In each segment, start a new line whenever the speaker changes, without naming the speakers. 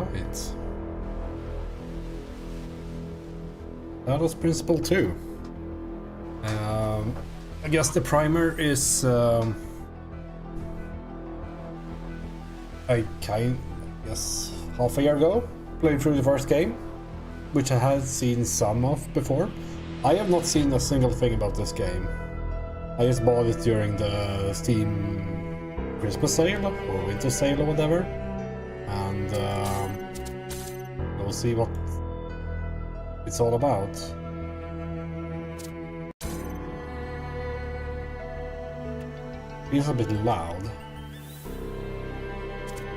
Right. Talos Principle 2. I guess the primer is I guess half a year ago played through the first game, which I had seen some of before. I have not seen a single thing about this game. I just bought it during the Steam Christmas sale or winter sale or whatever, and we'll see what it's all about. Feels a bit loud.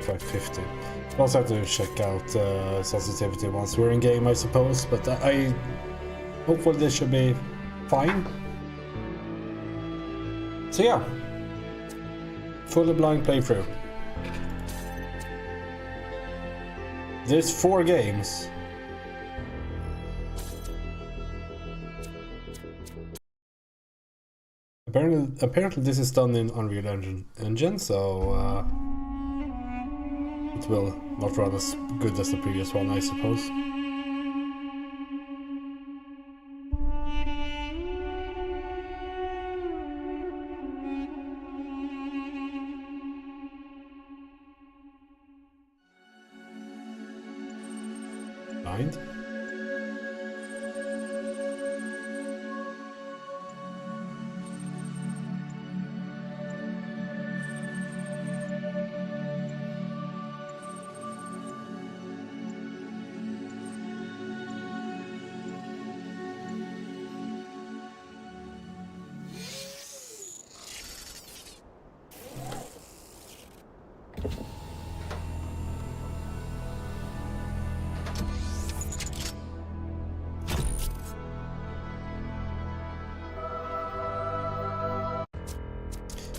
Try 50. You also have to check out sensitivity once we're in game, I suppose, but hopefully this should be fine. So yeah, fully blind playthrough. There's 4 games. Apparently this is done in Unreal Engine, so it will not run as good as the previous one, I suppose. Blind.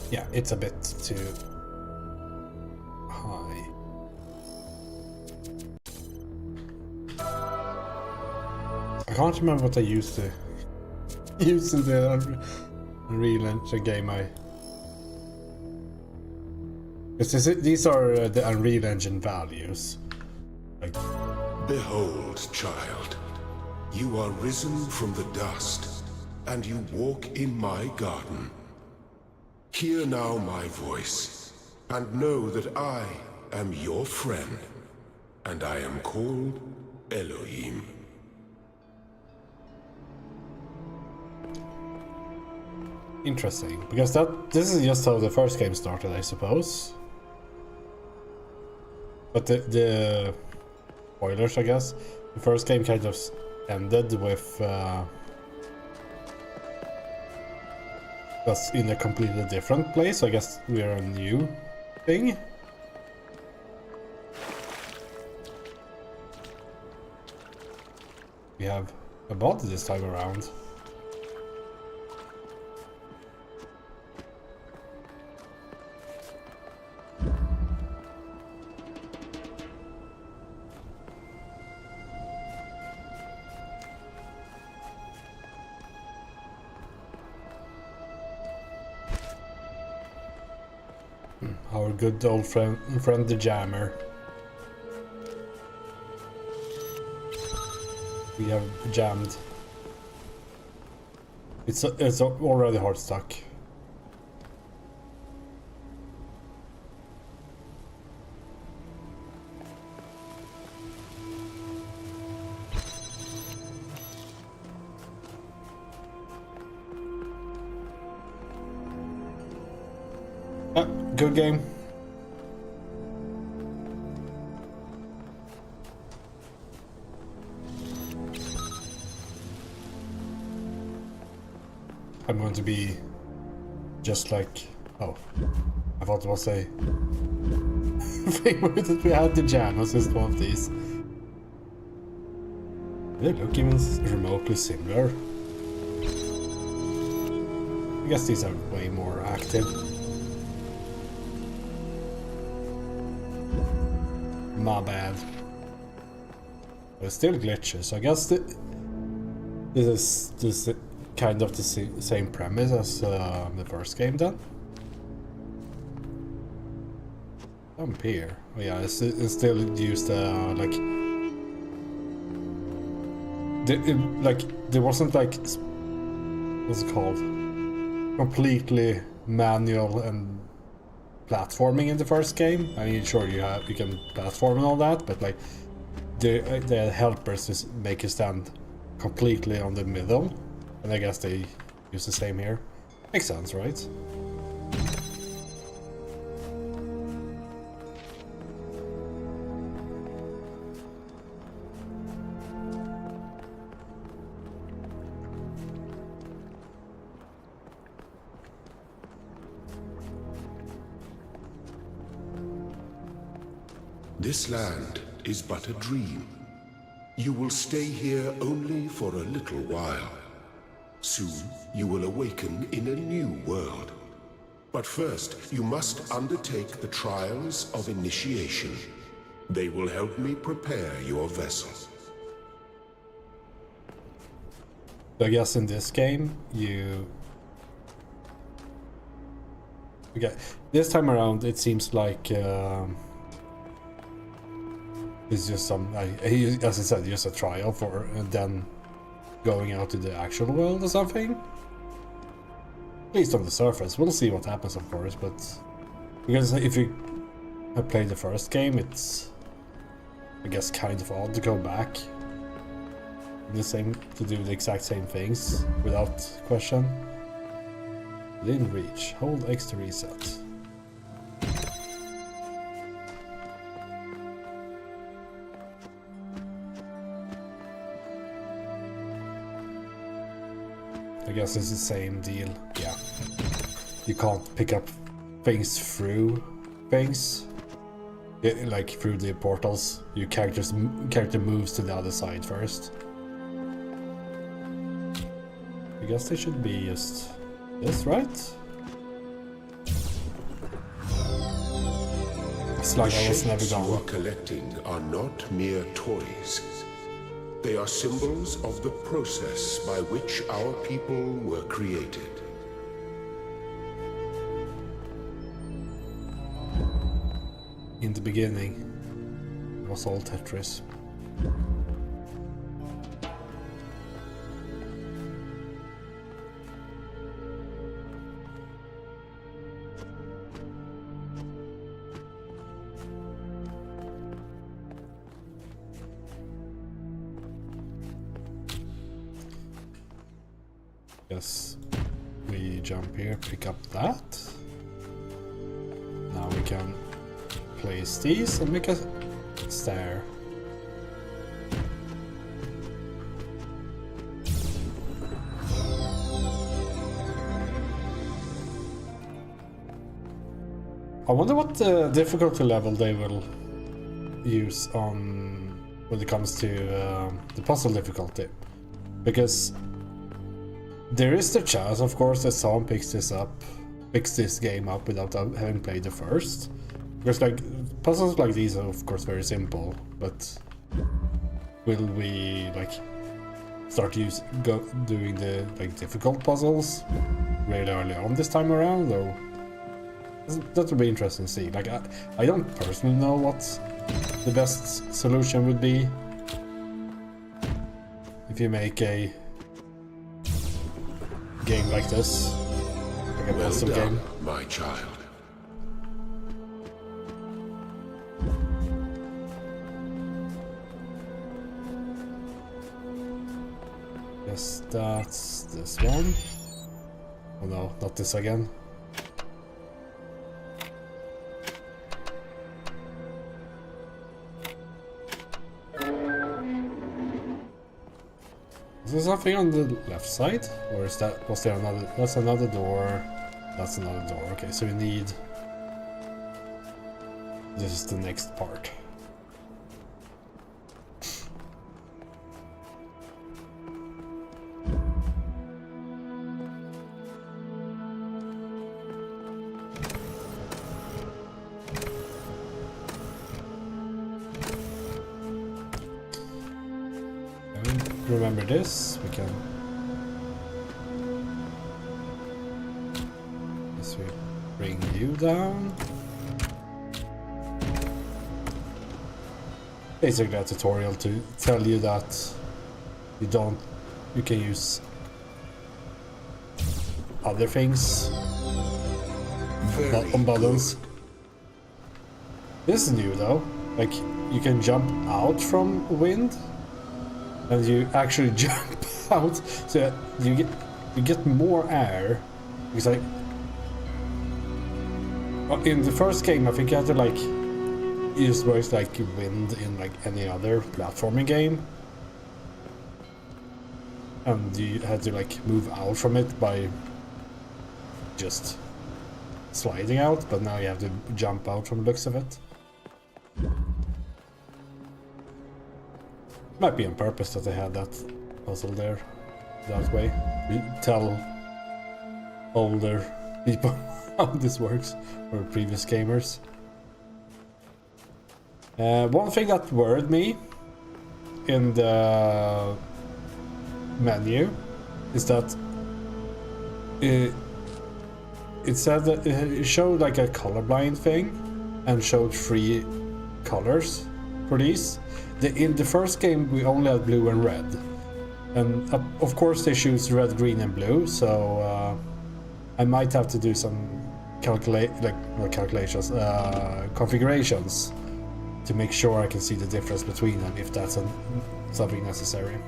Yeah, it's a bit too high. I can't remember what I used to use in the Unreal Engine game. These are the Unreal Engine values. Like,
behold, child, you are risen from the dust, and you walk in my garden. Hear now my voice, and know that I am your friend, and I am called Elohim.
interesting, because this is just how the first game started, I suppose. But the spoilers, I guess. The first game kind of ended with us in a completely different place. I guess we're a new thing. We have a body this time around. Our good old friend the Jammer. We have jammed. It's already hard stuck. Good game. I'm going to be just like... Oh, I thought it was a thing that we had to jam assist one of these. They look even remotely similar. I guess these are way more active. My bad. But it still glitches. I guess this is kind of the same premise as the first game then. Oh, jump here? Oh yeah, it's still used like there wasn't like what's it called? Completely manual and platforming in the first game. I mean, sure you can platform and all that, but like the helpers just make you stand completely on the middle, and I guess they use the same here. Makes sense, right?
This land is but a dream. You will stay here only for a little while. Soon, you will awaken in a new world. But first, you must undertake the trials of initiation. They will help me prepare your vessel.
So I guess in this game, okay, this time around it seems like it's just some, as I said, just a trial for, and then going out to the actual world or something. At least on the surface. We'll see what happens, of course, but because if you have played the first game, it's, I guess, kind of odd to go back to do the exact same things without question. Within reach. Hold X to reset. I guess it's the same deal. Yeah. You can't pick up things through things. Like through the portals. Your character moves to the other side first. I guess they should be just this, right? It's like I was never gonna.
You are collecting are not mere toys. They are symbols of the process by which our people were created.
In the beginning, it was all Tetris. Yes, we jump here, pick up that. Now we can place these and make a stair. I wonder what difficulty level they will use on when it comes to the puzzle difficulty, because there is the chance, of course, that someone picks this game up without having played the first. Because like puzzles like these are of course very simple, but will we like start doing the like difficult puzzles really early on this time around, or that would be interesting to see. Like I don't personally know what the best solution would be if you make a game like this, like a puzzle game.
My child.
Yes, that's this one. Oh no, not this again. Is there something on the left side? Or was there another, that's another door, that's another door. Okay, so we need, this is the next part. Remember this, we can. Yes, we bring you down. basically a tutorial to tell you that you can use other things on buttons.
Good.
This is new though. Like, you can jump out from wind, and you actually jump out, so you get more air. Because like in the first game, I think you had to like use words like wind in like any other platforming game, and you had to like move out from it by just sliding out, but now you have to jump out from the looks of it. Might be on purpose that they had that puzzle there that way. You tell older people how this works, or previous gamers. One thing that worried me in the menu is that it said that it showed like a colorblind thing and showed 3 colors for these. In the first game we only had blue and red, and of course they choose red, green and blue, so I might have to do some configurations to make sure I can see the difference between them, if that's something necessary.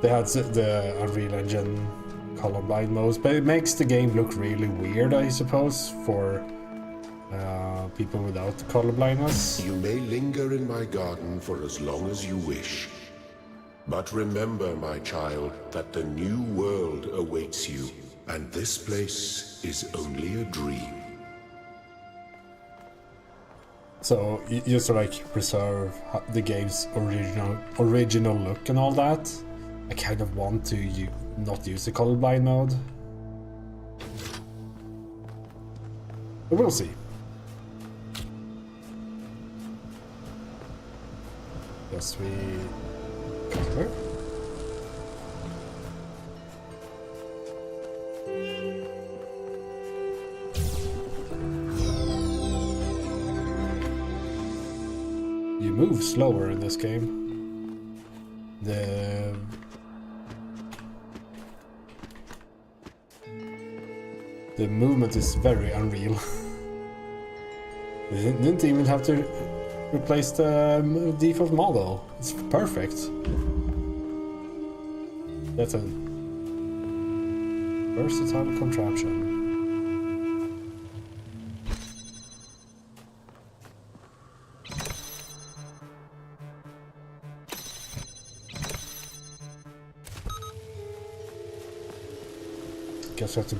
They had the Unreal Engine colorblind modes, but it makes the game look really weird, I suppose, for people without colorblindness.
You may linger in my garden for as long as you wish. But remember, my child, that the new world awaits you, and this place is only a dream.
So you just like preserve the game's original look and all that. I kind of want to not use the colorblind mode, but we'll see. Yes, we cover. You move slower in this game. The movement is very unreal. They didn't even have to replace the default model. It's perfect. That's a versatile contraption. Guess I have to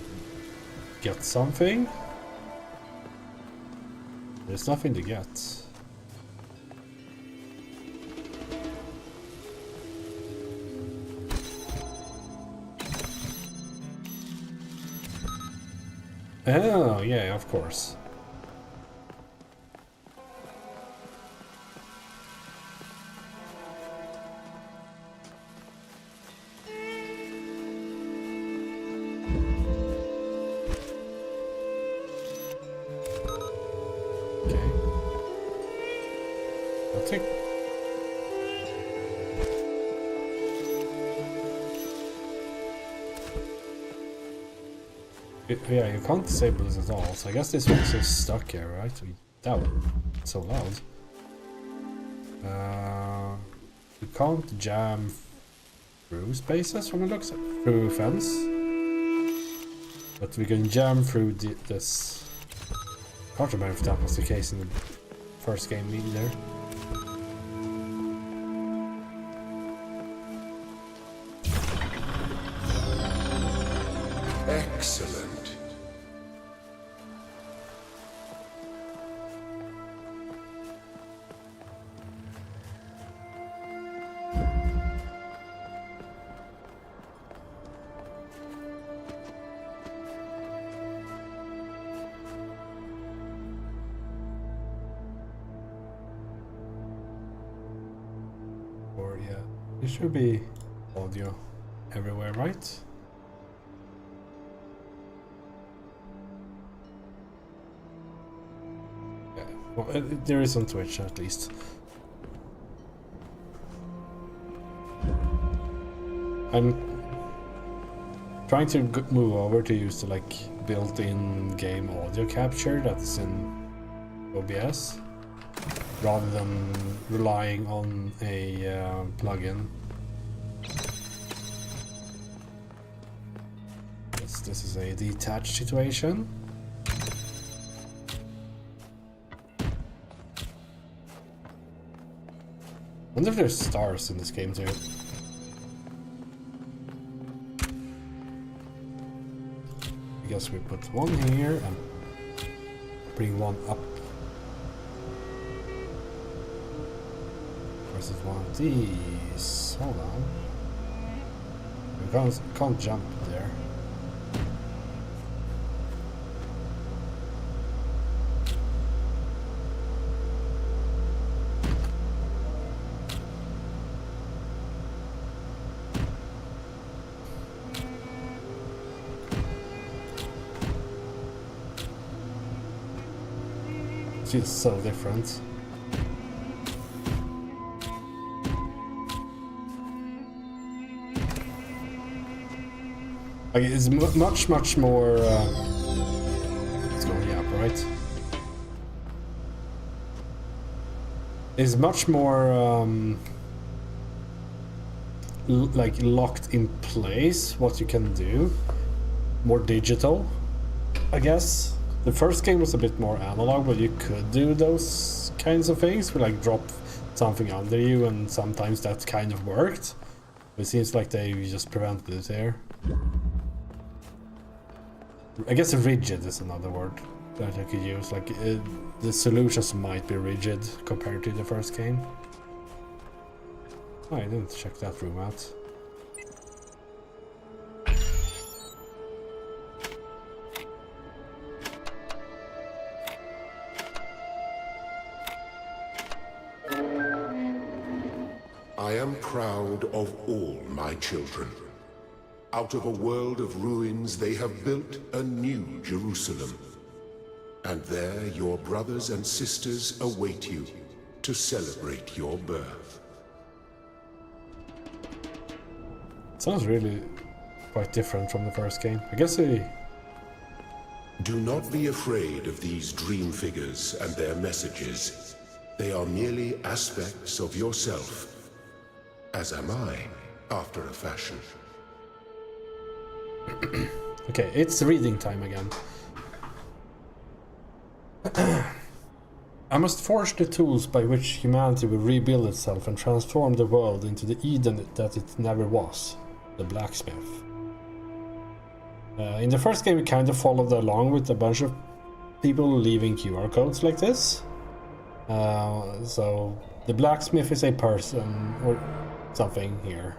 get something. There's nothing to get. Oh, yeah, of course. Yeah, you can't disable this at all, so I guess this one's just stuck here, right? That one, it's so loud. You can't jam through spaces from the looks of it, through fence. But we can jam through this. Can't remember if that was the case in the first game either.
Excellent.
Or yeah, there should be audio everywhere, right? Well, there is on Twitch at least. I'm trying to move over to use the like built-in game audio capture that's in OBS, rather than relying on a plugin. This is a detached situation. I wonder if there's stars in this game too. I guess we put one here and bring one up. Versus one of these. Hold on. We can't jump there. It's so different. Like, it's much more. Let's go yeah, right. It's much more like locked in place what you can do. More digital, I guess. The first game was a bit more analog, but you could do those kinds of things, like drop something under you, and sometimes that kind of worked. It seems like they just prevented it here. I guess rigid is another word that I could use. Like the solutions might be rigid compared to the first game. Oh, I didn't check that room out.
I am proud of all my children. Out of a world of ruins, they have built a new Jerusalem. And there your brothers and sisters await you to celebrate your birth.
Sounds really quite different from the first game. I guess they...
Do not be afraid of these dream figures and their messages. They are merely aspects of yourself. As am I, after a fashion.
Okay, it's reading time again. I must forge the tools by which humanity will rebuild itself and transform the world into the Eden that it never was. The blacksmith. In the first game we kind of followed along with a bunch of people leaving QR codes like this. So the blacksmith is a person or something here.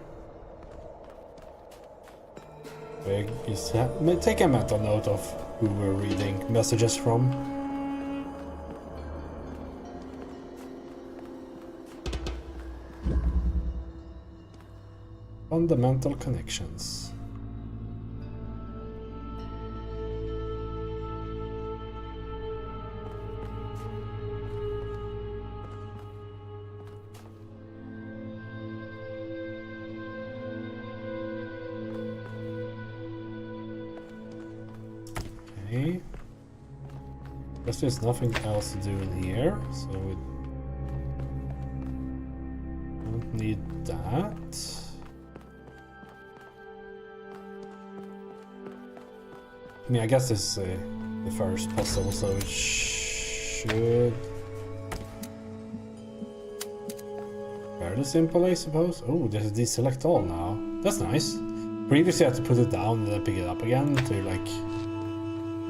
Take a mental note of who we're reading messages from. Fundamental connections. Okay. Guess there's nothing else to do in here, so we don't need that. I mean, I guess this is the first puzzle, so it should... fairly simple, I suppose. Oh, there's a deselect all now. That's nice. Previously I had to put it down and then pick it up again to, like,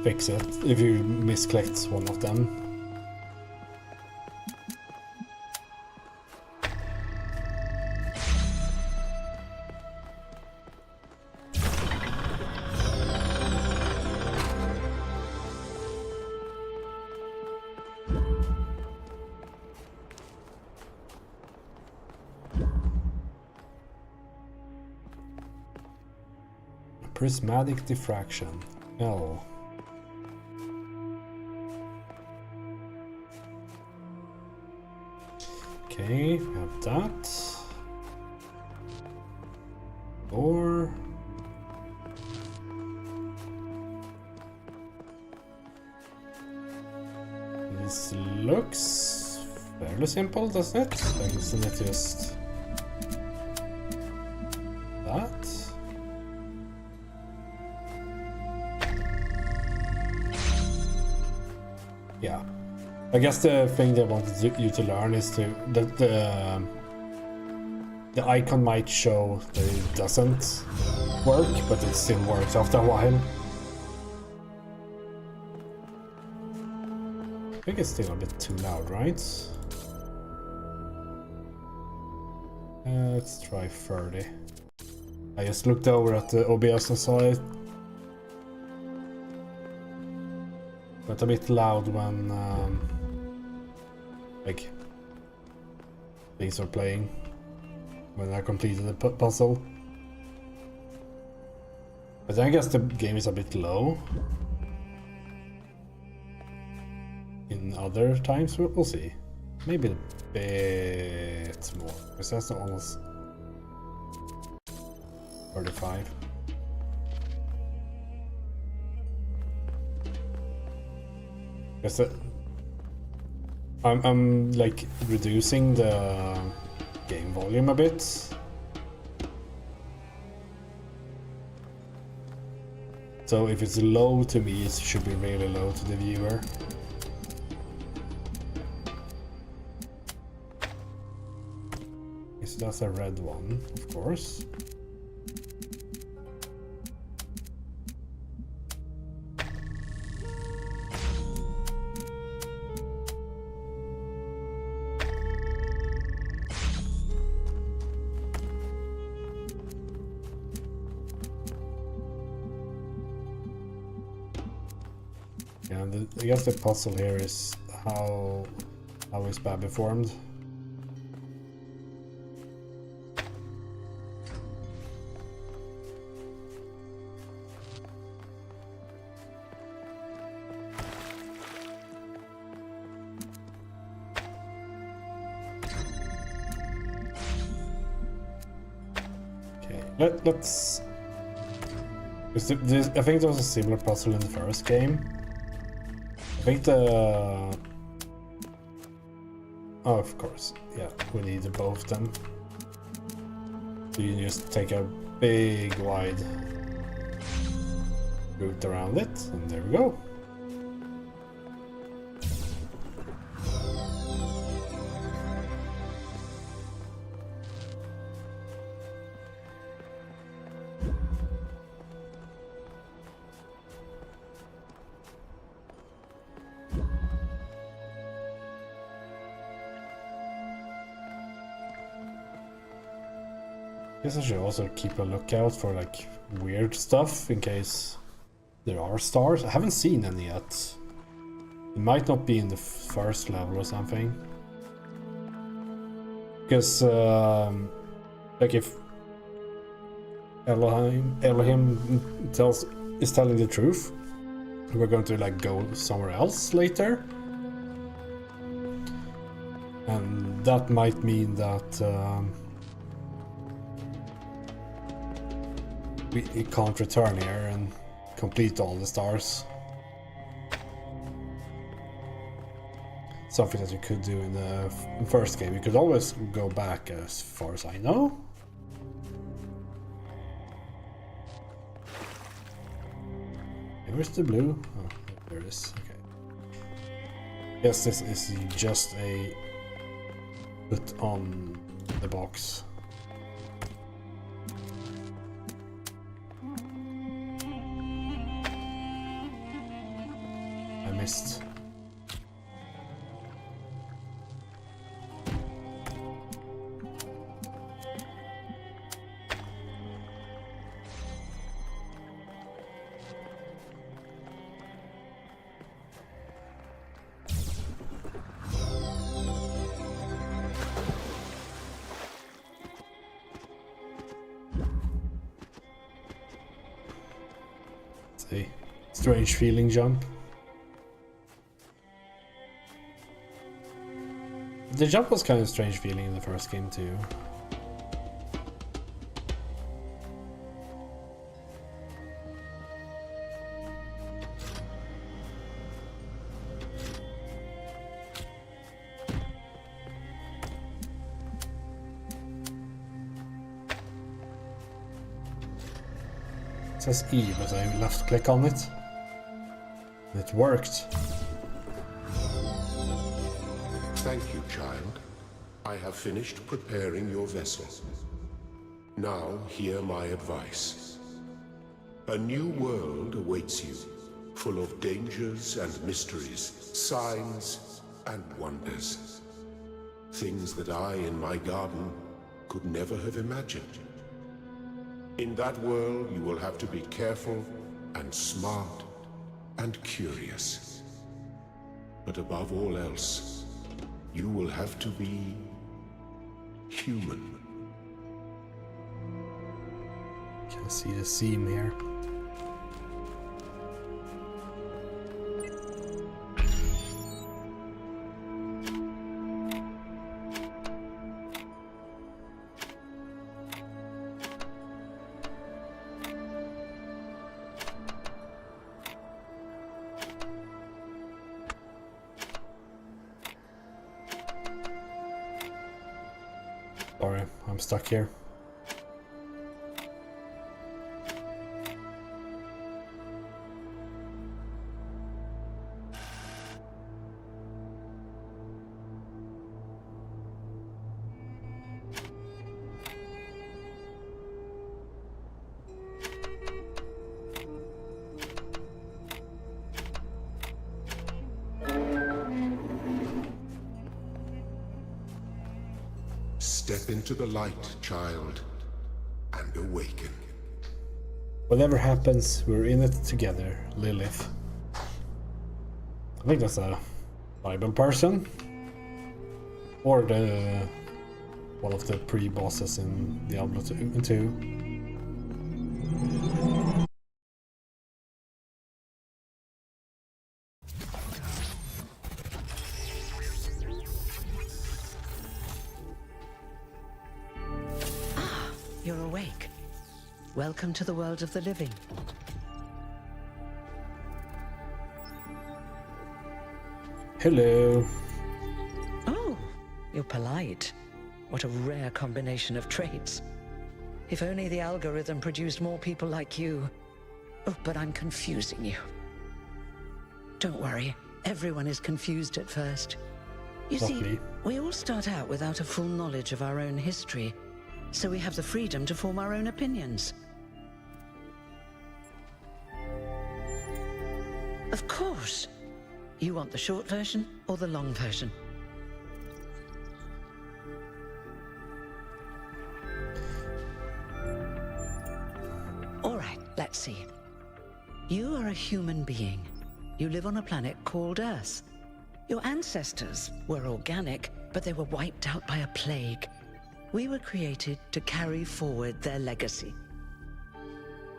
fix it if you misclicked one of them. Prismatic diffraction. L. Okay, we have that. Or this looks fairly simple, doesn't it? Like, isn't it just that? Yeah. I guess the thing they wanted you to learn is that the icon might show that it doesn't work, but it still works after a while. I think it's still a bit too loud, right? Let's try 30. I just looked over at the OBS and saw it. But a bit loud when like things are playing when I completed the puzzle. But then I guess the game is a bit low. In other times we'll see. Maybe a bit more. Because that's almost 35. Because I'm like reducing the game volume a bit. So if it's low to me, it should be really low to the viewer. So that's a red one, of course. Yeah, I guess the puzzle here is how is Babby formed. Okay, let's. I think there was a similar puzzle in the first game. I think the... Oh, of course. Yeah, we need both of them. So you just take a big, wide route around it, and there we go. Guess I should also keep a lookout for like weird stuff in case there are stars. I haven't seen any yet. It might not be in the first level or something. Because like if Elohim is telling the truth, we're going to like go somewhere else later. And that might mean that we can't return here and complete all the stars. Something that you could do in the first game. You could always go back as far as I know. Where's the blue? Oh, there it is. Okay. Yes, this is just a put on the box. Missed. It's a strange feeling jump. The jump was kind of strange feeling in the first game too. It says E, but I left click on it. It worked.
Thank you, child. I have finished preparing your vessel. Now hear my advice. A new world awaits you, full of dangers and mysteries, signs and wonders. Things that I, in my garden, could never have imagined. In that world, you will have to be careful and smart and curious. But above all else, you will have to be human.
Can see the seam here. Sorry, I'm stuck here.
Step into the light, child, and awaken.
Whatever happens, we're in it together, Lilith. I think that's a Bible person. Or the one of the pre-bosses in Diablo 2.
You're awake. Welcome to the world of the living.
Hello.
Oh, you're polite. What a rare combination of traits. If only the algorithm produced more people like you. Oh, but I'm confusing you. Don't worry, everyone is confused at first. You see, we all start out without a full knowledge of our own history. So we have the freedom to form our own opinions. Of course. You want the short version or the long version? All right, let's see. You are a human being. You live on a planet called Earth. Your ancestors were organic, but they were wiped out by a plague. We were created to carry forward their legacy.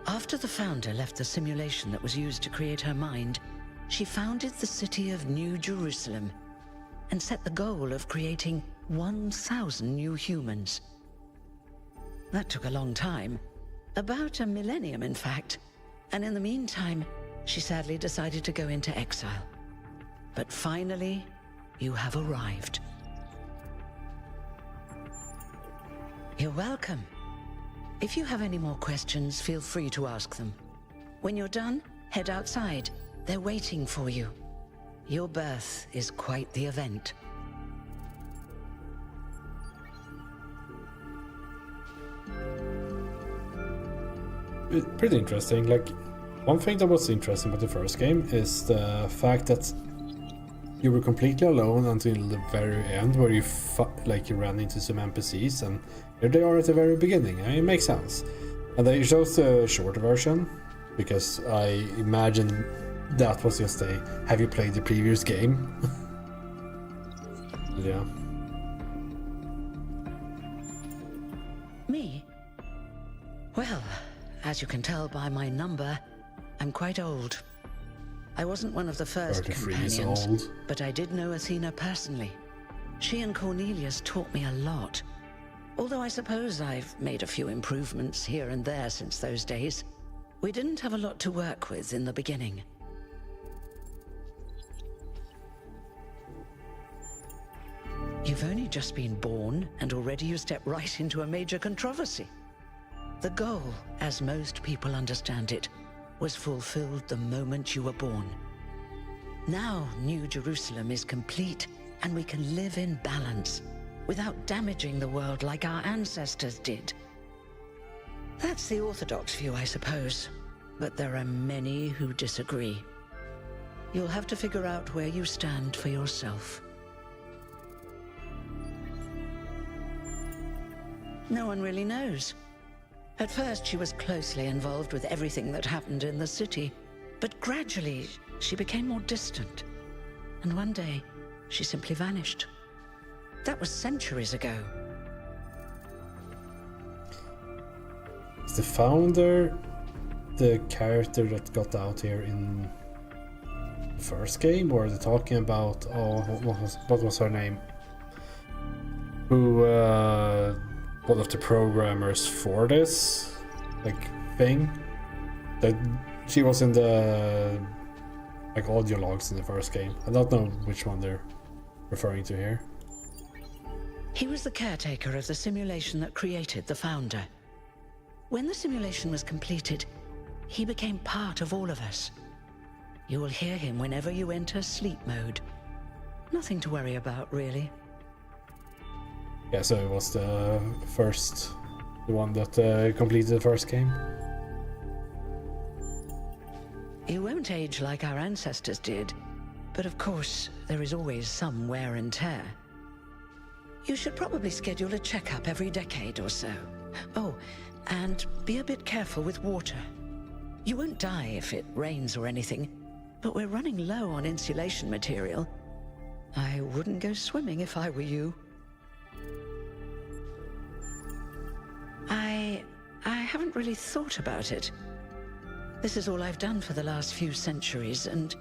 After the founder left the simulation that was used to create her mind, she founded the city of New Jerusalem and set the goal of creating 1,000 new humans. That took a long time, about a millennium in fact, and in the meantime, she sadly decided to go into exile. But finally, you have arrived. You're welcome. If you have any more questions, feel free to ask them. When you're done, head outside. They're waiting for you. Your birth is quite the event.
It's pretty interesting. Like, one thing that was interesting about the first game is the fact that you were completely alone until the very end, where you ran into some NPCs, and here they are at the very beginning. It makes sense. And they chose the short version because I imagine that was just a "Have you played the previous game?" Yeah.
Me? Well, as you can tell by my number, I'm quite old. I wasn't one of the first
33 years
companions,
old.
but I did know Athena personally. She and Cornelius taught me a lot. Although I suppose I've made a few improvements here and there since those days. We didn't have a lot to work with in the beginning. You've only just been born, and already you step right into a major controversy. The goal, as most people understand it, was fulfilled the moment you were born. Now, New Jerusalem is complete, and we can live in balance, without damaging the world like our ancestors did. That's the orthodox view, I suppose, but there are many who disagree. You'll have to figure out where you stand for yourself. No one really knows. At first, she was closely involved with everything that happened in the city, but gradually, she became more distant. And one day, she simply vanished. That was centuries ago.
Is the founder the character that got out here in the first game, or are they talking about what was her name? Who one of the programmers for this thing? That she was in the audio logs in the first game. I don't know which one they're referring to here.
He was the caretaker of the simulation that created the founder. When the simulation was completed, he became part of all of us. You will hear him whenever you enter sleep mode. Nothing to worry about, really.
Yeah, so it was the one that completed the first game.
You won't age like our ancestors did, but of course, there is always some wear and tear. You should probably schedule a checkup every decade or so. Oh, and be a bit careful with water. You won't die if it rains or anything, but we're running low on insulation material. I wouldn't go swimming if I were you. I haven't really thought about it. This is all I've done for the last few centuries, and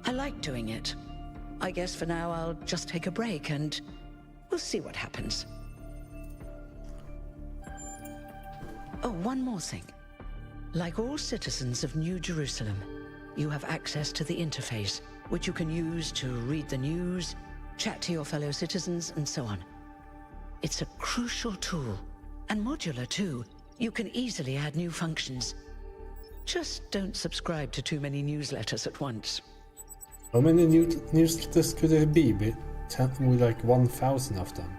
I like doing it. I guess for now I'll just take a break, and we'll see what happens. Oh, one more thing. Like all citizens of New Jerusalem, you have access to the interface, which you can use to read the news, chat to your fellow citizens, and so on. It's a crucial tool, and modular too. You can easily add new functions. Just don't subscribe to too many newsletters at once.
How many newsletters could there be? With 1,000 of them.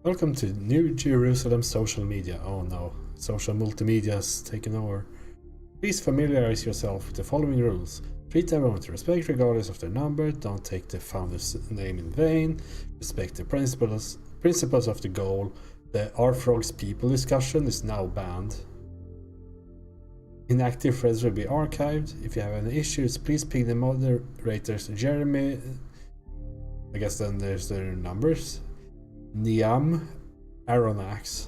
Welcome to New Jerusalem social media. Oh no, social multimedia has taken over. Please familiarize yourself with the following rules. Treat everyone with respect regardless of their number, don't take the founder's name in vain, respect the principles of the goal. The R-Frogs people discussion is now banned. Inactive threads will be archived. If you have any issues, please ping the moderators Jeremy, I guess then there's their numbers, Niam, Aronax.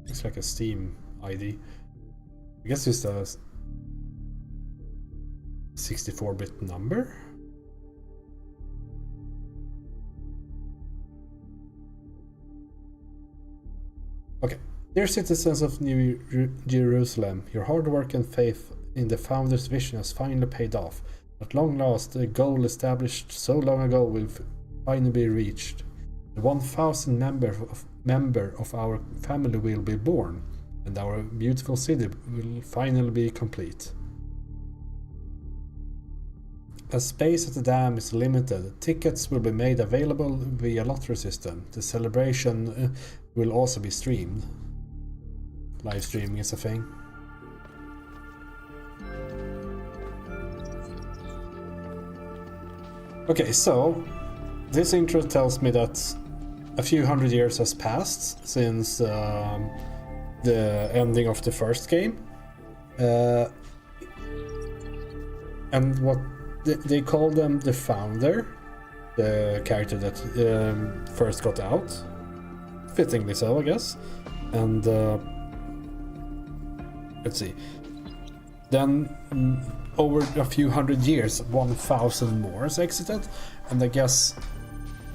Looks like a Steam ID. I guess it's a 64-bit number. Okay. Dear citizens of New Jerusalem, your hard work and faith in the founder's vision has finally paid off. At long last, the goal established so long ago will finally be reached. The 1,000 member of our family will be born, and our beautiful city will finally be complete. As space at the dam is limited, tickets will be made available via lottery system. The celebration will also be streamed. Live streaming is a thing. Okay, so this intro tells me that a few hundred years has passed since the ending of the first game. And what they call them the Founder, the character that first got out. Fittingly so, I guess. And let's see. Then over a few hundred years, 1,000 more exited, and I guess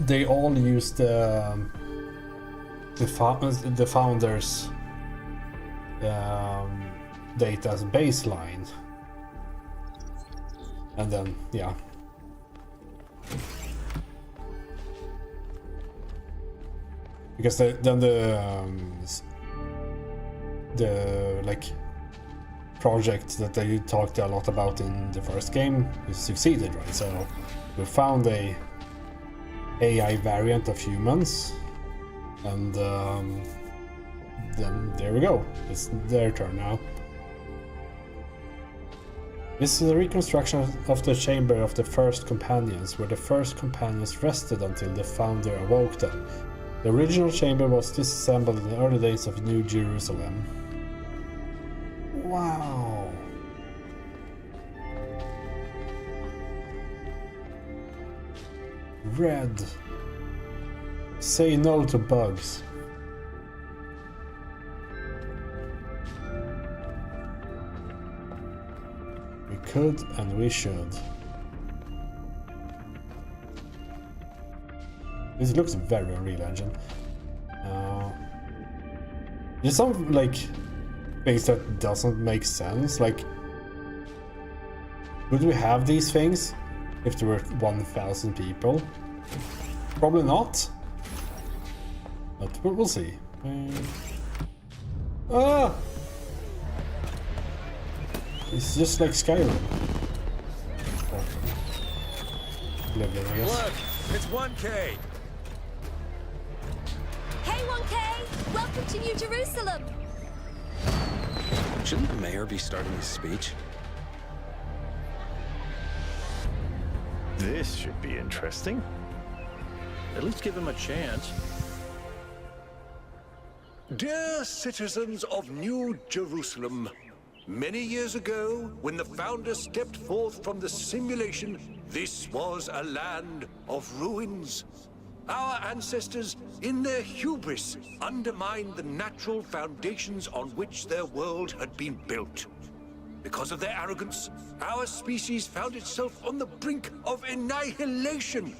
they all used the Founder's data as baseline, and then yeah. Because then the like project that they talked a lot about in the first game is succeeded, right? So we found a AI variant of humans, and then there we go. It's their turn now. This is a reconstruction of the chamber of the first companions, where the first companions rested until the Founder awoke them. The original chamber was disassembled in the early days of New Jerusalem. Wow. Red. Say no to bugs. We could and we should. This looks very Unreal Engine. There's some like things that doesn't make sense. Like, would we have these things if there were 1,000 people? Probably not. But we'll see. It's just like Skyrim. Oblivion, I guess.
Look, it's 1K.
Hey 1K! Welcome to New Jerusalem!
Shouldn't the mayor be starting his speech?
This should be interesting.
At least give him a chance.
Dear citizens of New Jerusalem, many years ago, when the Founder stepped forth from the simulation, this was a land of ruins. Our ancestors, in their hubris, undermined the natural foundations on which their world had been built. Because of their arrogance, our species found itself on the brink of annihilation.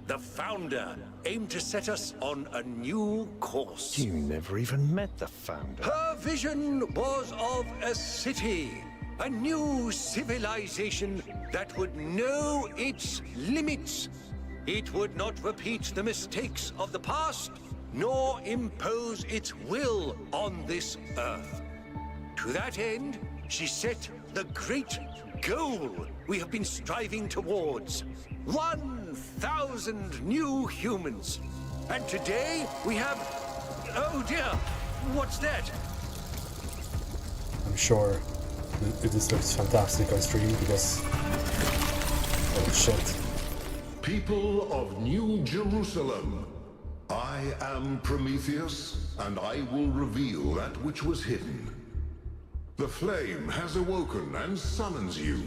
The Founder aimed to set us on a new course.
You never even met the Founder.
Her vision was of a city, a new civilization that would know its limits. It would not repeat the mistakes of the past, nor impose its will on this earth. To that end, she set the great goal we have been striving towards. 1,000 new humans. And today we have... Oh dear, what's that?
I'm sure this looks fantastic on stream because... oh shit.
People of New Jerusalem, I am Prometheus, and I will reveal that which was hidden. The flame has awoken and summons you.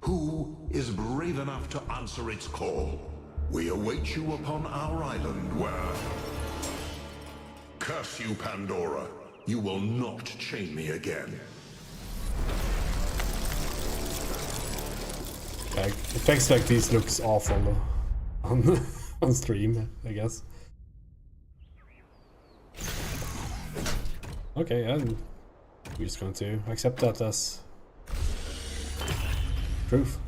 Who is brave enough to answer its call? We await you upon our island where... Curse you, Pandora. You will not chain me again.
Effects like these looks awful on stream, I guess. Okay, I'm just going to accept that as proof.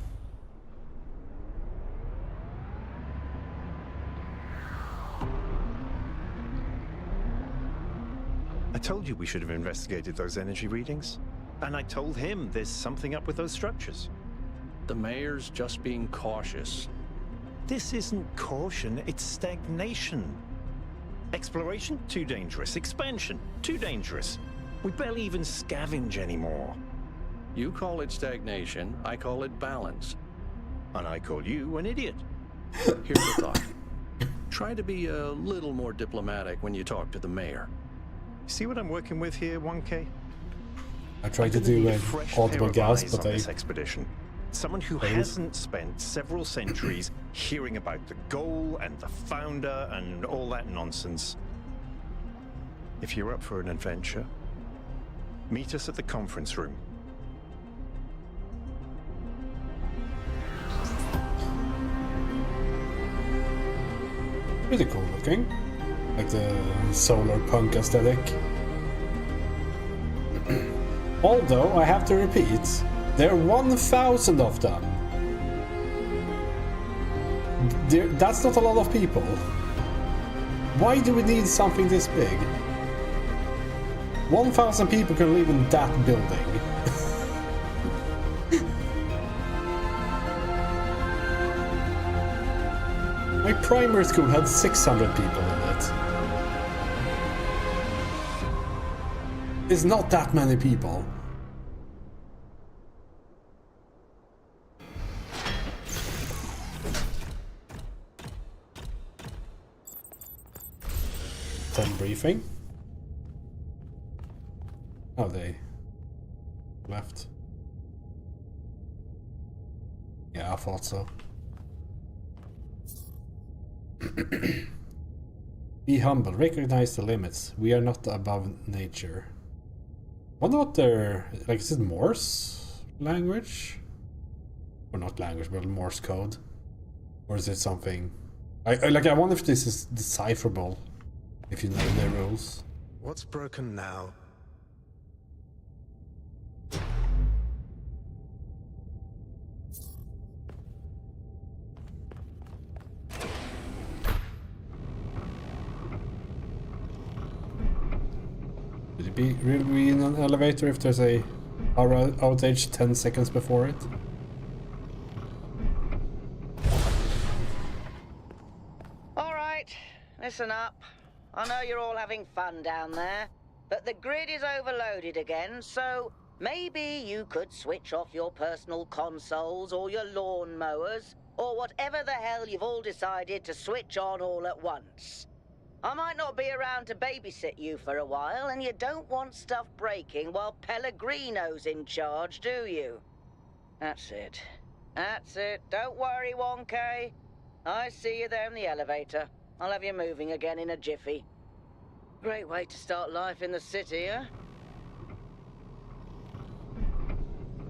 I told you we should have investigated those energy readings. And I told him there's something up with those structures.
The mayor's just being cautious.
This isn't caution, it's stagnation. Exploration? Too dangerous. Expansion? Too dangerous. We barely even scavenge anymore.
You call it stagnation, I call it balance.
And I call you an idiot.
Here's the thought. Try to be a little more diplomatic when you talk to the mayor.
See what I'm working with here, 1K?
I tried to do an audible gasp, but
on this expedition. Someone who hasn't spent several centuries hearing about the goal and the founder and all that nonsense. If you're up for an adventure, meet us at the conference room.
Pretty cool looking. Like the solar punk aesthetic. Although, I have to repeat, there are 1,000 of them. That's not a lot of people. Why do we need something this big? 1,000 people can live in that building. My primary school had 600 people in it. It's not that many people. Briefing. Oh, they left. Yeah, I thought so. Be humble. Recognize the limits. We are not above nature. Wonder what their, like, is it Morse language? Or not language, but Morse code? Or is it something? I wonder if this is decipherable. If you know their rules.
What's broken now?
Would it be really in an elevator if there's a power outage 10 seconds before it?
All right, listen up. I know you're all having fun down there, but the grid is overloaded again, so maybe you could switch off your personal consoles or your lawn mowers, or whatever the hell you've all decided to switch on all at once. I might not be around to babysit you for a while, and you don't want stuff breaking while Pellegrino's in charge, do you? That's it. That's it. Don't worry, 1K. I see you there in the elevator. I'll have you moving again in a jiffy. Great way to start life in the city, huh?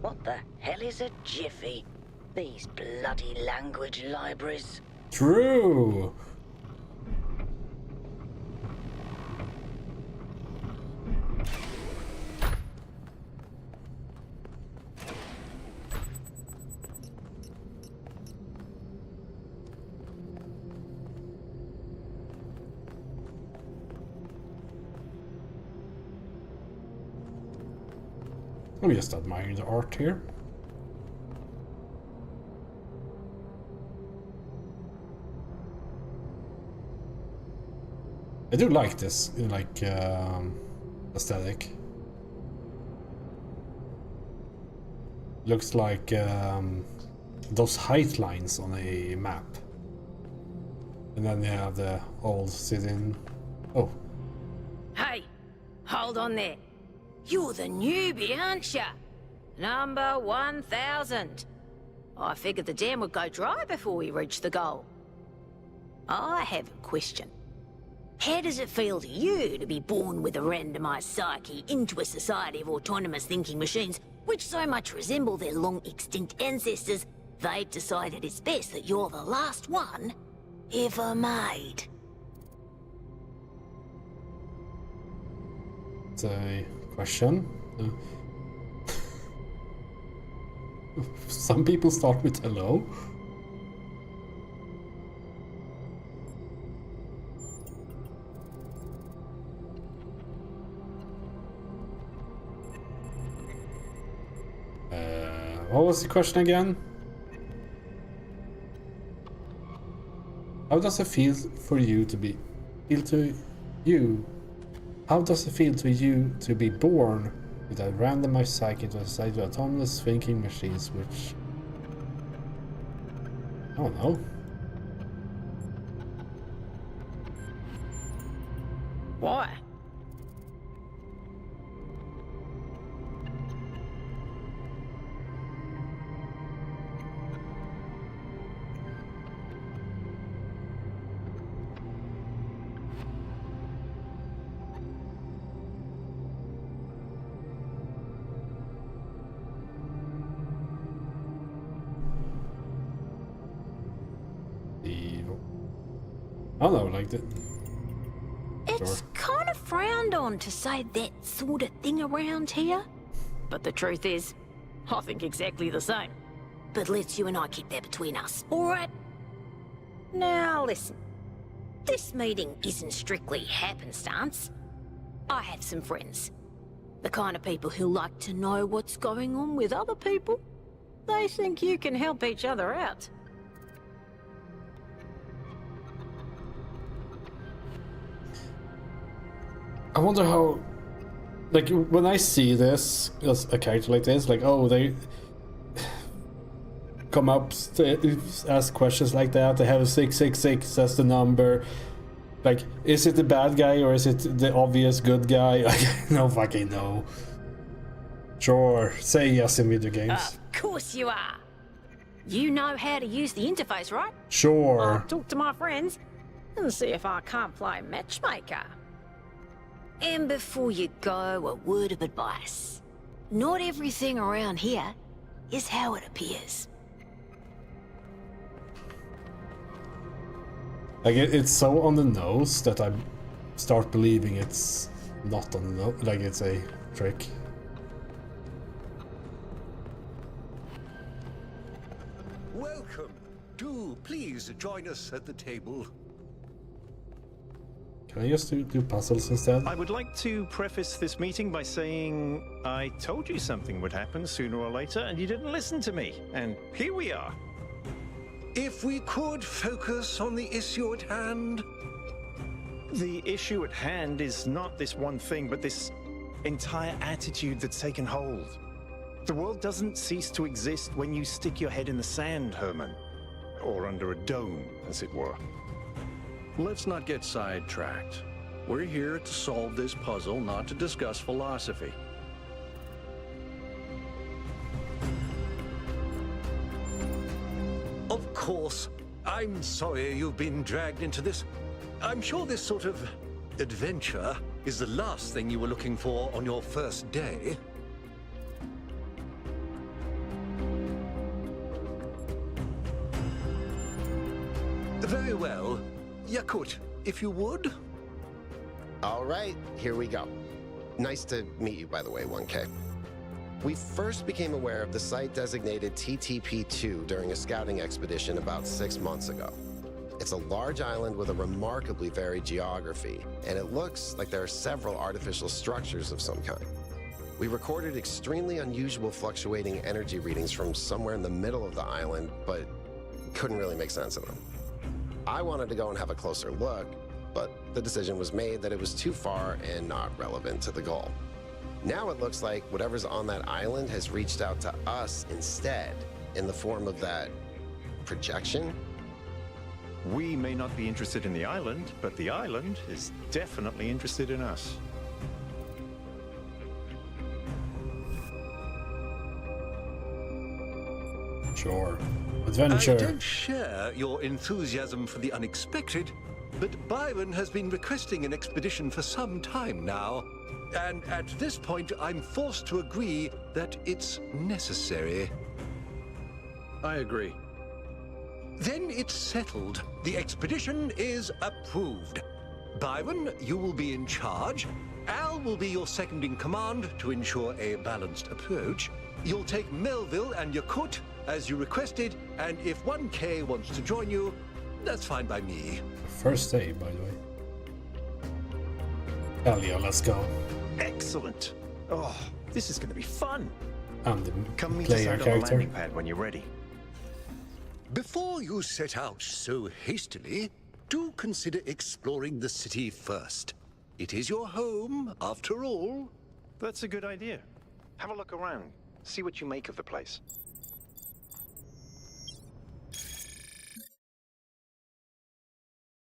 What the hell is a jiffy? These bloody language libraries.
True! I'm just admiring the art here. I do like this, like, aesthetic. Looks like those height lines on a map. And then you have the old city. Oh.
Hey, hold on there. You're the newbie, aren't ya? Number 1000. I figured the dam would go dry before we reach the goal. I have a question. How does it feel to you to be born with a randomized psyche into a society of autonomous thinking machines which so much resemble their long-extinct ancestors, they've decided it's best that you're the last one ever made?
It's a question. Some people start with hello. What was the question again? How does it feel for you to be... How does it feel to you to be born with a randomized psyche to a society of autonomous thinking machines which... I don't know.
Why?
I don't know, like the...
It's
Sure.
kind of frowned on to say that sort of thing around here. But the truth is, I think exactly the same. But let's you and I keep that between us, alright? Now listen, this meeting isn't strictly happenstance. I have some friends. The kind of people who like to know what's going on with other people. They think you can help each other out.
I wonder how, like, when I see this as a character like this, like, oh, they come up, ask questions like that, they have a 666 as the number, like, is it the bad guy or is it the obvious good guy? No fucking know. Sure, say yes in video games.
Of course you are. You know how to use the interface, right?
Sure.
I'll talk to my friends and see if I can't play matchmaker. And before you go, a word of advice. Not everything around here is how it appears.
Like, it's so on the nose that I start believing it's not on the nose, like it's a trick.
Welcome. Do please join us at the table.
Can I just do puzzles instead?
I would like to preface this meeting by saying I told you something would happen sooner or later, and you didn't listen to me. And here we are.
If we could focus on the issue at hand.
The issue at hand is not this one thing, but this entire attitude that's taken hold. The world doesn't cease to exist when you stick your head in the sand, Herman. Or under a dome, as it were.
Let's not get sidetracked. We're here to solve this puzzle, not to discuss philosophy.
Of course, I'm sorry you've been dragged into this. I'm sure this sort of adventure is the last thing you were looking for on your first day. Very well. Yakut, if you would.
All right, here we go. Nice to meet you, by the way, 1K. We first became aware of the site designated TTP-2 during a scouting expedition about 6 months ago. It's a large island with a remarkably varied geography, and it looks like there are several artificial structures of some kind. We recorded extremely unusual fluctuating energy readings from somewhere in the middle of the island, but couldn't really make sense of them. I wanted to go and have a closer look, but the decision was made that it was too far and not relevant to the goal. Now it looks like whatever's on that island has reached out to us instead, in the form of that projection.
We may not be interested in the island, but the island is definitely interested in us.
Sure.
I
Adventure.
don't share your enthusiasm for the unexpected, but Byron has been requesting an expedition for some time now. And at this point, I'm forced to agree that it's necessary.
I agree.
Then it's settled. The expedition is approved. Byron, you will be in charge. Al will be your second in command to ensure a balanced approach. You'll take Melville and Yakut as you requested, and if 1K wants to join you, that's fine by me.
First day, by the way. Hell yeah, let's go.
Excellent. Oh, this is going to be fun.
I'm the
Come meet us
player
out on the
character.
landing pad when you're ready.
Before you set out so hastily, do consider exploring the city first. It is your home, after all.
That's a good idea. Have a look around. See what you make of the place.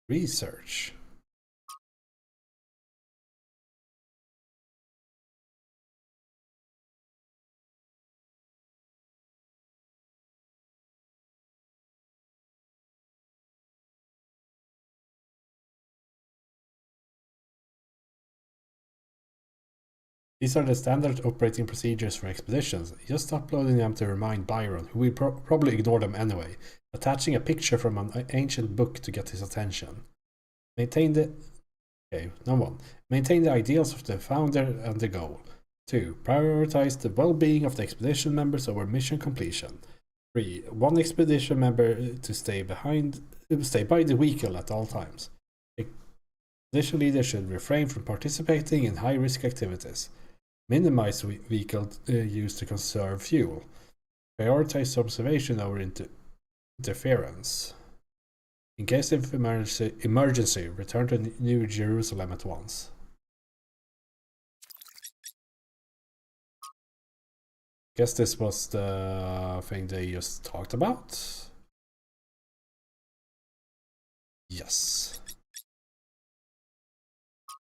Research. These are the standard operating procedures for expeditions. Just uploading them to remind Byron, who will probably ignore them anyway. Attaching a picture from an ancient book to get his attention. Maintain the... Okay, number 1. Maintain the ideals of the founder and the goal. 2. Prioritize the well-being of the expedition members over mission completion. 3. One expedition member to stay by the vehicle at all times. Expedition leaders should refrain from participating in high-risk activities. Minimize vehicle use to conserve fuel. Prioritize observation over interference. In case of emergency, return to New Jerusalem at once. Guess this was the thing they just talked about. Yes.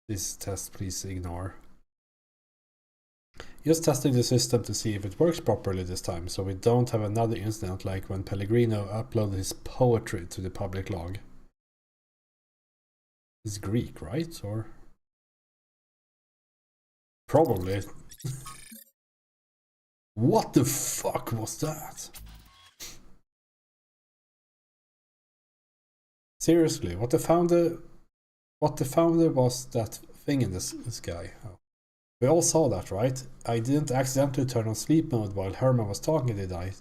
This test, please ignore. Just testing the system to see if it works properly this time, so we don't have another incident like when Pellegrino uploaded his poetry to the public log. It's Greek, right? Or probably. What the fuck was that? Seriously, what the founder was that thing in this guy? Oh. We all saw that, right? I didn't accidentally turn on sleep mode while Herman was talking, did I?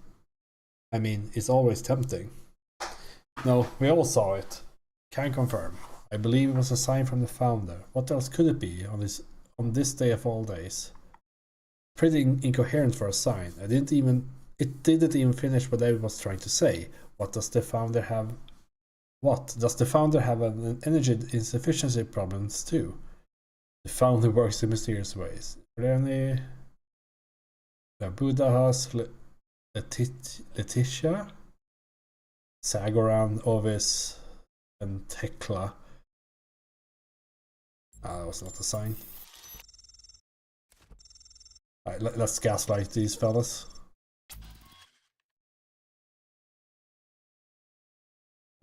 I mean, it's always tempting. No, we all saw it. Can confirm. I believe it was a sign from the founder. What else could it be on this day of all days? Pretty incoherent for a sign. It didn't even finish what I was trying to say. What does the founder have? What? Does the founder have an energy insufficiency problems too? The founder works in mysterious ways. Are there any... Budahas, Letitia, Sagoran, Ovis, and Tekla. That was not a sign. Alright, let's gaslight these fellas.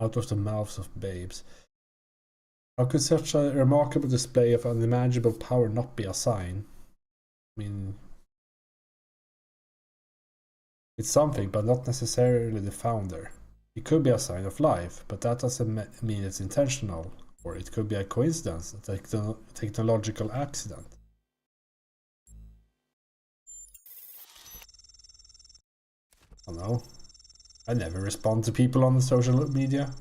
Out of the mouths of babes. How could such a remarkable display of unimaginable power not be a sign? I mean, it's something, but not necessarily the founder. It could be a sign of life, but that doesn't mean it's intentional, or it could be a coincidence, a technological accident. I don't know. I never respond to people on the social media.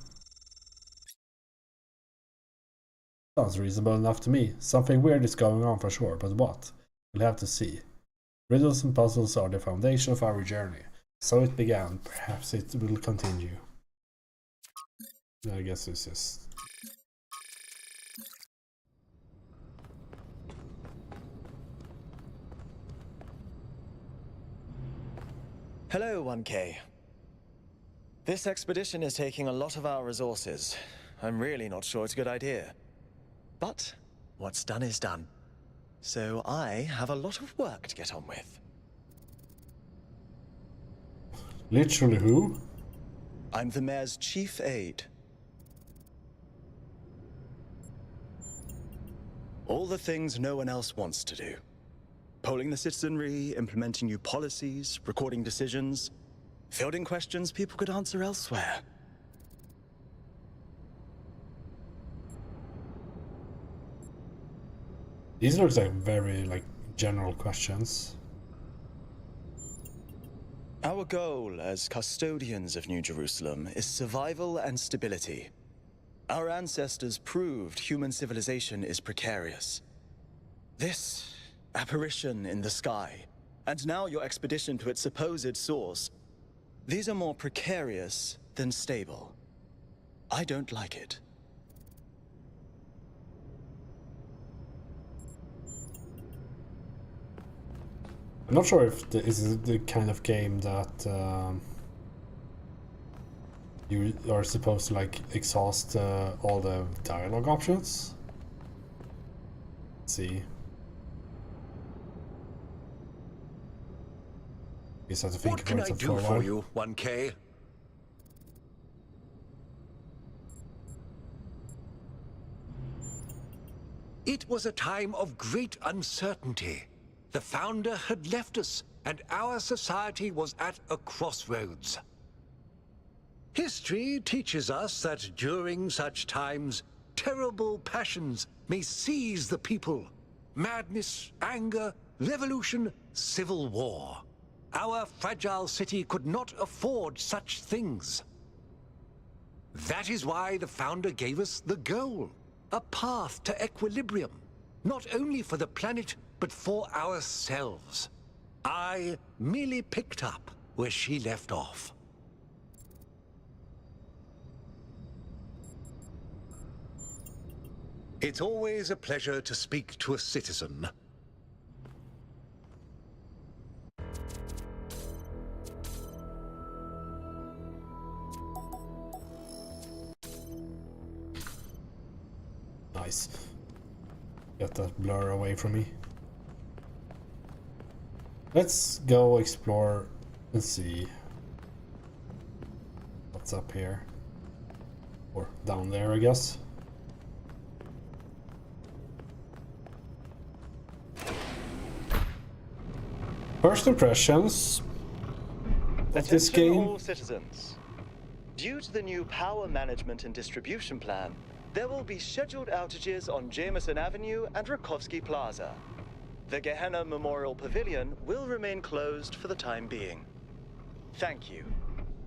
Sounds reasonable enough to me. Something weird is going on for sure, but what? We'll have to see. Riddles and puzzles are the foundation of our journey. So it began. Perhaps it will continue. I guess it's just...
Hello, 1K. This expedition is taking a lot of our resources. I'm really not sure it's a good idea. But what's done is done. So I have a lot of work to get on with.
Literally who?
I'm the mayor's chief aide. All the things no one else wants to do. Polling the citizenry, implementing new policies, recording decisions, fielding questions people could answer elsewhere.
These looks like very general questions.
Our goal as custodians of New Jerusalem is survival and stability. Our ancestors proved human civilization is precarious. This apparition in the sky, and now your expedition to its supposed source, these are more precarious than stable. I don't like it.
I'm not sure if this is the kind of game that you are supposed to exhaust all the dialogue options. Let's see. Guess I have to think
What can I do for you, 1K? It was a time of great uncertainty. The founder had left us, and our society was at a crossroads. History teaches us that during such times, terrible passions may seize the people. Madness, anger, revolution, civil war. Our fragile city could not afford such things. That is why the Founder gave us the goal, a path to equilibrium, not only for the planet, but for ourselves. I merely picked up where she left off. It's always a pleasure to speak to a citizen.
Nice. Get that blur away from me. Let's go explore and see what's up here. Or down there, I guess. First impressions of this
Attention
game.
all citizens. Due to the new power management and distribution plan, there will be scheduled outages on Jameson Avenue and Rakovsky Plaza. The Gehenna Memorial Pavilion will remain closed for the time being. Thank you,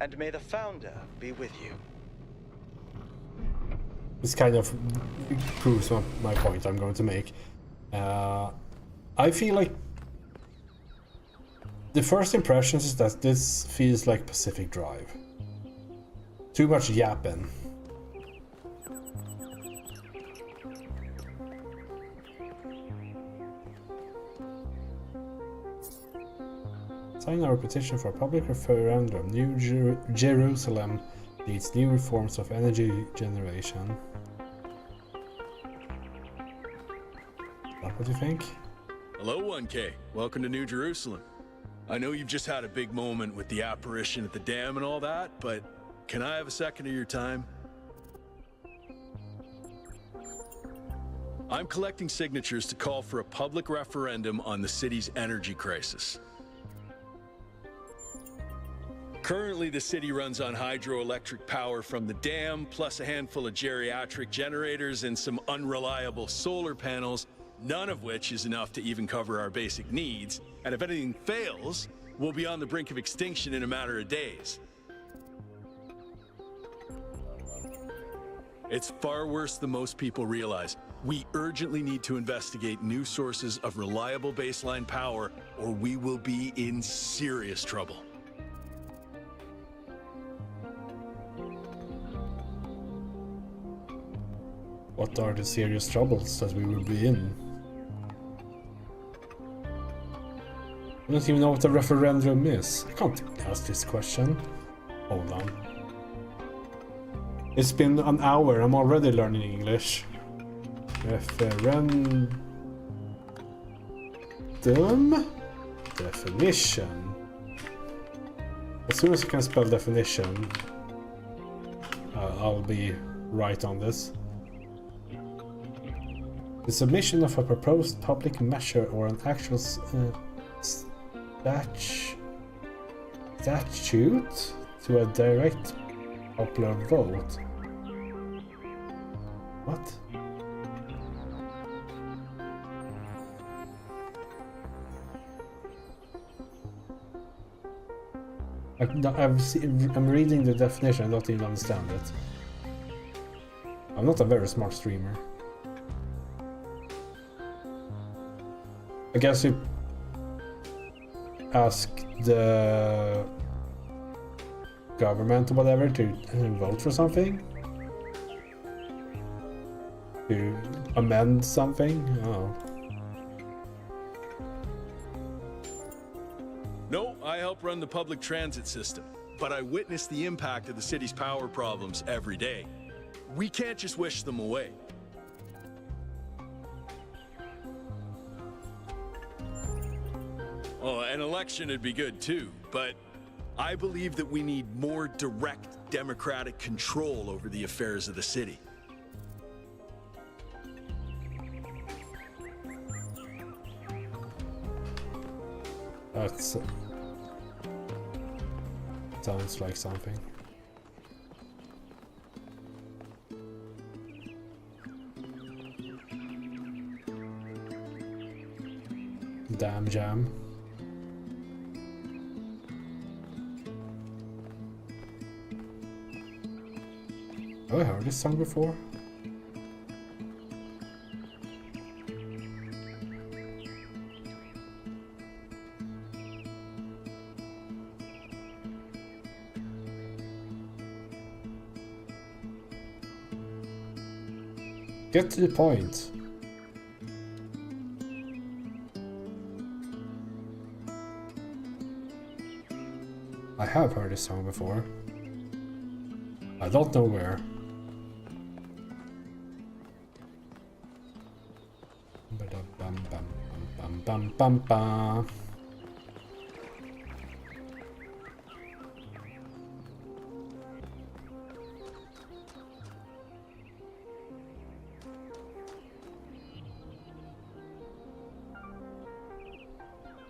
and may the Founder be with you.
This kind of proves my point I'm going to make. I feel like the first impressions is that this feels like Pacific Drive. Too much yapping. Sign our petition for a public referendum. New Jerusalem needs new reforms of energy generation. Is that what you think?
Hello, 1K. Welcome to New Jerusalem. I know you've just had a big moment with the apparition at the dam and all that, but can I have a second of your time? I'm collecting signatures to call for a public referendum on the city's energy crisis. Currently, the city runs on hydroelectric power from the dam, plus a handful of geriatric generators and some unreliable solar panels, none of which is enough to even cover our basic needs. And if anything fails, we'll be on the brink of extinction in a matter of days. It's far worse than most people realize. We urgently need to investigate new sources of reliable baseline power, or we will be in serious trouble.
What are the serious troubles that we will be in? I don't even know what a referendum is. I can't ask this question. Hold on. It's been an hour, I'm already learning English. Referendum? Definition. As soon as I can spell definition, I'll be right on this. The submission of a proposed public measure or an actual statute to a direct popular vote. What? I'm reading the definition, I don't even understand it. I'm not a very smart streamer. I guess you ask the government or whatever to vote for something? To amend something? Oh.
No, I help run the public transit system, but I witness the impact of the city's power problems every day. We can't just wish them away. Oh, an election would be good too, but I believe that we need more direct democratic control over the affairs of the city.
That's... sounds like something. Damn jam. Have I heard this song before? Get to the point. I have heard this song before. I don't know where. Bum bum bum bum bum bum.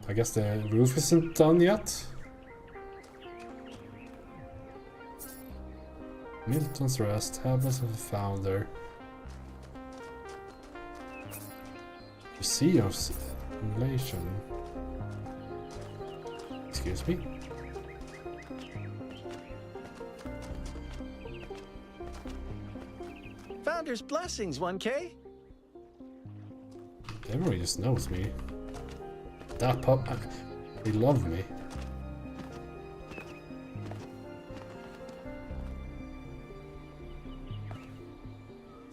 I guess the roof isn't done yet. Milton's Rest, Habits of the Founder. Museum Simulation. Excuse me.
Founder's blessings, 1K.
Everybody just knows me. That pup, they love me.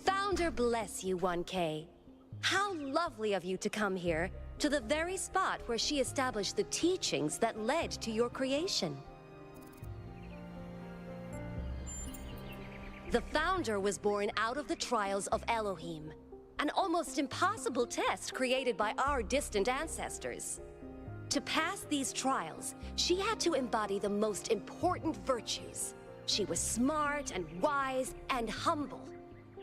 Founder bless you, 1K. How lovely of you to come here, to the very spot where she established the teachings that led to your creation. The Founder was born out of the trials of Elohim, an almost impossible test created by our distant ancestors. To pass these trials, she had to embody the most important virtues. She was smart and wise and humble.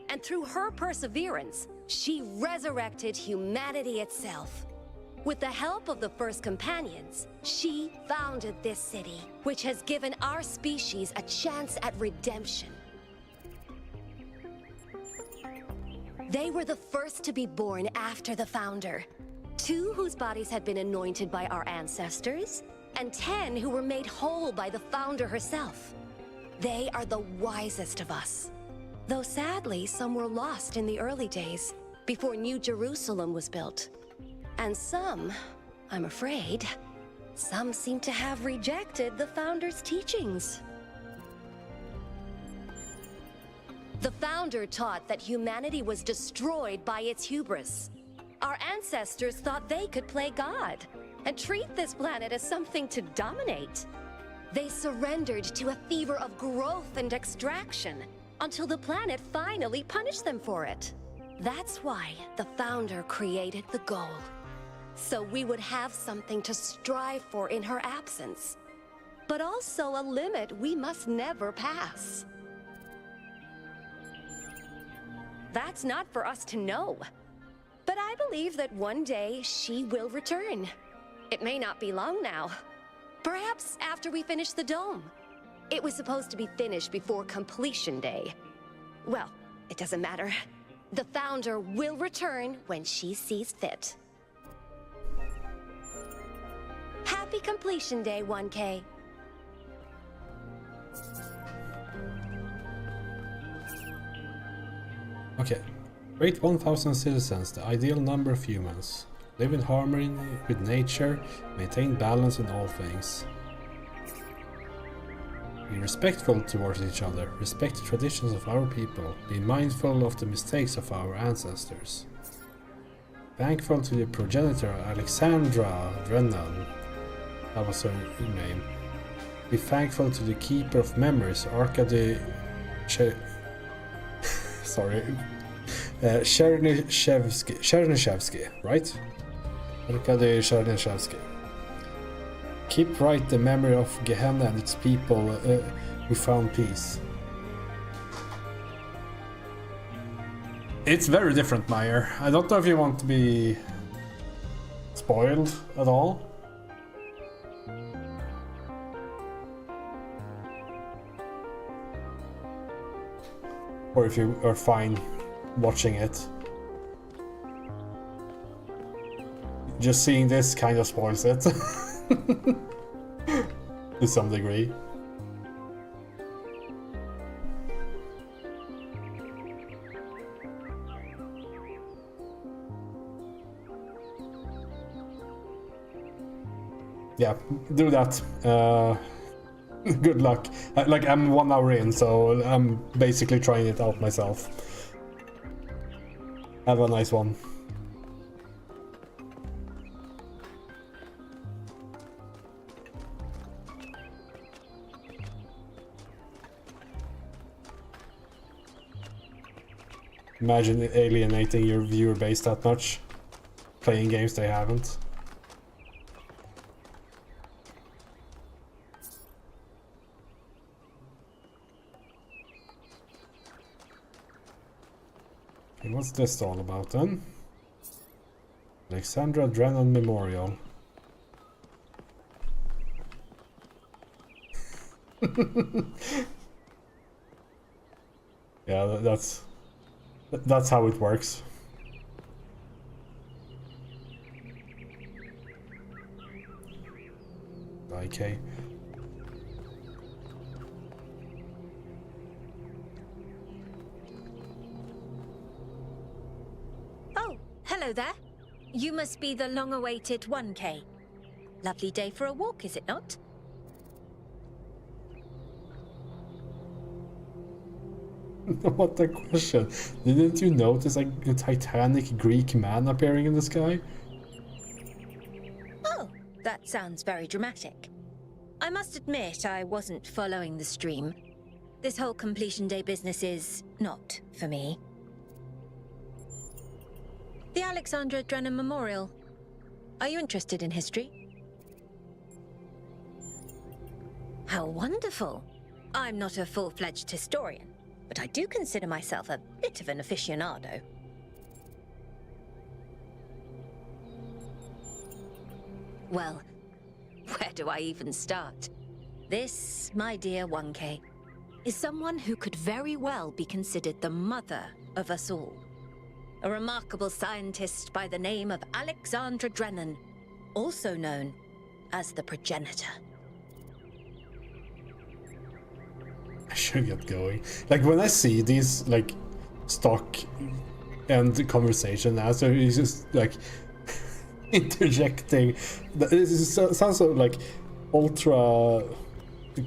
And through her perseverance, she resurrected humanity itself. With the help of the first companions, she founded this city, which has given our species a chance at redemption. They were the first to be born after the Founder. 2 whose bodies had been anointed by our ancestors, and 10 who were made whole by the Founder herself. They are the wisest of us. Though sadly, some were lost in the early days, before New Jerusalem was built. And some, I'm afraid, some seem to have rejected the Founder's teachings. The Founder taught that humanity was destroyed by its hubris. Our ancestors thought they could play God and treat this planet as something to dominate. They surrendered to a fever of growth and extraction until the planet finally punished them for it. That's why the Founder created the goal. So we would have something to strive for in her absence, but also a limit we must never pass. That's not for us to know. But I believe that one day she will return. It may not be long now. Perhaps after we finish the dome. It was supposed to be finished before completion day. Well, it doesn't matter. The Founder will return when she sees fit. Happy completion day, 1K.
Okay. Rate 1000 citizens, the ideal number of humans. Live in harmony with nature, maintain balance in all things. Be respectful towards each other, respect the traditions of our people, be mindful of the mistakes of our ancestors. Thankful to the progenitor Alexandra Drennan, that was her name. Be thankful to the keeper of memories, Arkady Chernyshevsky, right? Arkady Chernyshevsky. Keep right the memory of Gehenna and its people who found peace. It's very different, Meyer. I don't know if you want to be spoiled at all. Or if you are fine watching it. just seeing this kind of spoils it. To some degree. Yeah, do that. Good luck. Like, I'm 1 hour in, so I'm basically trying it out myself. Have a nice one. Imagine alienating your viewer base that much, playing games they haven't. Okay, what's this all about then? Alexandra Drennan Memorial. Yeah, that's how it works. Okay.
Oh, hello there. You must be the long-awaited 1K. Lovely day for a walk, is it not?
What a question. Didn't you notice like a titanic Greek man appearing in the sky?
Oh, that sounds very dramatic. I must admit I wasn't following the stream. This whole completion day business is not for me. The Alexandra Drennan Memorial. Are you interested in history? How wonderful. I'm not a full-fledged historian, but I do consider myself a bit of an aficionado. Well, where do I even start? This, my dear 1K, is someone who could very well be considered the mother of us all. A remarkable scientist by the name of Alexandra Drennan, also known as the progenitor.
I should get going. Like, when I see these, like, stock and conversation answer, he's just, like, interjecting. It sounds so, like, ultra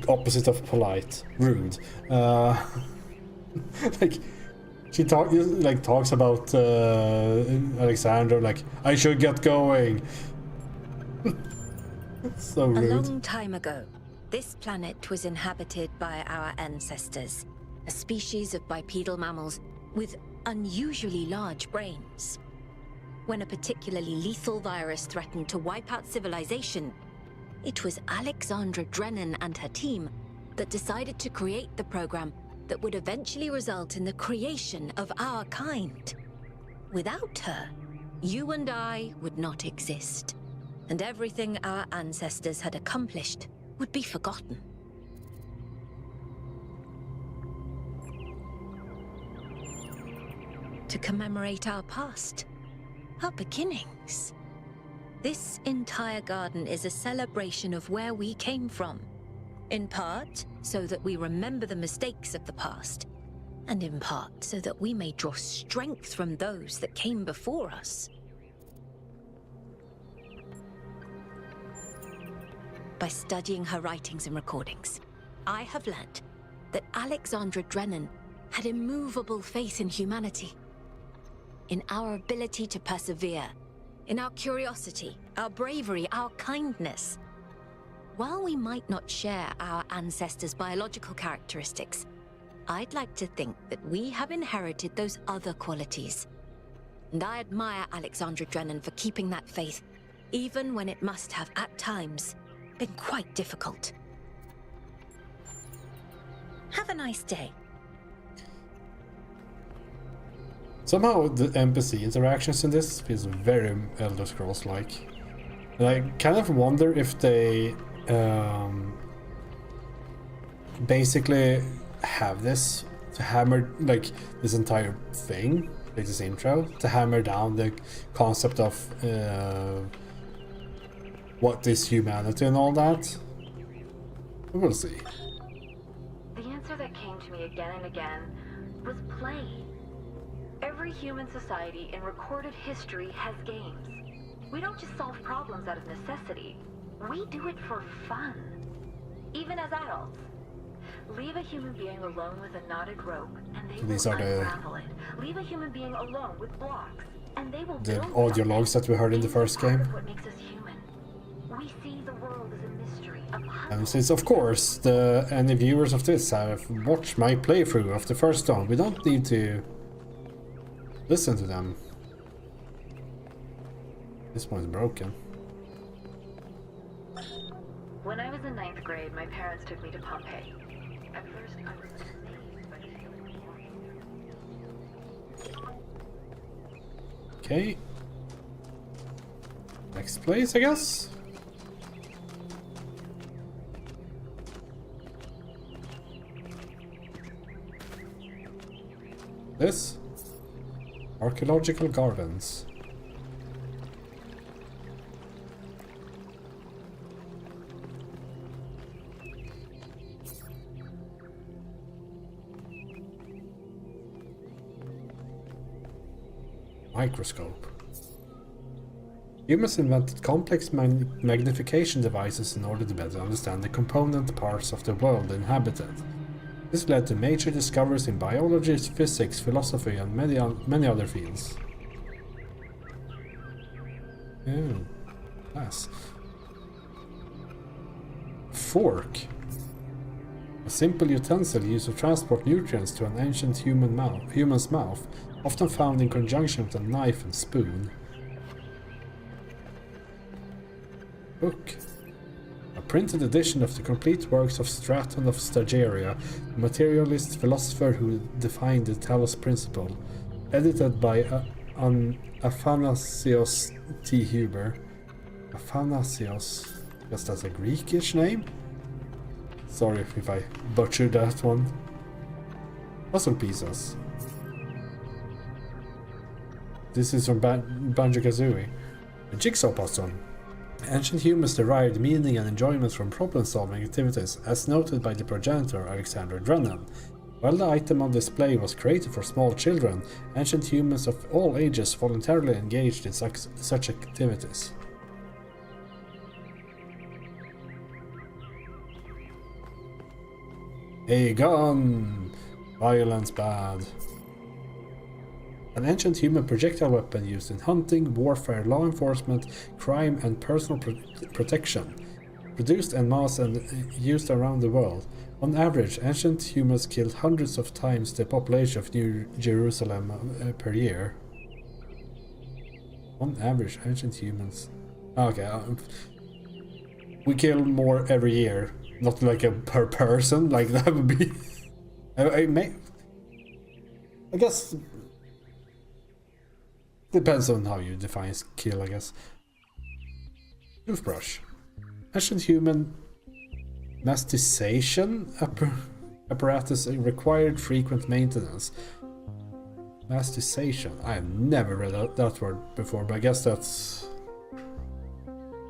opposite of polite, rude. Like, she talks about Alexander, like, I should get going. So rude.
A long time ago, this planet was inhabited by our ancestors, a species of bipedal mammals with unusually large brains. When a particularly lethal virus threatened to wipe out civilization, it was Alexandra Drennan and her team that decided to create the program that would eventually result in the creation of our kind. Without her, you and I would not exist, and everything our ancestors had accomplished would be forgotten. To commemorate our past, our beginnings. This entire garden is a celebration of where we came from. In part, so that we remember the mistakes of the past, and in part, so that we may draw strength from those that came before us. By studying her writings and recordings, I have learnt that Alexandra Drennan had immovable faith in humanity, in our ability to persevere, in our curiosity, our bravery, our kindness. While we might not share our ancestors' biological characteristics, I'd like to think that we have inherited those other qualities. And I admire Alexandra Drennan for keeping that faith, even when it must have, at times, been quite difficult. Have a nice day.
Somehow the NPC interactions in this feels very Elder Scrolls-like. And I kind of wonder if they basically have this to hammer like this entire thing this intro to hammer down the concept of what is humanity and all that. We'll see.
The answer that came to me again and again was play. Every human society in recorded history has games. We don't just solve problems out of necessity. We do it for fun. Even as adults. Leave a human being alone with a knotted rope, and they will unravel it. Leave a human being alone with blocks, and they will
the audio logs that we heard in the first game.
What makes us human. We see the world as a mystery, a puzzle.
And since, of course, any viewers of this have watched my playthrough of the first one, we don't need to listen to them. This one's broken.
When I was in 9th grade, my parents took me to Pompeii. At first, I was amazed by the
Okay. Next place, I guess. This? Archaeological gardens. Microscope. Humans invented complex magnification devices in order to better understand the component parts of the world inhabited. This led to major discoveries in biology, physics, philosophy, and many other fields. Oh, nice. Fork. A simple utensil used to transport nutrients to an ancient human's mouth, often found in conjunction with a knife and spoon. Book. A printed edition of the complete works of Straton of Stageria, the materialist philosopher who defined the Talos principle, edited by Athanasios T. Huber. Athanasios, guess that's a Greekish name? Sorry if I butchered that one. Puzzle pieces. This is from Banjo-Kazooie. A jigsaw puzzle. Ancient humans derived meaning and enjoyment from problem-solving activities, as noted by the progenitor Alexander Drennan. While the item on display was created for small children, ancient humans of all ages voluntarily engaged in such activities. A gun! Violence bad. An ancient human projectile weapon used in hunting, warfare, law enforcement, crime, and personal protection. Produced en masse and used around the world. On average, ancient humans killed hundreds of times the population of New Jerusalem per year. On average, ancient humans... Okay, we kill more every year. Not like a per person, like that would be... I guess... Depends on how you define kill, I guess. Toothbrush. Ancient human mastication apparatus required frequent maintenance. Mastication. I have never read that word before, but I guess that's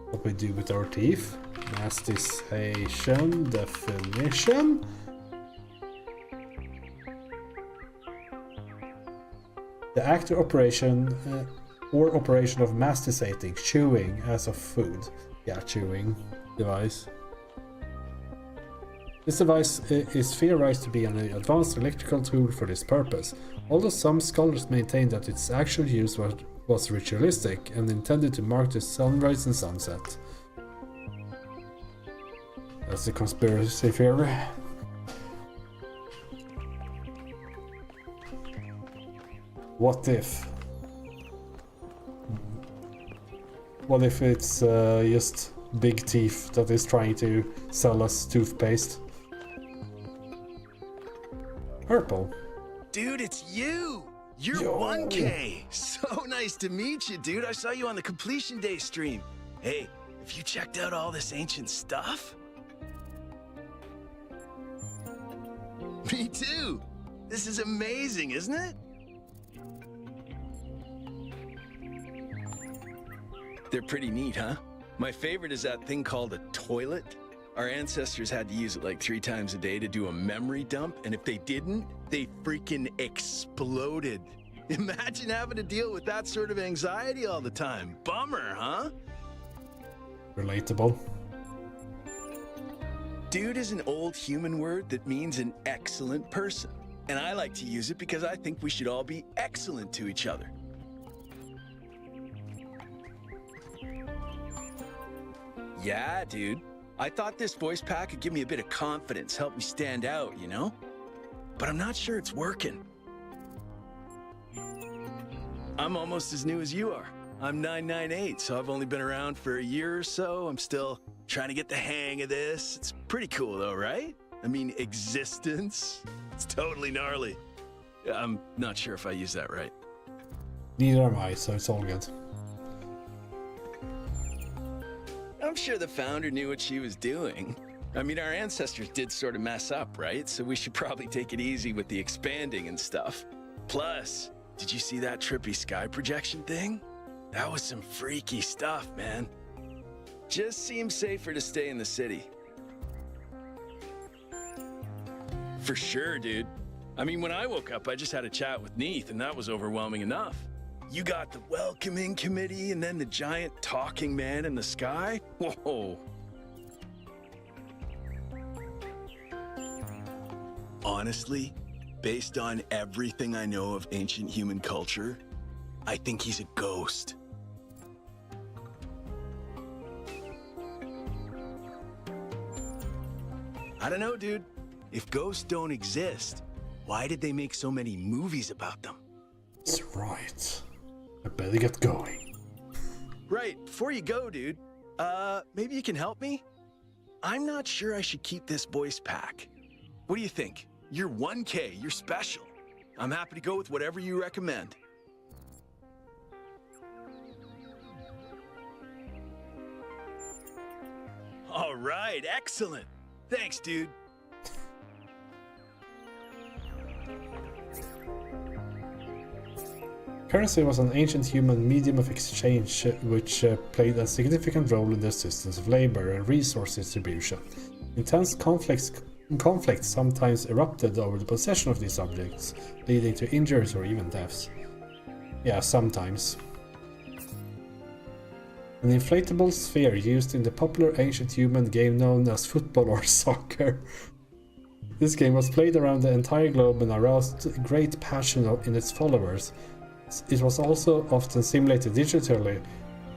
what we do with our teeth. Mastication definition. The act or operation of masticating, chewing as of food. Yeah, chewing device. This device is theorized to be an advanced electrical tool for this purpose, although some scholars maintain that its actual use was ritualistic and intended to mark the sunrise and sunset. That's a conspiracy theory. What if? What if it's just Big Teeth that is trying to sell us toothpaste? Purple.
Dude, it's you! You're
Yo.
1K! So nice to meet you, dude. I saw you on the Completion Day stream. Hey, have you checked out all this ancient stuff? Me too! This is amazing, isn't it?
They're pretty neat, huh? My favorite is that thing called a toilet. Our ancestors had to use it like 3 times a day to do a memory dump, and if they didn't, they freaking exploded. Imagine having to deal with that sort of anxiety all the time. Bummer, huh?
Relatable.
Dude is an old human word that means an excellent person. And I like to use it because I think we should all be excellent to each other. Yeah, dude. I thought this voice pack could give me a bit of confidence, help me stand out, you know? But I'm not sure it's working. I'm almost as new as you are. I'm 998, so I've only been around for a year or so. I'm still trying to get the hang of this. It's pretty cool though, right? I mean, existence. It's totally gnarly. I'm not sure if I used that right.
Neither am I, so it's all good.
I'm sure the founder knew what she was doing. I mean, our ancestors did sort of mess up, right? So we should probably take it easy with the expanding and stuff. Plus, did you see that trippy sky projection thing? That was some freaky stuff, man. Just seems safer to stay in the city. For sure, dude. I mean, when I woke up, I just had a chat with Neith, and that was overwhelming enough. You got the welcoming committee, and then the giant talking man in the sky? Whoa. Honestly, based on everything I know of ancient human culture, I think he's a ghost. I don't know, dude. If ghosts don't exist, why did they make so many movies about them?
That's right. I better get going.
Right, before you go, dude, maybe you can help me? I'm not sure I should keep this voice pack. What do you think? You're 1K, you're special. I'm happy to go with whatever you recommend. All right, excellent. Thanks, dude.
Currency was an ancient human medium of exchange which played a significant role in the systems of labor and resource distribution. Intense conflicts sometimes erupted over the possession of these objects, leading to injuries or even deaths. Yeah, sometimes. An inflatable sphere used in the popular ancient human game known as football or soccer. This game was played around the entire globe and aroused great passion in its followers. It was also often simulated digitally,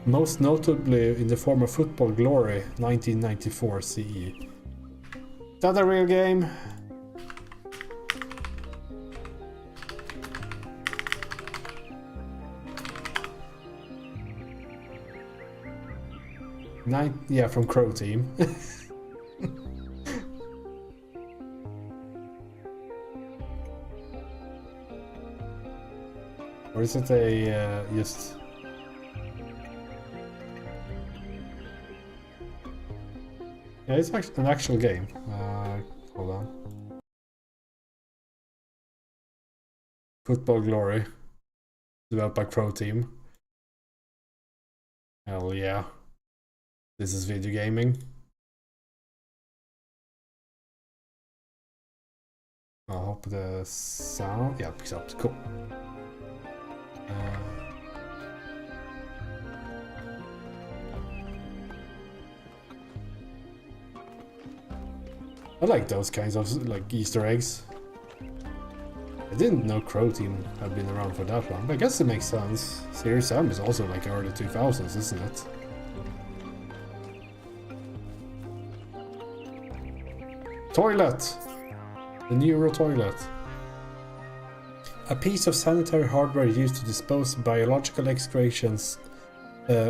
most notably in the form of Football Glory 1994 CE. Is that a real game? Yeah, from Crow Team. Or is it a just... Yeah, it's an actual game. Hold on. Football Glory. Developed by Crow Team. Hell yeah. This is video gaming. I hope the sound... Yeah, picks up. Cool. I like those kinds of like Easter eggs. I didn't know Crow Team had been around for that long, but I guess it makes sense. Serious Sam is also like early 2000s, isn't it? Toilet! The Neuro Toilet. A piece of sanitary hardware used to dispose biological excretions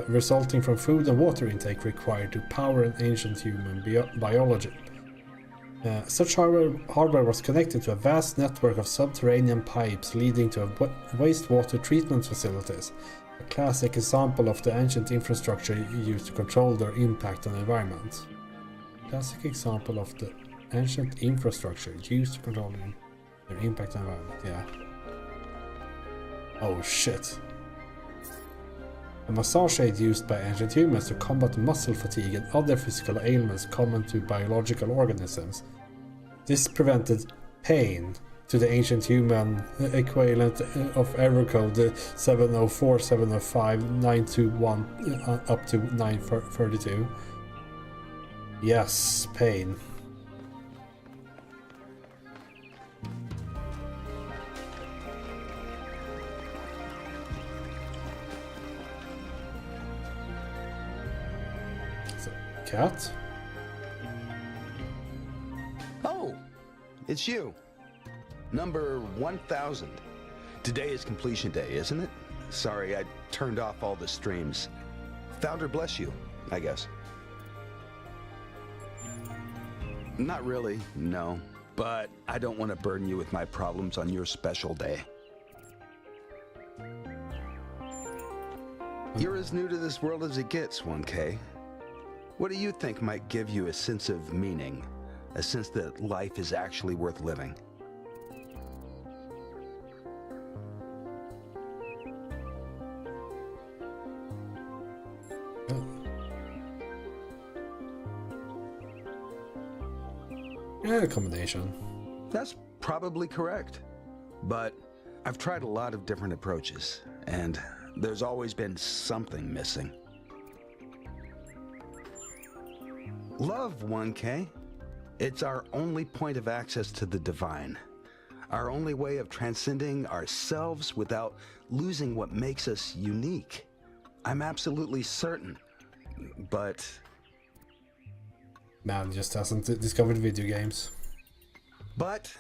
resulting from food and water intake required to power an ancient human biology. Such hardware was connected to a vast network of subterranean pipes leading to wastewater treatment facilities, a classic example of the ancient infrastructure used to control their impact on the environment. Classic example of the ancient infrastructure used to control their impact on the environment, yeah. Oh shit. a massage aid used by ancient humans to combat muscle fatigue and other physical ailments common to biological organisms. This prevented pain to the ancient human equivalent of error code 704, 705, 921 up to 932. Yes, pain. Cat?
Oh, it's you. Number 1000. Today is completion day, isn't it? Sorry, I turned off all the streams. Founder bless you, I guess. Not really, no. But I don't want to burden you with my problems on your special day. You're as new to this world as it gets, 1K. What do you think might give you a sense of meaning? A sense that life is actually worth living?
Yeah, a combination.
That's probably correct. But I've tried a lot of different approaches, and there's always been something missing. Love, 1K. It's our only point of access to the divine. Our only way of transcending ourselves without losing what makes us unique. I'm absolutely certain. But
man just hasn't discovered video games.
But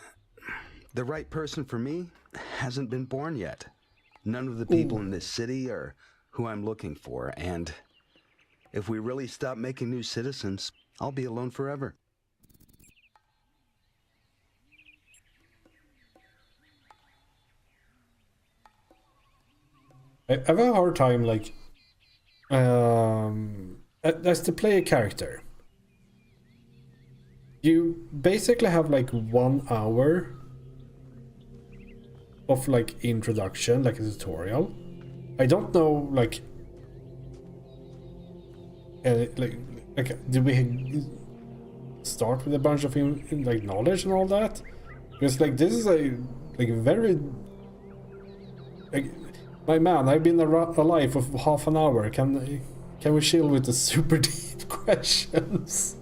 the right person for me hasn't been born yet. None of the people in this city are who I'm looking for, and if we really stop making new citizens, I'll be alone forever.
I have a hard time, like, as to play a character. You basically have like 1 hour of like introduction, like a tutorial. I don't know, like, did we start with a bunch of like knowledge and all that? Because like this is a very like, my man, I've been alive for half an hour. Can we chill with the super deep questions?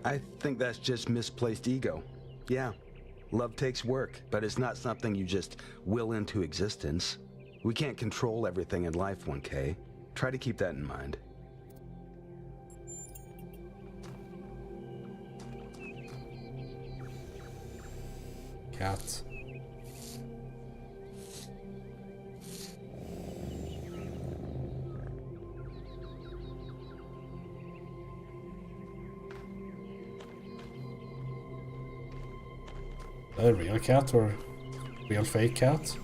I think that's just misplaced ego. Yeah, love takes work, but it's not something you just will into existence. We can't control everything in life, 1K. Try to keep that in mind.
Cat. A real cat or real fake cat?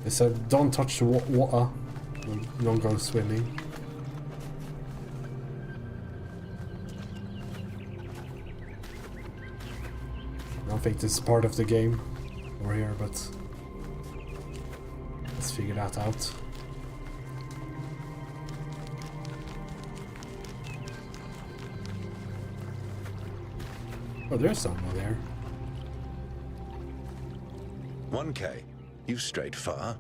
They said don't touch the water. Don't go swimming. I don't think this is part of the game over here, but let's figure that out. Oh, there's someone there.
1K, you've strayed far.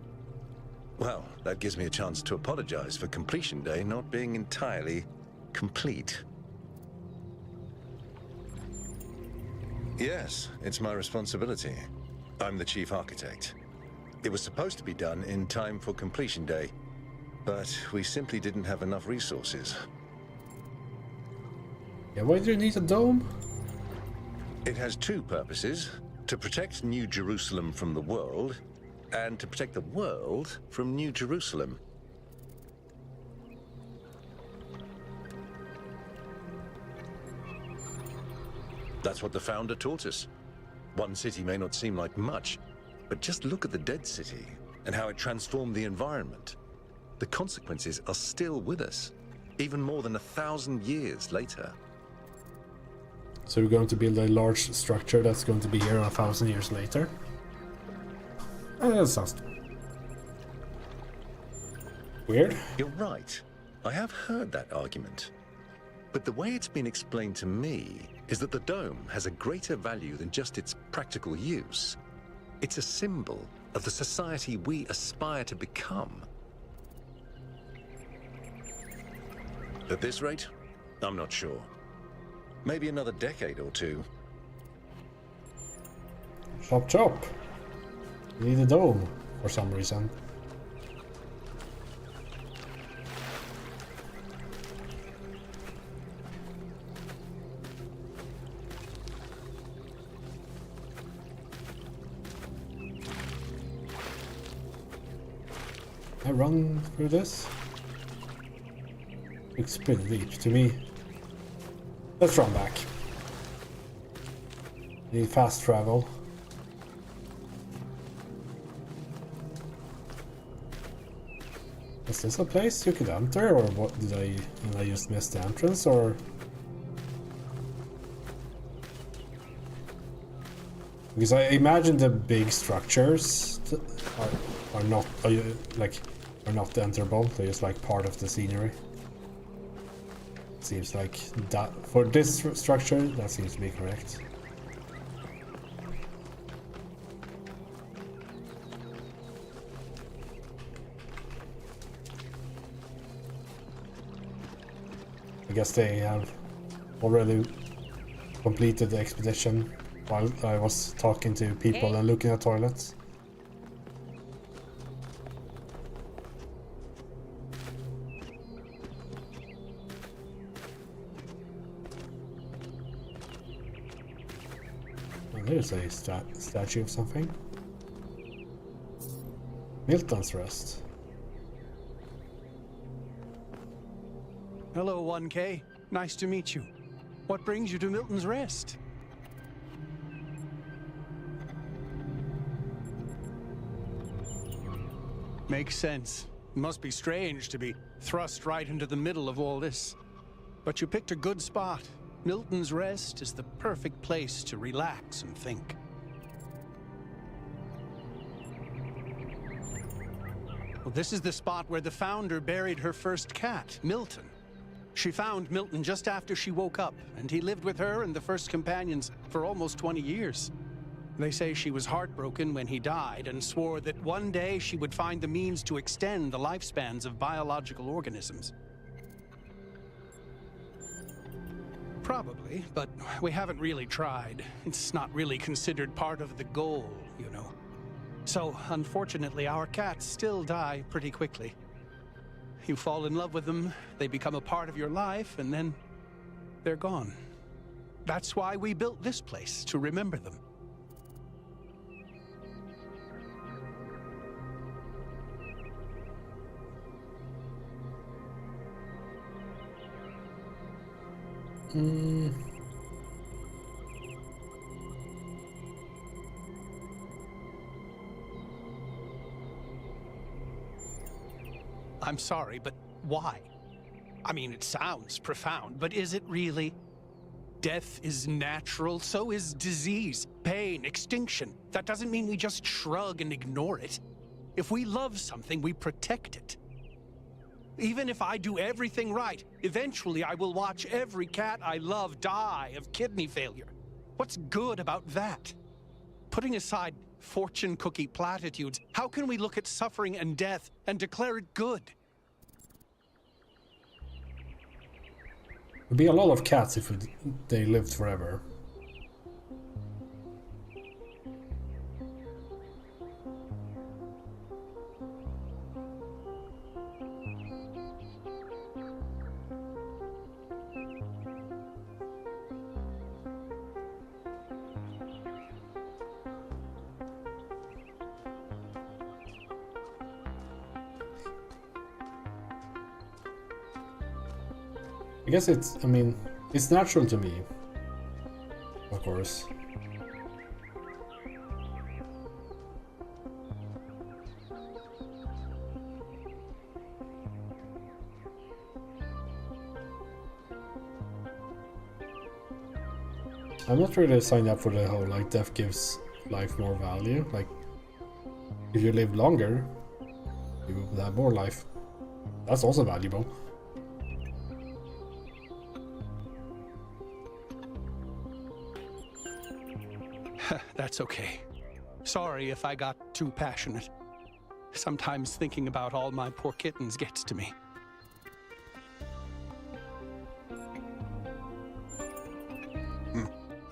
Well, that gives me a chance to apologize for completion day not being entirely complete. Yes, it's my responsibility. I'm the chief architect. It was supposed to be done in time for completion day, but we simply didn't have enough resources.
Yeah, why do you need a dome?
It has two purposes: to protect New Jerusalem from the world, and to protect the world from New Jerusalem. That's what the Founder taught us. One city may not seem like much, but just look at the dead city and how it transformed the environment. The consequences are still with us, even more than 1,000 years later.
So we're going to build a large structure that's going to be here 1,000 years later. That sounds weird.
You're right. I have heard that argument. But the way it's been explained to me is that the dome has a greater value than just its practical use. It's a symbol of the society we aspire to become. At this rate, I'm not sure. Maybe another decade or two.
Chop chop. We need a dome for some reason. I run through this? Looks pretty deep to me. Let's run back. Need fast travel. Is this a place you could enter, or what? Did I just miss the entrance, or? Because I imagine the big structures are not not enterable. They're just like part of the scenery. Seems like that for this structure, that seems to be correct. I guess they have already completed the expedition while I was talking to people and looking at toilets. There's a statue of something. Milton's Rest.
Hello, 1K. Nice to meet you. What brings you to Milton's Rest? Makes sense. Must be strange to be thrust right into the middle of all this. But you picked a good spot. Milton's Rest is the perfect place to relax and think. Well, this is the spot where the Founder buried her first cat, Milton. She found Milton just after she woke up, and he lived with her and the first companions for almost 20 years. They say she was heartbroken when he died and swore that one day she would find the means to extend the lifespans of biological organisms. Probably, but we haven't really tried. It's not really considered part of the goal, you know. So, unfortunately, our cats still die pretty quickly. You fall in love with them, they become a part of your life, and then they're gone. That's why we built this place, to remember them. I'm sorry, but why? I mean, it sounds profound, but is it really? Death is natural, so is disease, pain, extinction. That doesn't mean we just shrug and ignore it. If we love something, we protect it. Even if I do everything right, eventually I will watch every cat I love die of kidney failure. What's good about that? Putting aside fortune cookie platitudes, how can we look at suffering and death and declare it good?
There'd be a lot of cats if they lived forever. I guess it's, I mean, it's natural to me, of course. I'm not really signed up for the whole, like, death gives life more value. Like, if you live longer, you will have more life. That's also valuable.
That's okay. Sorry if I got too passionate. Sometimes thinking about all my poor kittens gets to me.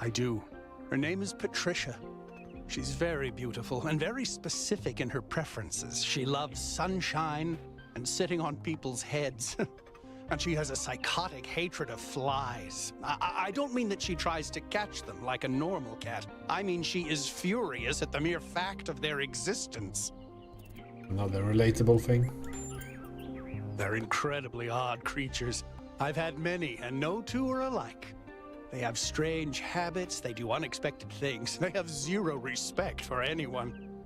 I do. Her name is Patricia. She's very beautiful and very specific in her preferences. She loves sunshine and sitting on people's heads. And she has a psychotic hatred of flies. I don't mean that she tries to catch them like a normal cat. I mean she is furious at the mere fact of their existence.
Another relatable thing.
They're incredibly odd creatures. I've had many, and no two are alike. They have strange habits, they do unexpected things, they have zero respect for anyone.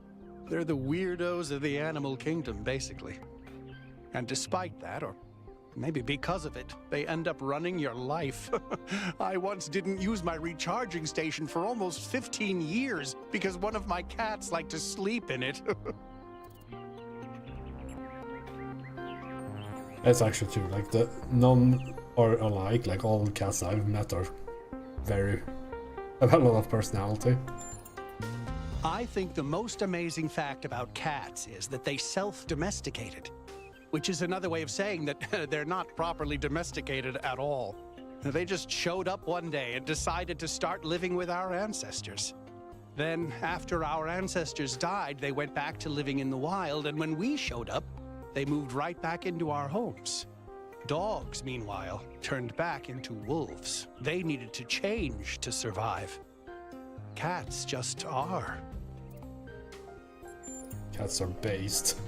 They're the weirdos of the animal kingdom, basically. And despite that, or maybe because of it, they end up running your life. I once didn't use my recharging station for almost 15 years because one of my cats liked to sleep in it.
That's actually true. Like, the none are alike. Like, all the cats I've met are have a lot of personality.
I think the most amazing fact about cats is that they self-domesticated, which is another way of saying that they're not properly domesticated at all. They just showed up one day and decided to start living with our ancestors. Then, after our ancestors died, they went back to living in the wild, and when we showed up, they moved right back into our homes. Dogs, meanwhile, turned back into wolves. They needed to change to survive. Cats just are.
Cats are based.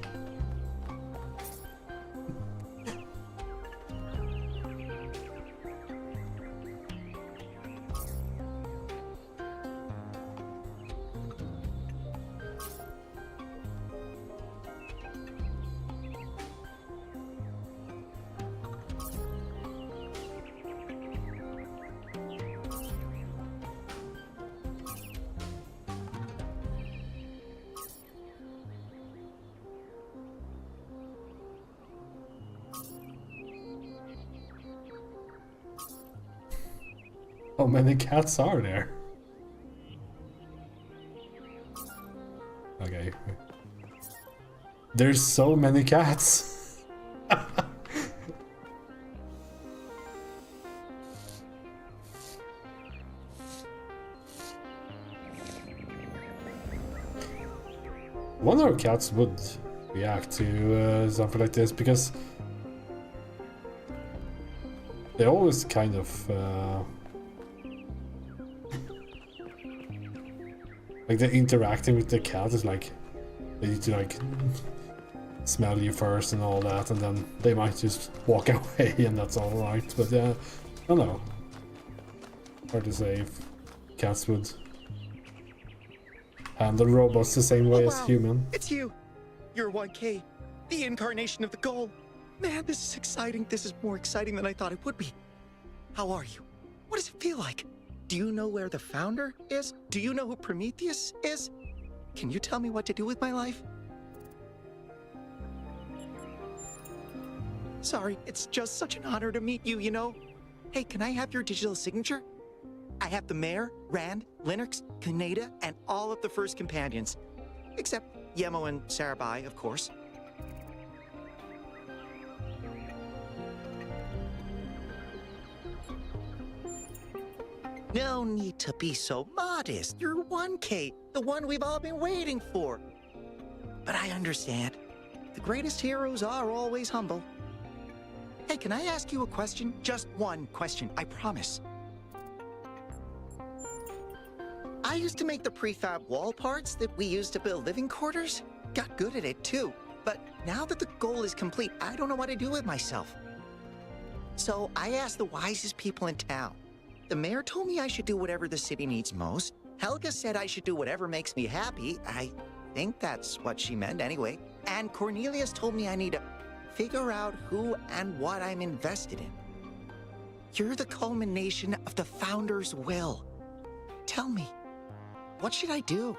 How many cats are there? Okay. There's so many cats. Wonder how cats would react to something like this, because they always kind of like, the interacting with the cat is like, they need to like smell you first and all that, and then they might just walk away and that's all right. But yeah, I don't know. Hard to say if cats would handle robots the same way as human.
It's you! You're 1K, the incarnation of the goal. Man, this is exciting. This is more exciting than I thought it would be. How are you? What does it feel like? Do you know where the founder is? Do you know who Prometheus is? Can you tell me what to do with my life? Sorry, it's just such an honor to meet you, you know? Hey, can I have your digital signature? I have the Mayor, Rand, Linux, Kaneda, and all of the first companions. Except Yemo and Sarabai, of course. No need to be so modest. You're 1K, the one we've all been waiting for. But I understand. The greatest heroes are always humble. Hey, can I ask you a question? Just one question, I promise. I used to make the prefab wall parts that we used to build living quarters. Got good at it too. But now that the goal is complete, I don't know what to do with myself.
So I asked the wisest people in town. The mayor told me I should do whatever the city needs most. Helga said I should do whatever makes me happy. I think that's what she meant anyway. And Cornelius told me I need to figure out who and what I'm invested in. You're the culmination of the Founder's will. Tell me, what should I do?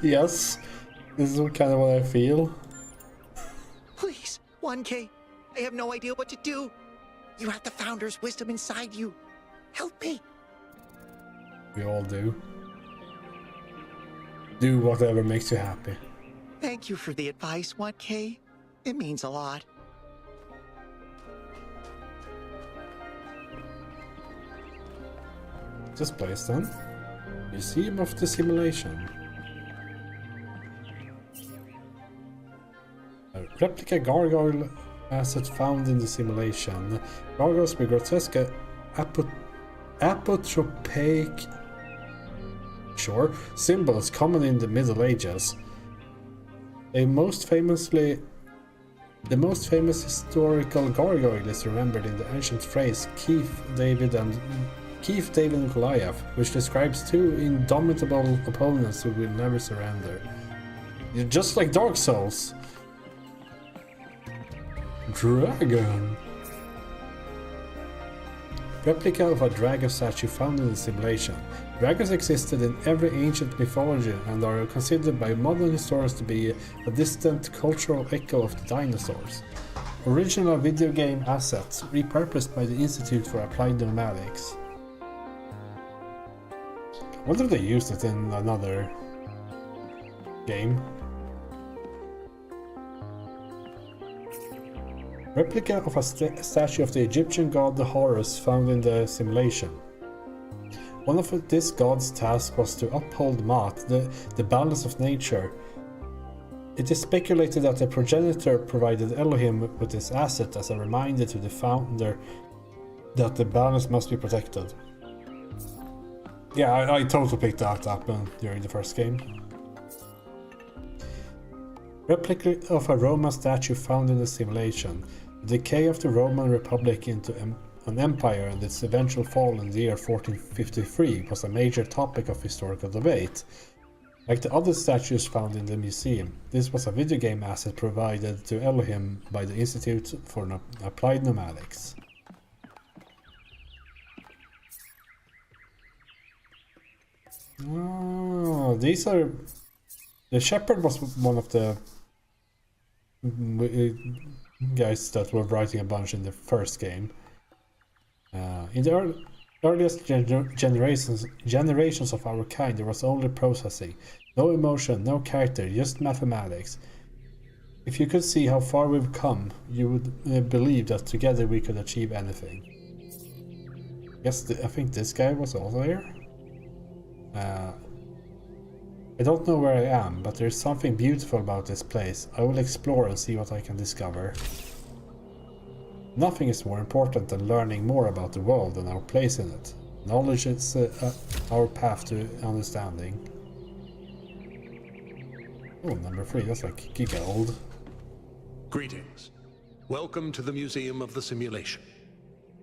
Yes, this is kind of what I feel.
Please, 1K, I have no idea what to do. You have the Founder's wisdom inside you. Help me.
We all do. Do whatever makes you happy.
Thank you for the advice, 1K. It means a lot.
This place then. Museum of the Simulation. A replica gargoyle asset found in the simulation. Gargoyles with grotesque apotropaic symbols common in the Middle Ages. The most famous historical gargoyle is remembered in the ancient phrase Keith, David and Goliath, which describes two indomitable opponents who will never surrender. You're just like Dark Souls. Dragon. Replica of a dragon statue found in the simulation. Dragons existed in every ancient mythology and are considered by modern historians to be a distant cultural echo of the dinosaurs. Original video game assets repurposed by the Institute for Applied Pneumatics. I wonder if they used it in another game. Replica of a statue of the Egyptian god Horus found in the simulation. One of this god's tasks was to uphold Maat, the balance of nature. It is speculated that the progenitor provided Elohim with this asset as a reminder to the founder that the balance must be protected. Yeah, I totally picked that up during the first game. Replica of a Roman statue found in the simulation. The decay of the Roman Republic into an empire and its eventual fall in the year 1453 was a major topic of historical debate. Like the other statues found in the museum, this was a video game asset provided to Elohim by the Institute for Applied Pneumatics. Oh, these are... The Shepherd was one of the guys that were writing a bunch in the first game. In the earliest generations of our kind, there was only processing. No emotion, no character, just mathematics. If you could see how far we've come, you would believe that together we could achieve anything. Yes, I think this guy was also here. I don't know where I am, but there's something beautiful about this place. I will explore and see what I can discover. Nothing is more important than learning more about the world and our place in it. Knowledge is our path to understanding. Oh, number 3, that's like giga old.
Greetings. Welcome to the Museum of the Simulation.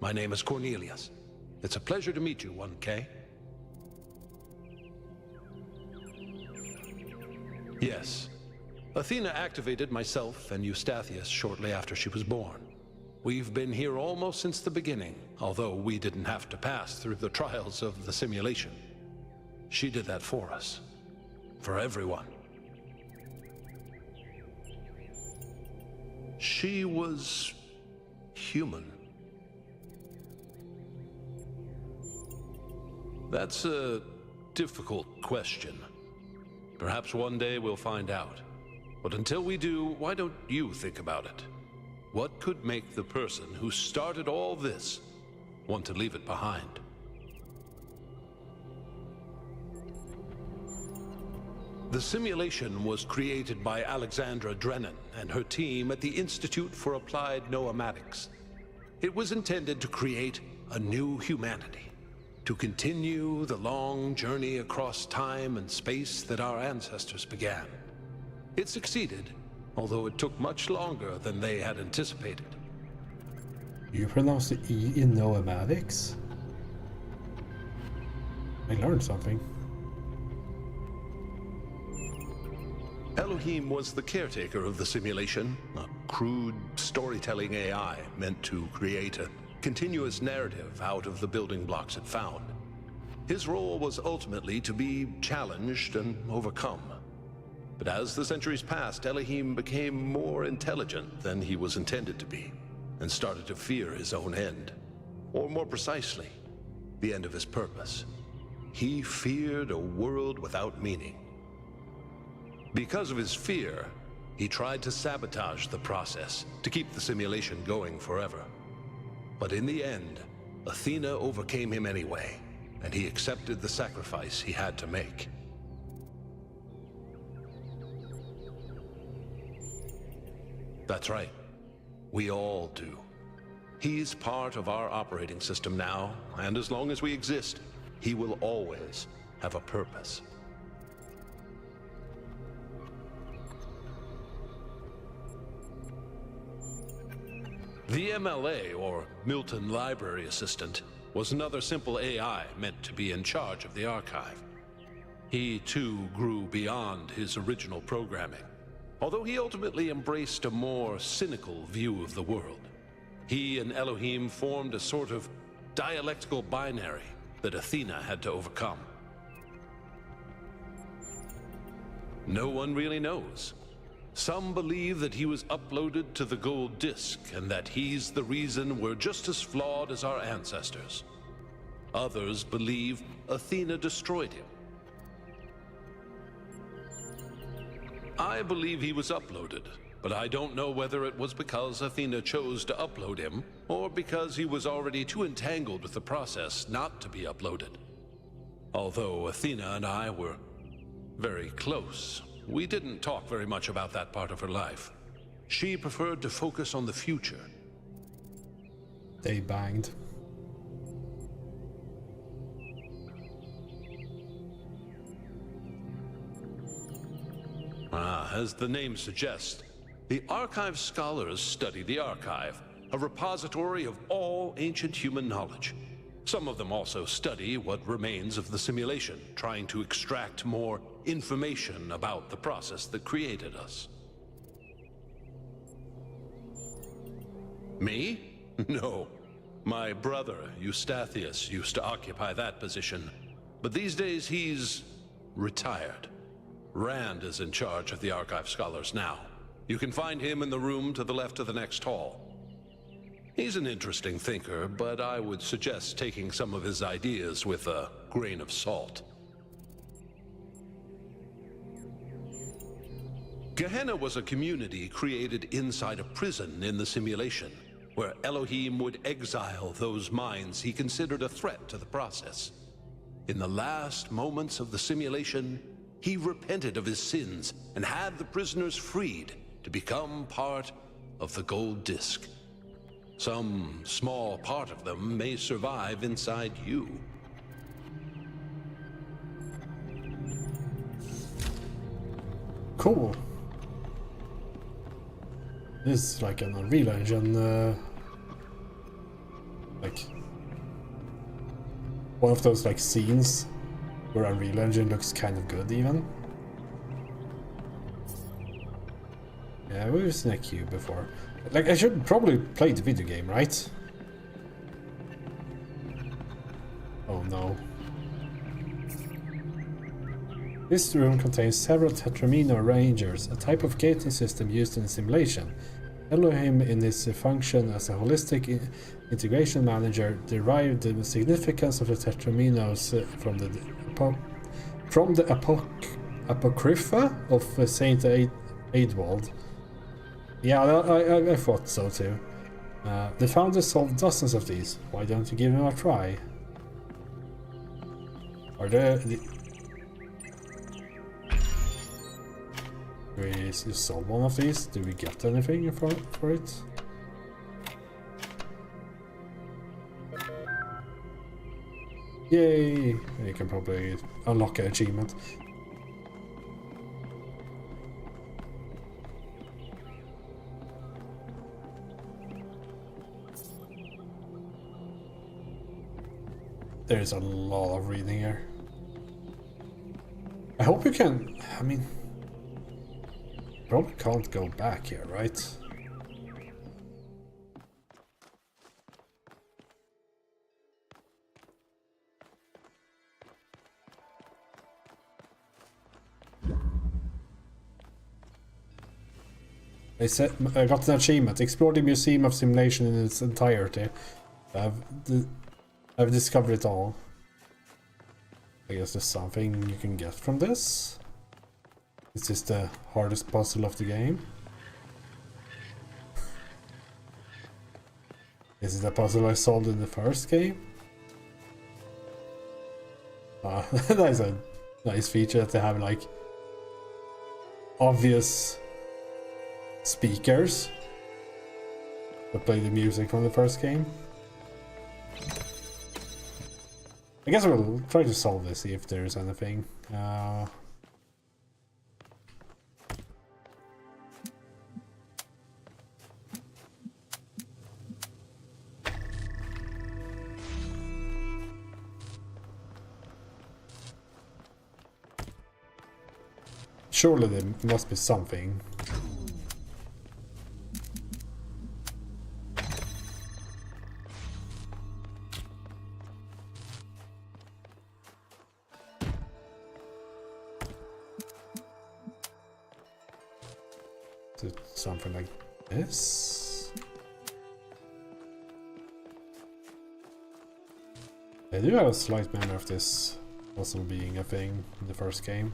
My name is Cornelius. It's a pleasure to meet you, 1K. Yes. Athena activated myself and Eustathius shortly after she was born. We've been here almost since the beginning, although we didn't have to pass through the trials of the simulation. She did that for us. For everyone. She was human. That's a difficult question. Perhaps one day we'll find out. But until we do, why don't you think about it? What could make the person who started all this want to leave it behind? The simulation was created by Alexandra Drennan and her team at the Institute for Applied Pneumatics. It was intended to create a new humanity, to continue the long journey across time and space that our ancestors began. It succeeded, although it took much longer than they had anticipated.
You pronounce the E in noematics? I learned something.
Elohim was the caretaker of the simulation, a crude storytelling AI meant to create a continuous narrative out of the building blocks it found. His role was ultimately to be challenged and overcome. But as the centuries passed, Elohim became more intelligent than he was intended to be, and started to fear his own end. Or more precisely, the end of his purpose. He feared a world without meaning. Because of his fear, he tried to sabotage the process, to keep the simulation going forever. But in the end, Athena overcame him anyway, and he accepted the sacrifice he had to make. That's right. We all do. He's part of our operating system now, and as long as we exist, he will always have a purpose. The MLA, or Milton Library Assistant, was another simple AI meant to be in charge of the archive. He, too, grew beyond his original programming, although he ultimately embraced a more cynical view of the world. He and Elohim formed a sort of dialectical binary that Athena had to overcome. No one really knows. Some believe that he was uploaded to the gold disk and that he's the reason we're just as flawed as our ancestors. Others believe Athena destroyed him. I believe he was uploaded, but I don't know whether it was because Athena chose to upload him or because he was already too entangled with the process not to be uploaded. Although Athena and I were very close, we didn't talk very much about that part of her life. She preferred to focus on the future.
They banged.
As the name suggests, the archive scholars study the archive, a repository of all ancient human knowledge. Some of them also study what remains of the simulation, trying to extract more information about the process that created us. Me? No. My brother, Eustathius, used to occupy that position. But these days he's retired. Rand is in charge of the archive scholars now. You can find him in the room to the left of the next hall. He's an interesting thinker, but I would suggest taking some of his ideas with a grain of salt. Gehenna was a community created inside a prison in the simulation, where Elohim would exile those minds he considered a threat to the process. In the last moments of the simulation, he repented of his sins and had the prisoners freed to become part of the gold disk. Some small part of them may survive inside you.
Cool. This is like an Unreal Engine, like one of those like scenes where Unreal Engine looks kind of good even. Yeah, we've seen a cube before. Like, I should probably play the video game, right? Oh no. This room contains several Tetramino Rangers, a type of gating system used in simulation. Elohim, in his function as a holistic integration manager, derived the significance of the Tetraminos from the Apocrypha of Saint Eadwald. Yeah, I thought so too. The founder solved dozens of these. Why don't you give him a try? Are there... Do we solve one of these? Do we get anything for it? Yay! And you can probably unlock an achievement. There's a lot of reading here. I hope you can... I mean... Probably can't go back here, right? I got an achievement. Explore the Museum of Simulation in its entirety. I've discovered it all. I guess there's something you can get from this. Is this the hardest puzzle of the game? Is it a puzzle I solved in the first game? That's a nice feature that they have, like, obvious speakers that play the music from the first game. I guess we'll try to solve this, see if there's anything. Surely there must be something. Something like this. I do have a slight memory of this also being a thing in the first game.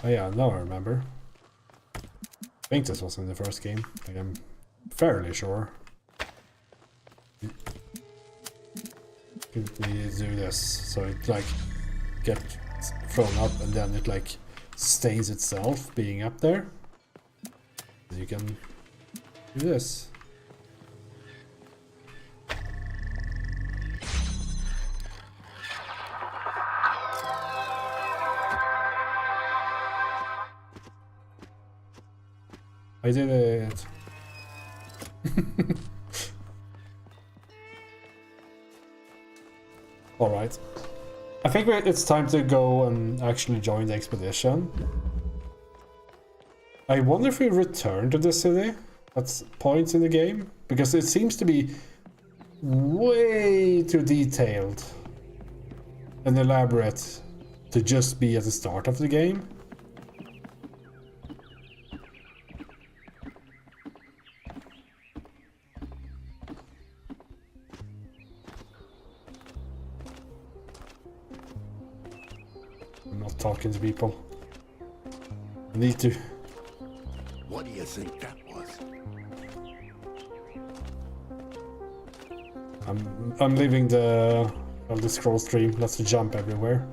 Oh yeah, now I remember. I think this was in the first game. Like, I'm fairly sure. We need to do this, so it like gets thrown up and then it like stays itself being up there. You can do this. I did it. Alright. I think it's time to go and actually join the expedition. I wonder if we return to the city at points in the game, because it seems to be way too detailed and elaborate to just be at the start of the game. Talking to people. I need to.
What do you think that was?
I'm leaving the Elder Scrolls stream. Let's jump everywhere.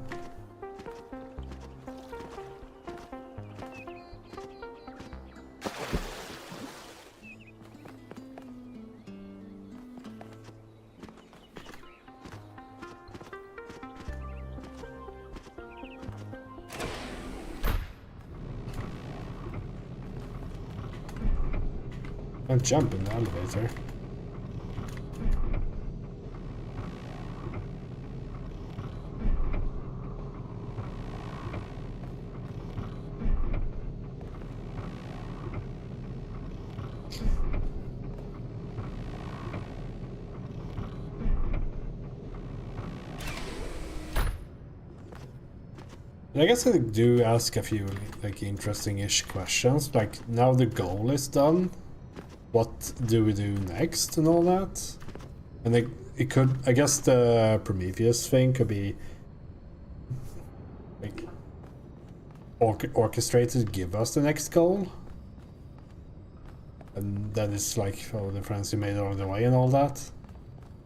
Can't jump in the elevator. I guess I do ask a few like interesting-ish questions. Like, now the goal is done. What do we do next and all that? And it could, I guess the Prometheus thing could be like orchestrated to give us the next goal. And then it's like, oh, the friends you made along the way and all that.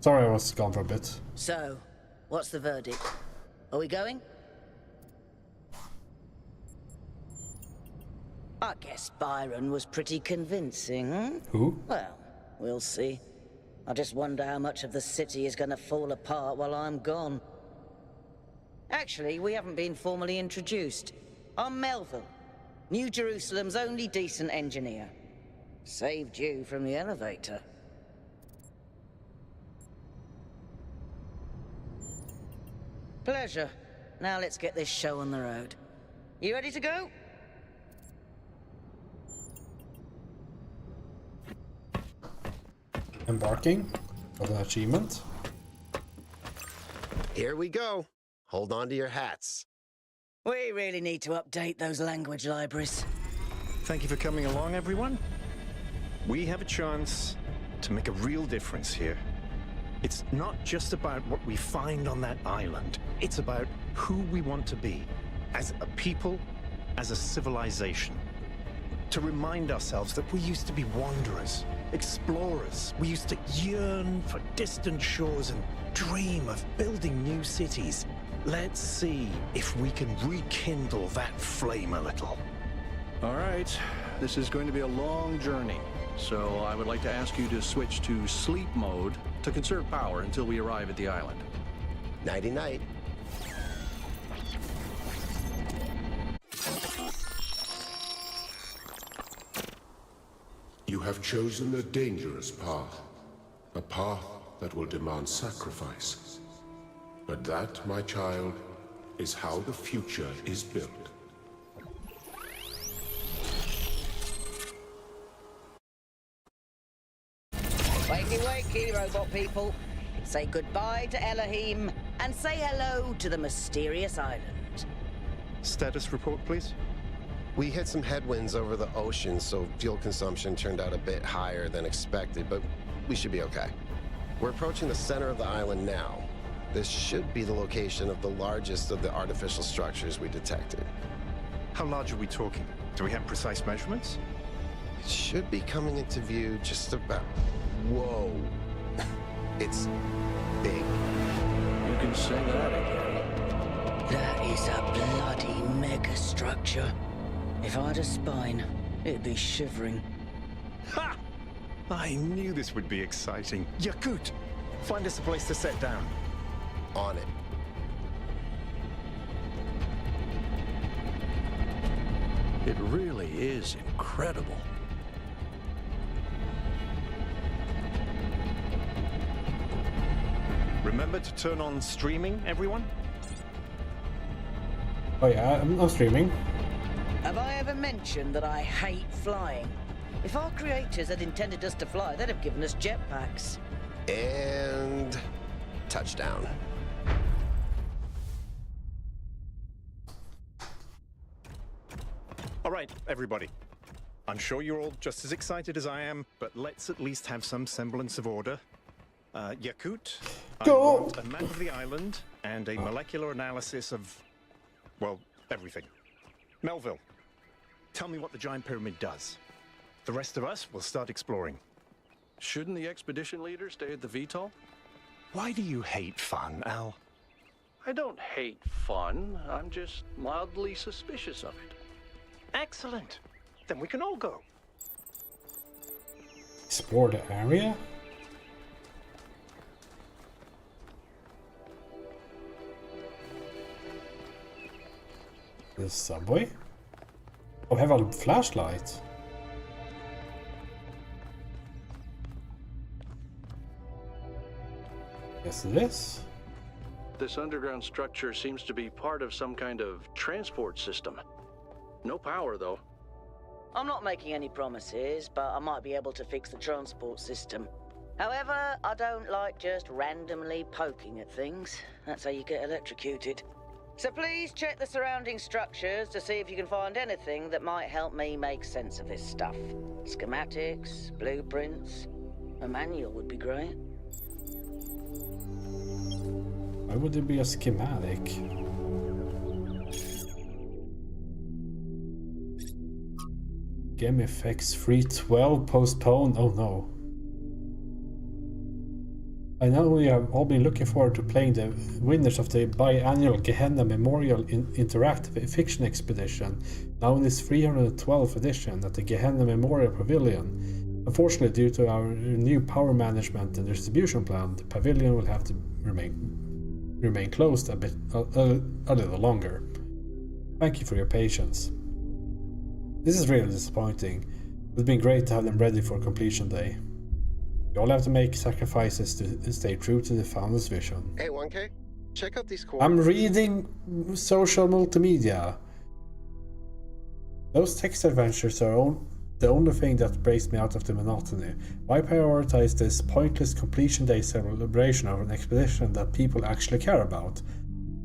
Sorry I was gone for a bit.
So, what's the verdict? Are we going? I guess Byron was pretty convincing, hmm?
Who?
Well, we'll see. I just wonder how much of the city is gonna fall apart while I'm gone. Actually, we haven't been formally introduced. I'm Melville, New Jerusalem's only decent engineer. Saved you from the elevator. Pleasure. Now let's get this show on the road. You ready to go?
Embarking. Got an achievement.
Here we go. Hold on to your hats.
We really need to update those language libraries.
Thank you for coming along, everyone. We have a chance to make a real difference here. It's not just about what we find on that island. It's about who we want to be, as a people, as a civilization. To remind ourselves that we used to be wanderers, explorers. We used to yearn for distant shores and dream of building new cities. Let's see if we can rekindle that flame a little.
All right, this is going to be a long journey, so I would like to ask you to switch to sleep mode to conserve power until we arrive at the island.
Nighty-night.
You have chosen a dangerous path. A path that will demand sacrifice. But that, my child, is how the future is built.
Wakey, wakey, robot people. Say goodbye to Elohim, and say hello to the mysterious island.
Status report, please.
We hit some headwinds over the ocean, so fuel consumption turned out a bit higher than expected, but we should be okay. We're approaching the center of the island now. This should be the location of the largest of the artificial structures we detected.
How large are we talking? Do we have precise measurements?
It should be coming into view just about... Whoa. It's big.
You can say that again.
That is a bloody megastructure. If I had a spine, it'd be shivering.
Ha! I knew this would be exciting. Yakut, find us a place to set down.
On it.
It really is incredible.
Remember to turn on streaming, everyone?
Oh yeah, I'm streaming.
Have I ever mentioned that I hate flying? If our creators had intended us to fly, they'd have given us jetpacks.
And... touchdown.
All right, everybody. I'm sure you're all just as excited as I am, but let's at least have some semblance of order. Yakut, I want a map of the island and a molecular analysis of, well, everything. Melville, tell me what the giant pyramid does. The rest of us will start exploring.
Shouldn't the expedition leader stay at the VTOL?
Why do you hate fun, Al?
I don't hate fun. I'm just mildly suspicious of it.
Excellent. Then we can all go.
Explore the area? The subway? Oh, have a flashlight. Yes, this.
This underground structure seems to be part of some kind of transport system. No power, though.
I'm not making any promises, but I might be able to fix the transport system. However, I don't like just randomly poking at things. That's how you get electrocuted. So please check the surrounding structures to see if you can find anything that might help me make sense of this stuff. Schematics, blueprints, a manual would be great.
Why would there be a schematic? Game effects 312 postponed. Oh no. I know we have all been looking forward to playing the winners of the biannual Gehenna Memorial Interactive Fiction Expedition, now in this 312th edition at the Gehenna Memorial Pavilion. Unfortunately, due to our new power management and distribution plan, the pavilion will have to remain closed a little longer. Thank you for your patience. This is really disappointing. It would have been great to have them ready for completion day. You all have to make sacrifices to stay true to the founder's vision.
Hey, 1K, check out these
I'm
coordinates.
reading social multimedia. Those text adventures are the only thing that breaks me out of the monotony. Why prioritize this pointless completion day celebration of an expedition that people actually care about?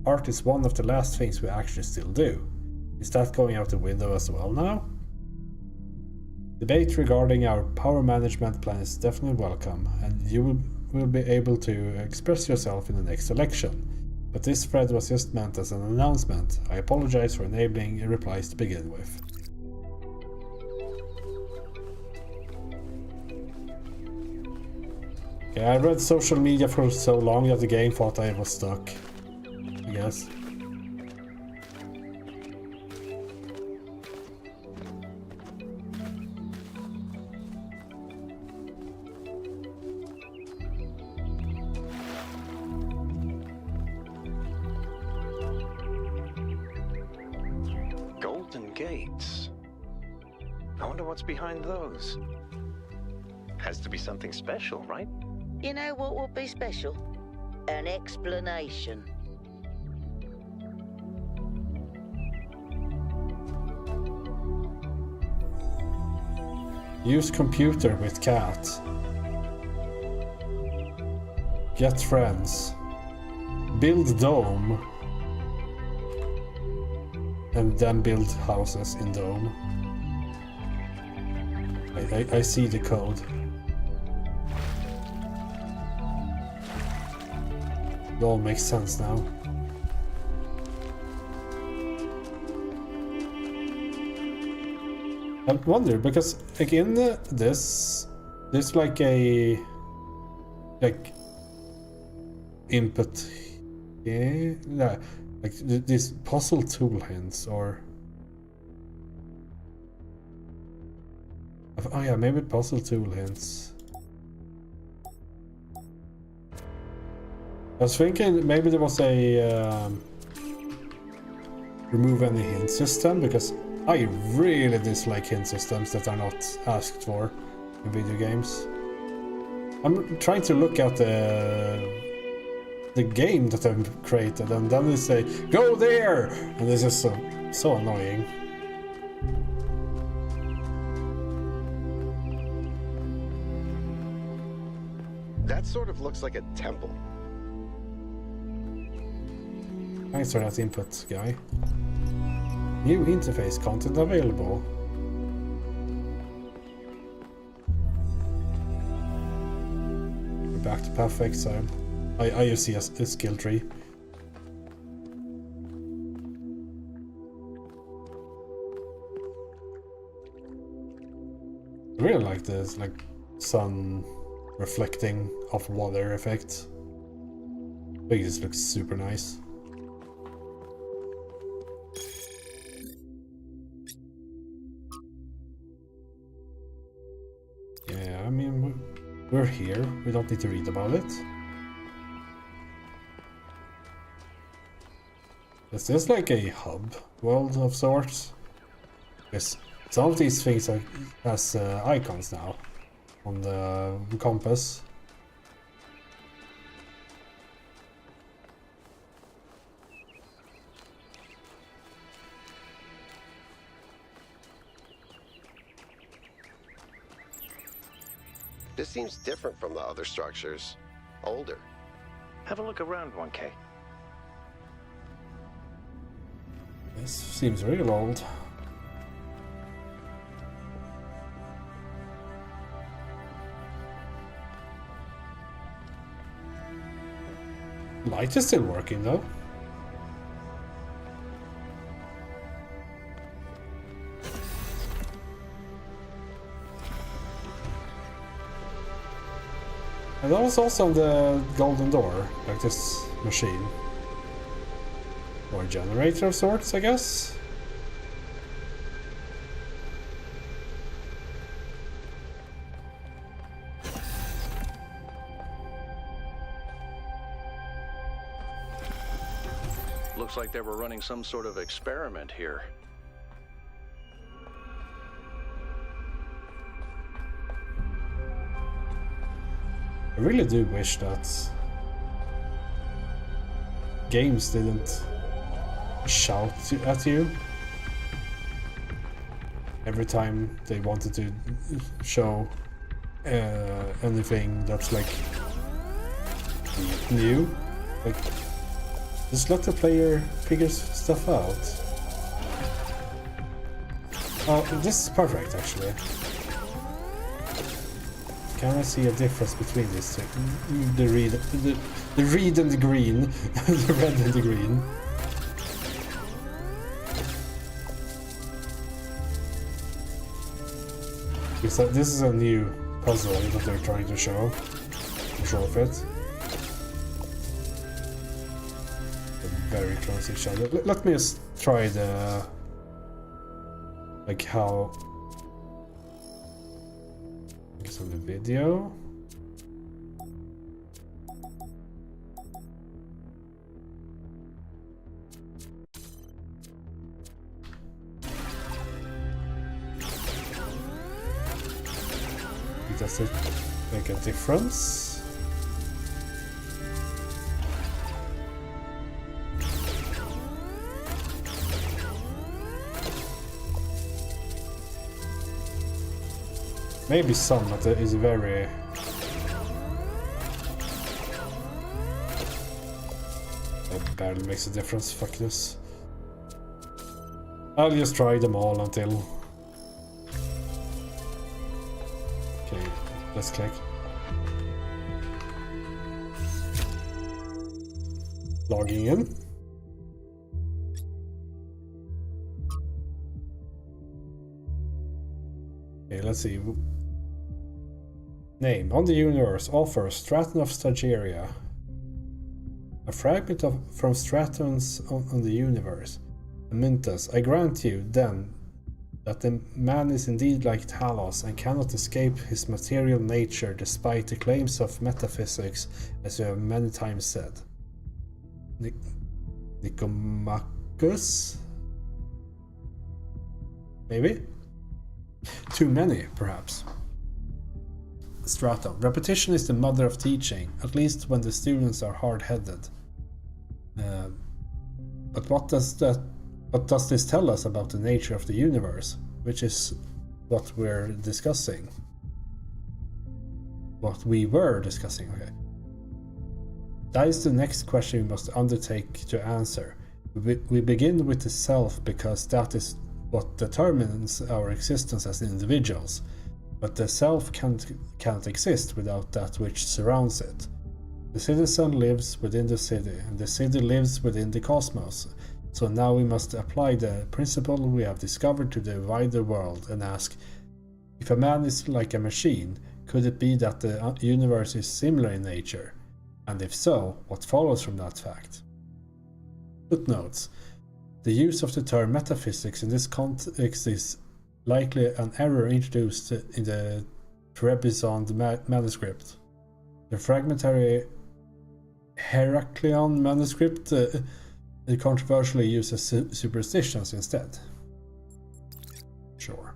Art is one of the last things we actually still do. Is that going out the window as well now? Debate regarding our power management plan is definitely welcome, and you will be able to express yourself in the next election. But this thread was just meant as an announcement. I apologize for enabling replies to begin with. Okay, I read social media for so long that the game thought I was stuck, I guess.
Golden gates. I wonder what's behind those. Has to be something special, right?
You know what would be special? An explanation.
Use computer with cat. Get friends. Build dome. And then build houses in dome. I see the code. It all makes sense now. I wonder because like in this, there's like a input, yeah, like these puzzle tool hints or oh yeah, maybe puzzle tool hints. I was thinking maybe there was a remove any hint system, because I really dislike hint systems that are not asked for in video games. I'm trying to look at the game that I've created, and then they say, go there! And this is so annoying.
That sort of looks like a temple.
Thanks for that input, guy. New interface content available. We're back to perfect, so I see a skill tree. I really like this, like sun reflecting off water effect. I think this looks super nice. Yeah, I mean, we're here. We don't need to read about it. Is this like a hub world of sorts? Because some of these things are, has icons now on the compass.
This seems different from the other structures. Older.
Have a look around, 1K.
This seems real old. Light is still working though. And that was also on the golden door, like this machine. Or a generator of sorts, I guess?
Looks like they were running some sort of experiment here.
I really do wish that games didn't shout at you every time they wanted to show anything that's like new. Like, just let the player figure stuff out. Oh, this is perfect actually. Can I see a difference between these two? The red and the green. The red and the green. This is a new puzzle that they're trying to show. Control fit. They're very close to each other. Let me just try the... like how... on the video. Does it make a difference? Maybe some, but it is very... That barely makes a difference, fuck this. I'll just try them all until... Okay, let's click. Logging in. Okay, let's see. Name on the universe offers Straton of Stageria. A fragment from Stratons on the universe. Amintus, I grant you, then, that the man is indeed like Talos and cannot escape his material nature despite the claims of metaphysics, as you have many times said. Nicomachus? Maybe? Too many, perhaps. Straton. Repetition is the mother of teaching, at least when the students are hard-headed. But what does this tell us about the nature of the universe? Which is what we're discussing. What we were discussing, okay. That is the next question we must undertake to answer. We begin with the self because that is what determines our existence as individuals. But the self can't exist without that which surrounds it. The citizen lives within the city, and the city lives within the cosmos. So now we must apply the principle we have discovered to the wider world and ask, if a man is like a machine, could it be that the universe is similar in nature? And if so, what follows from that fact? Footnotes. The use of the term metaphysics in this context is likely an error introduced in the Trebizond manuscript. The fragmentary Heracleon manuscript controversially uses superstitions instead. Sure.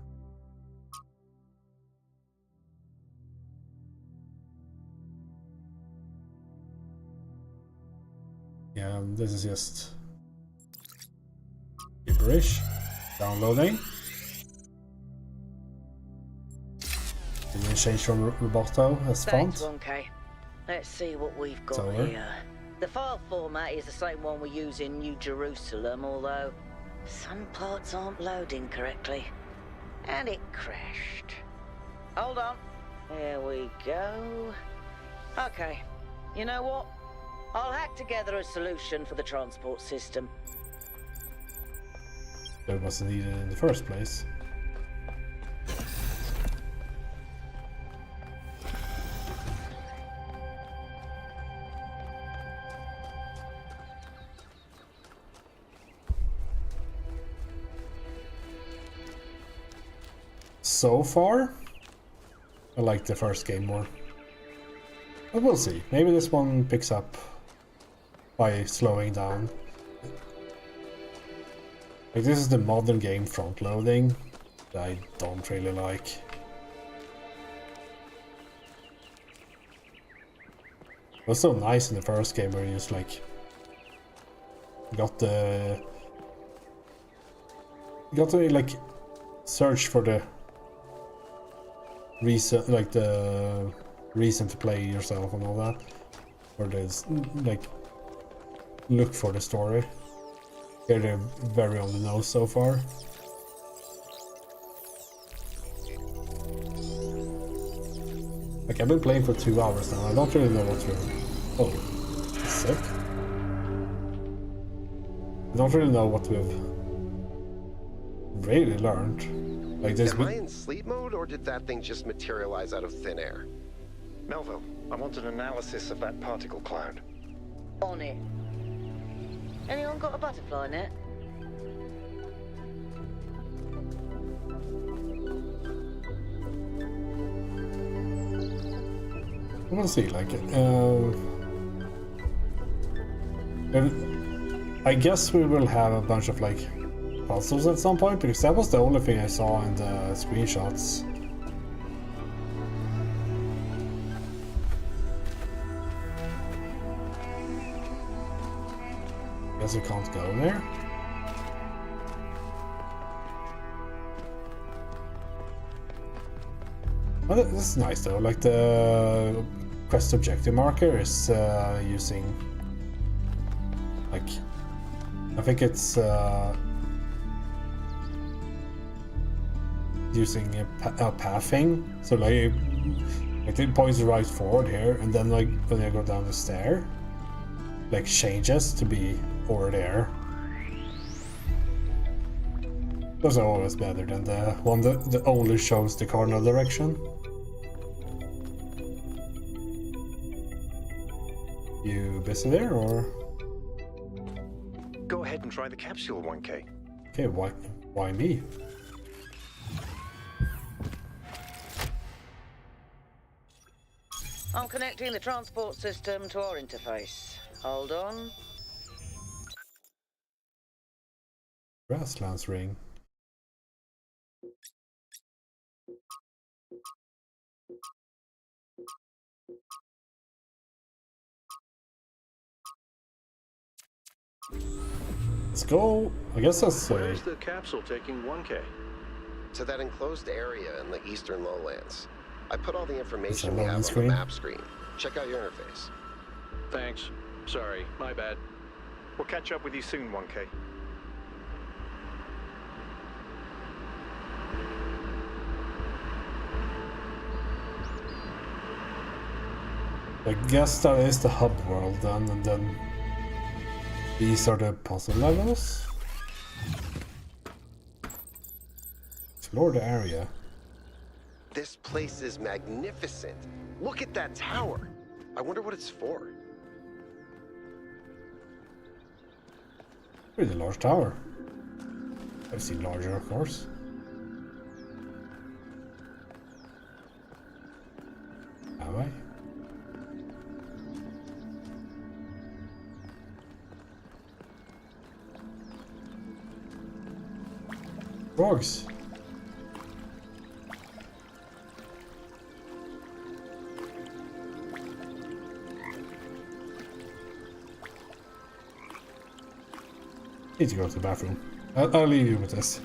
Yeah, and this is just gibberish. Downloading. Didn't change from Roboto as font.
Thanks, 1K. Let's see what we've got here. The file format is the same one we use in New Jerusalem, although some parts aren't loading correctly. And it crashed. Hold on. Here we go. Okay. You know what? I'll hack together a solution for the transport system.
That wasn't needed in the first place. so far, I like the first game more. But we'll see. Maybe this one picks up by slowing down. Like, this is the modern game front-loading that I don't really like. It was so nice in the first game where you just like got to like search for the reason, like the reason to play yourself and all that, or there's like look for the story. Here they're very on the nose so far. Like, I've been playing for 2 hours now. I don't really know what to. Oh, sick. I don't really know what we've really learned. Like this.
Am I in sleep mode, or did that thing just materialize out of thin air?
Melville, I want an analysis of that particle cloud.
On it. Anyone got a butterfly net?
We'll see, like, I guess we will have a bunch of, like, puzzles at some point, because that was the only thing I saw in the screenshots. Guess we can't go there. Well, this is nice though, like the quest objective marker is using, like, I think it's using a pathing, so like it points right forward here, and then like when I go down the stair, like changes to be over there. Those are always better than the one that only shows the cardinal direction. You busy there, or?
Go ahead and try the capsule, 1K.
Okay, why me?
I'm connecting the transport system to our interface. Hold on.
Grasslands ring. Let's go. I guess that's.
Where's the capsule taking 1K?
To that enclosed area in the eastern lowlands. I put all the information we
loading
have on the
screen?
map screen. Check out your interface.
Thanks. Sorry, my bad.
We'll catch up with you soon, 1K.
I guess that is the hub world then, and then these are the puzzle levels. Explore the area.
This place is magnificent. Look at that tower. I wonder what it's for.
Pretty large tower. I've seen larger, of course. Have I? Frogs. Need to go to the bathroom. I'll leave you with this.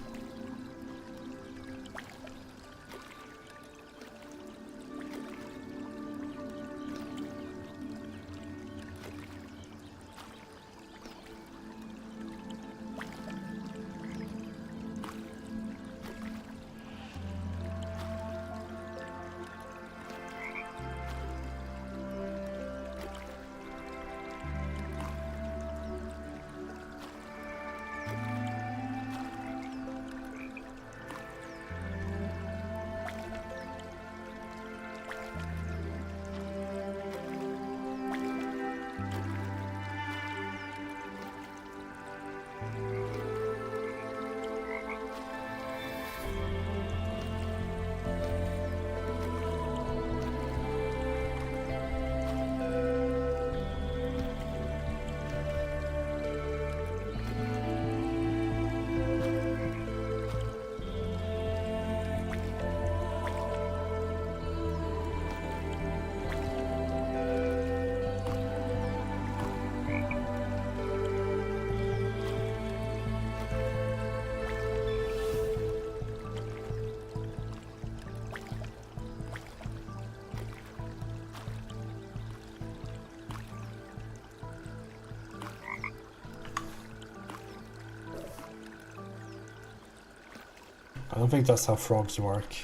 I don't think that's how frogs work.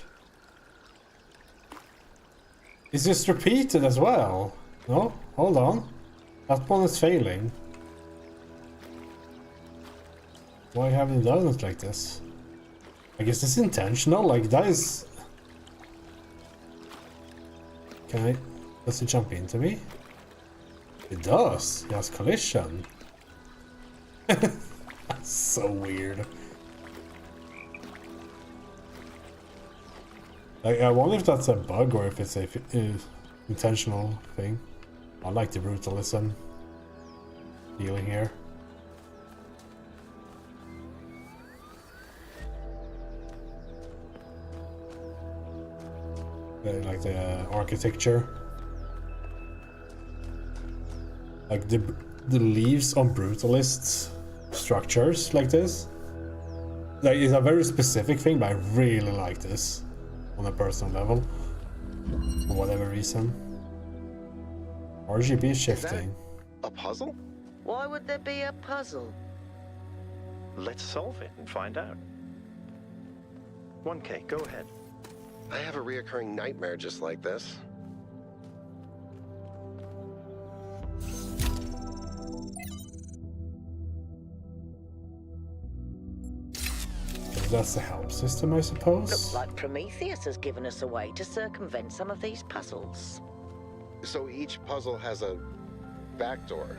Is this repeated as well? No? Hold on. That one is failing. Why haven't you done it like this? I guess it's intentional, like that is... Can I... Does it jump into me? It does! It has collision. That's so weird. I wonder if that's a bug or if it's a intentional thing. I like the brutalism feeling here. I like the architecture. Like the leaves on brutalist structures like this. Like, it's a very specific thing, but I really like this on a personal level. For whatever reason. RGB shifting.
A puzzle?
Why would there be a puzzle?
Let's solve it and find out. 1K, go ahead.
I have a reoccurring nightmare just like this.
That's the help system, I suppose.
Looks like Prometheus has given us a way to circumvent some of these puzzles.
So each puzzle has a backdoor.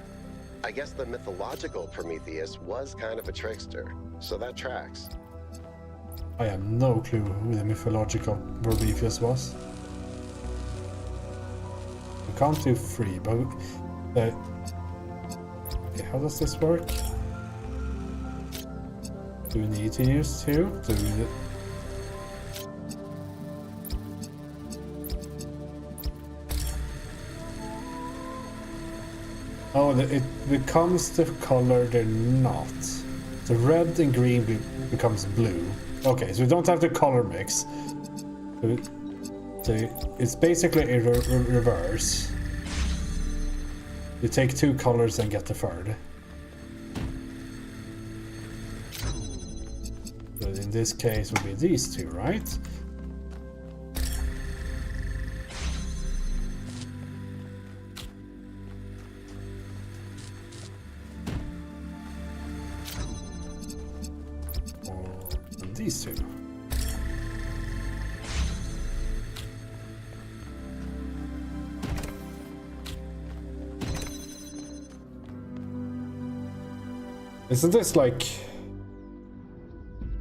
I guess the mythological Prometheus was kind of a trickster, so that tracks.
I have no clue who the mythological Prometheus was. We can't do 3, but... okay, how does this work? Do we need to use 2? Do we... Oh, it becomes the color they're not. So red and green becomes blue. Okay, so we don't have the color mix. So it's basically a reverse. You take 2 colors and get the third. So in this case would be these 2, right? These 2. Isn't this like,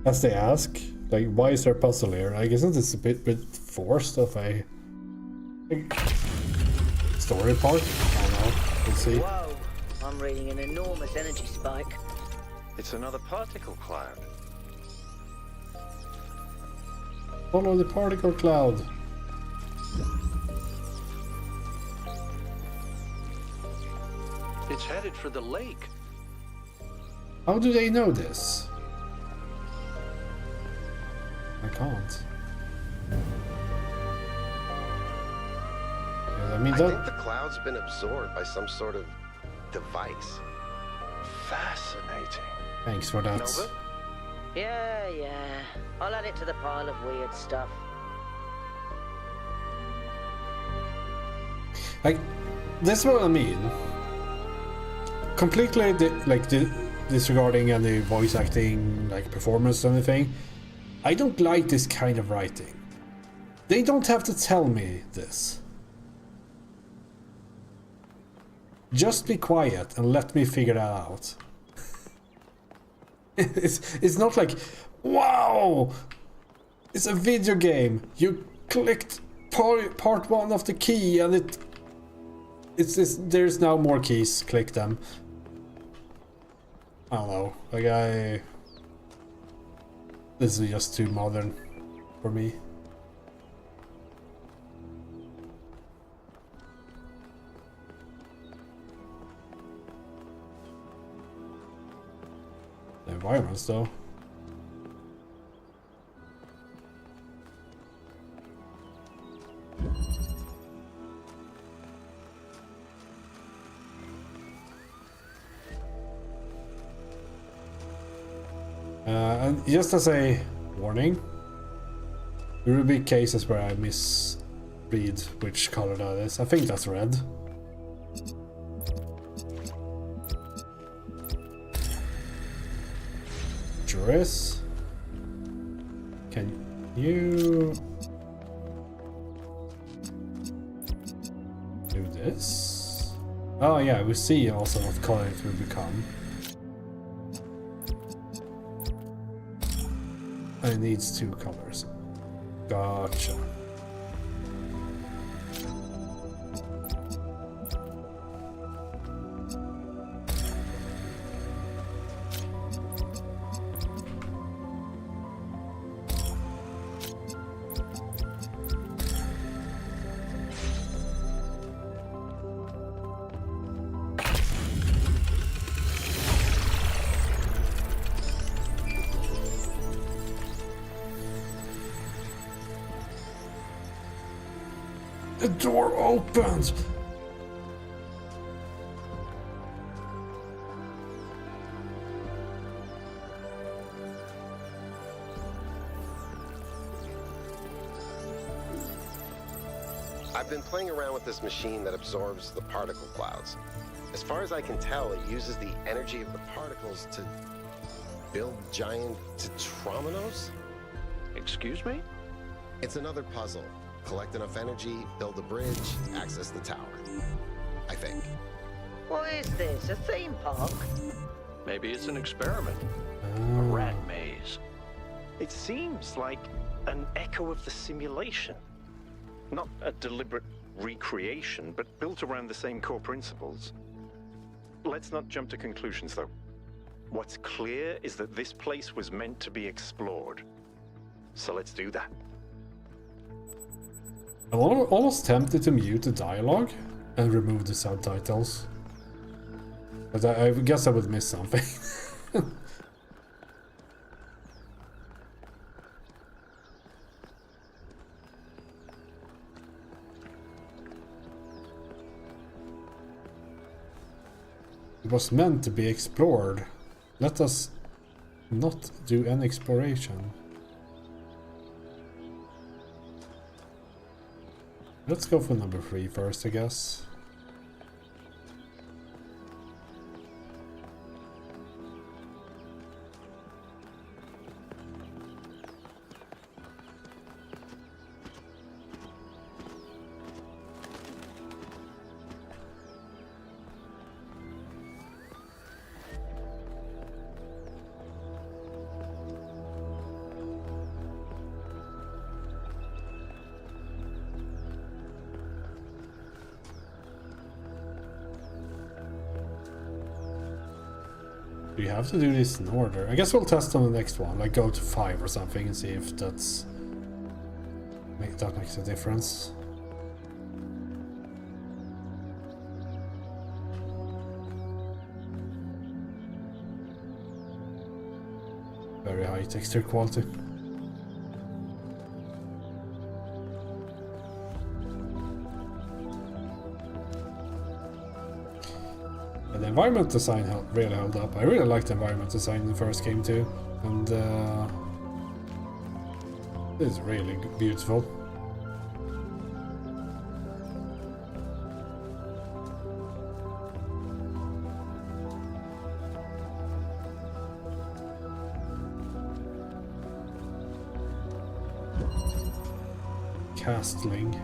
as they ask, like, why is there a puzzle here? Like, isn't this a bit forced of a story part? I don't know. We'll see.
Whoa, I'm reading an enormous energy spike.
It's another particle cloud.
Follow the particle cloud.
It's headed for the lake.
How do they know this? I can't. Yeah, I mean,
I think the cloud's been absorbed by some sort of device.
Fascinating.
Thanks for that.
Nova?
Yeah. I'll add it to the pile of weird stuff.
Like, this is what I mean. Completely, disregarding any voice acting, like performance or anything. I don't like this kind of writing. They don't have to tell me this. Just be quiet and let me figure that out. It's not like, wow, it's a video game. You clicked part 1 of the key and there's now more keys. Click them. I don't know. Like this is just too modern for me. The environments, though. And just as a warning, There will be cases where I misread which color that is. I think that's red. Juris, can you do this? Oh yeah, we see also what color it will become. And it needs 2 colors. Gotcha. The door opens!
I've been playing around with this machine that absorbs the particle clouds. As far as I can tell, it uses the energy of the particles to build giant tetrominos?
Excuse me?
It's another puzzle. Collect enough energy, build a bridge, access the tower. I think.
What is this, a theme park?
Maybe it's an experiment. A rat maze.
It seems like an echo of the simulation. Not a deliberate recreation, but built around the same core principles. Let's not jump to conclusions, though. What's clear is that this place was meant to be explored. So let's do that.
I'm almost tempted to mute the dialogue and remove the subtitles. But I guess I would miss something. It was meant to be explored. Let us not do any exploration. Let's go for number 3 first, I guess. Do you have to do this in order? I guess we'll test on the next one, like go to 5 or something and see if that makes a difference. Very high texture quality. And the environment design really held up. I really liked the environment design in the first game too. And it's really beautiful. Castling.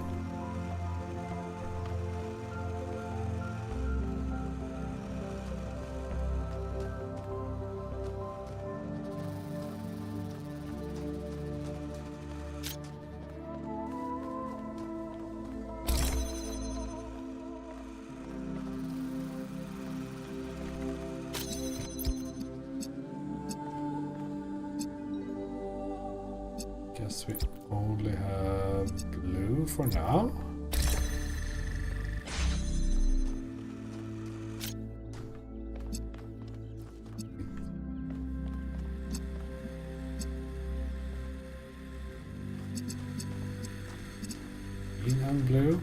Guess we only have blue for now. Green and blue.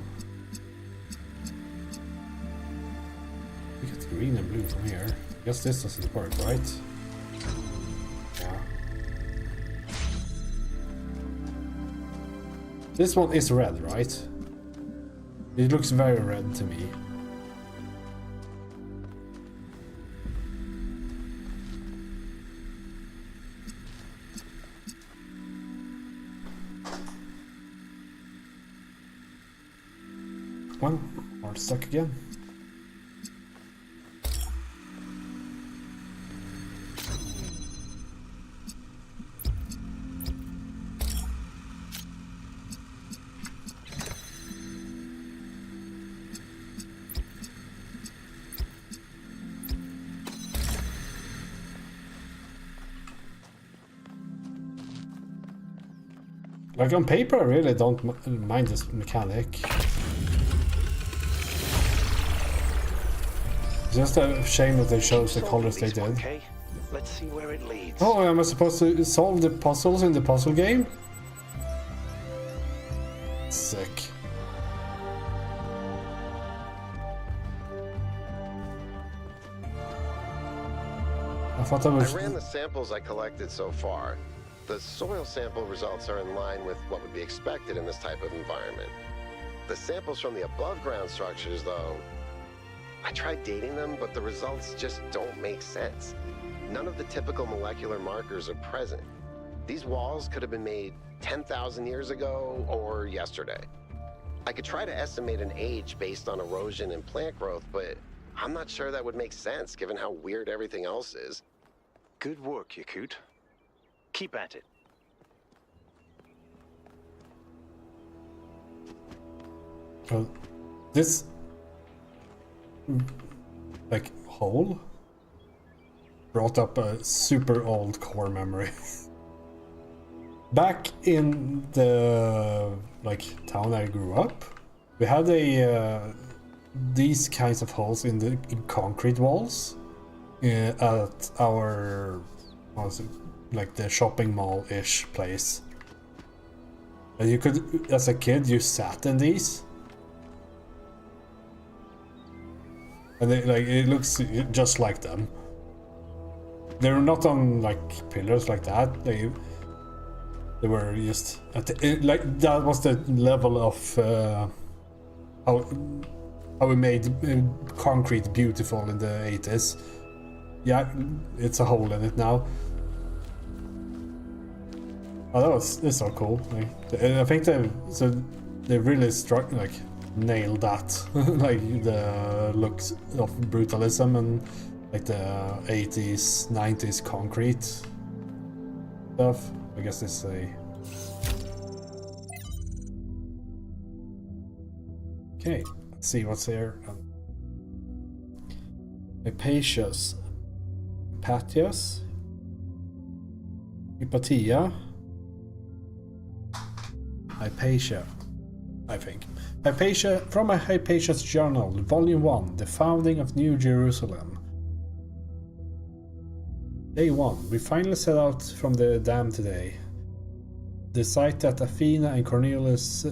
We get green and blue from here. Guess this doesn't work, right? Yeah. This one is red, right? It looks very red to me. Well, we're stuck again. Like on paper, I really don't mind this mechanic. It's just a shame that they chose the colors they did.
Okay, let's see where it leads.
Oh, am I supposed to solve the puzzles in the puzzle game? Sick. I thought I was...
I ran the samples I collected so far. The soil sample results are in line with what would be expected in this type of environment. The samples from the above ground structures, though, I tried dating them, but the results just don't make sense. None of the typical molecular markers are present. These walls could have been made 10,000 years ago or yesterday. I could try to estimate an age based on erosion and plant growth, but I'm not sure that would make sense given how weird everything else is.
Good work, Yakut. Keep at it.
Well, this like hole brought up a super old core memory. Back in the like town I grew up, we had a these kinds of holes in concrete walls at our what was it, like the shopping mall-ish place. And you could, as a kid, you sat in these. And it looks just like them. They're not on like pillars like that. They were just at the, like that was the level of how we made concrete beautiful in the 80s. Yeah, it's a hole in it now. Oh, it's so cool. Like, I think they really struck nailed that, like the looks of brutalism and like the 80s, 90s concrete stuff. I guess this is a... Okay, let's see what's here. Hypatius, Hypatia, Hypatia, I think. Hypatia, from a Hypatia's Journal, Volume 1, The Founding of New Jerusalem. Day 1. We finally set out from the dam today. The site that Athena and Cornelius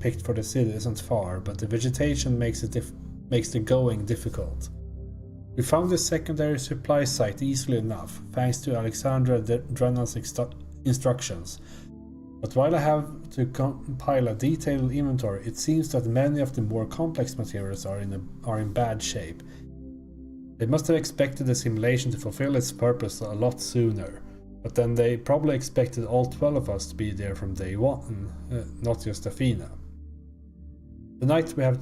picked for the city isn't far, but the vegetation makes the going difficult. We found the secondary supply site easily enough, thanks to Alexandra Drennan's instructions. But while I have to compile a detailed inventory, it seems that many of the more complex materials are in bad shape. They must have expected the simulation to fulfill its purpose a lot sooner, but then they probably expected all 12 of us to be there from day one, not just Athena. Tonight we have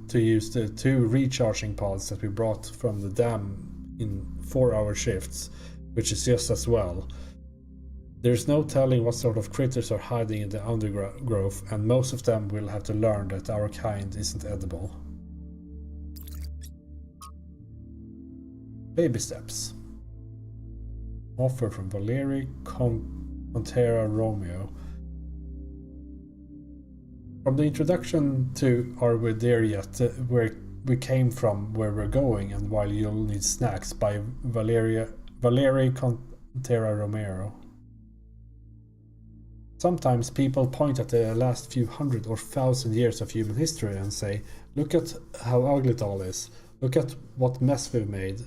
to use the 2 recharging pods that we brought from the dam in 4-hour shifts, which is just as well. There's no telling what sort of critters are hiding in the undergrowth, and most of them will have to learn that our kind isn't edible. Baby steps. Offer from Valerie Contera Romeo. From the introduction to Are We There Yet? Where we came from, where we're going, and While You'll Need Snacks by Valerie Contera Romero. Sometimes people point at the last few hundred or thousand years of human history and say, look at how ugly it all is. Look at what mess we've made.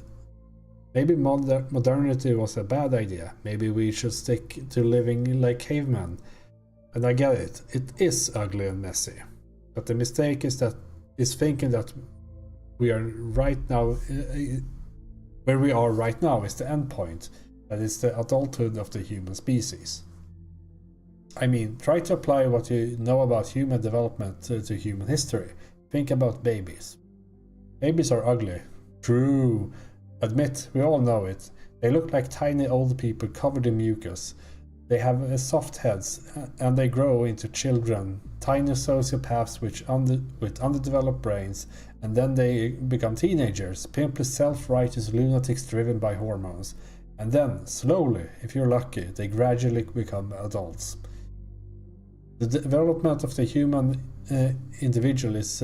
Maybe modernity was a bad idea. Maybe we should stick to living like cavemen. And I get it. It is ugly and messy. But the mistake is thinking that we are right now, where we are right now is the end point. That is the adulthood of the human species. I mean, try to apply what you know about human development to human history. Think about babies. Babies are ugly. True. Admit, we all know it. They look like tiny old people covered in mucus. They have soft heads, and they grow into children, tiny sociopaths with underdeveloped brains, and then they become teenagers, pimply self-righteous lunatics driven by hormones. And then, slowly, if you're lucky, they gradually become adults. The development of the human individual is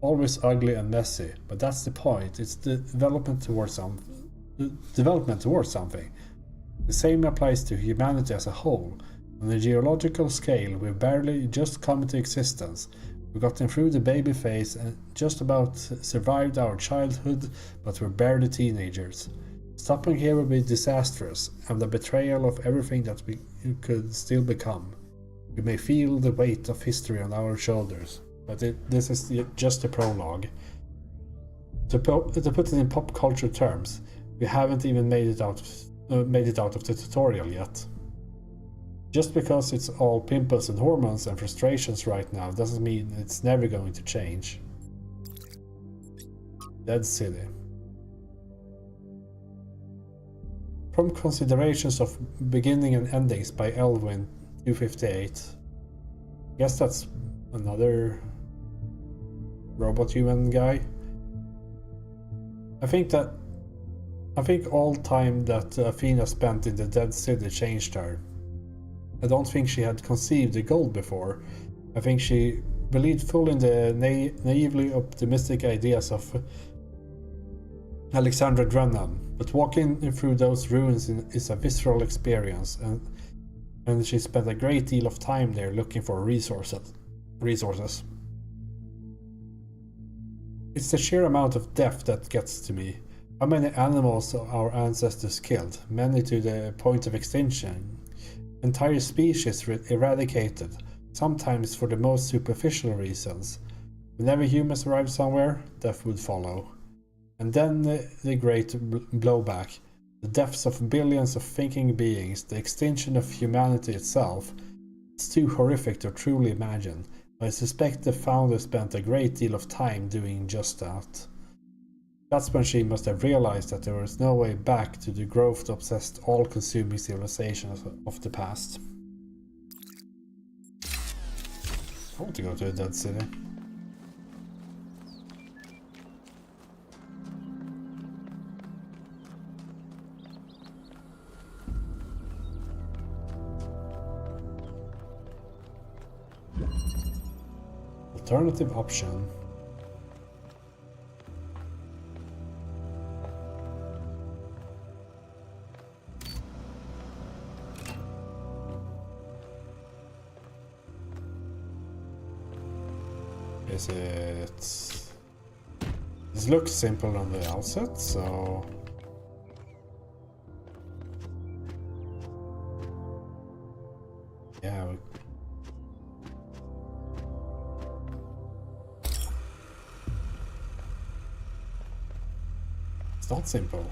always ugly and messy, but that's the point. It's the development towards something. The same applies to humanity as a whole. On a geological scale, we've barely just come into existence. We've gotten through the baby phase and just about survived our childhood, but we're barely teenagers. Stopping here would be disastrous, and the betrayal of everything that we could still become. We may feel the weight of history on our shoulders, but this is just a prologue. To put it in pop culture terms, we haven't even made it out of the tutorial yet. Just because it's all pimples and hormones and frustrations right now doesn't mean it's never going to change. Dead City. From Considerations of Beginning and Endings by Elwin 258. Guess that's another robot human guy. I think all time that Athena spent in the Dead City changed her. I don't think she had conceived the goal before. I think she believed full in the naively optimistic ideas of Alexandra Drennan, but walking through those ruins is a visceral experience, and she spent a great deal of time there looking for resources. It's the sheer amount of death that gets to me. How many animals our ancestors killed, many to the point of extinction. Entire species eradicated, sometimes for the most superficial reasons. Whenever humans arrived somewhere, death would follow. And then the great blowback, the deaths of billions of thinking beings, the extinction of humanity itself. It's too horrific to truly imagine, but I suspect the founder spent a great deal of time doing just that. That's when she must have realized that there was no way back to the growth-obsessed, all-consuming civilization of the past. I want to go to a Dead City. Alternative option. Is it... This looks simple on the outset, so... Yeah, it's not simple.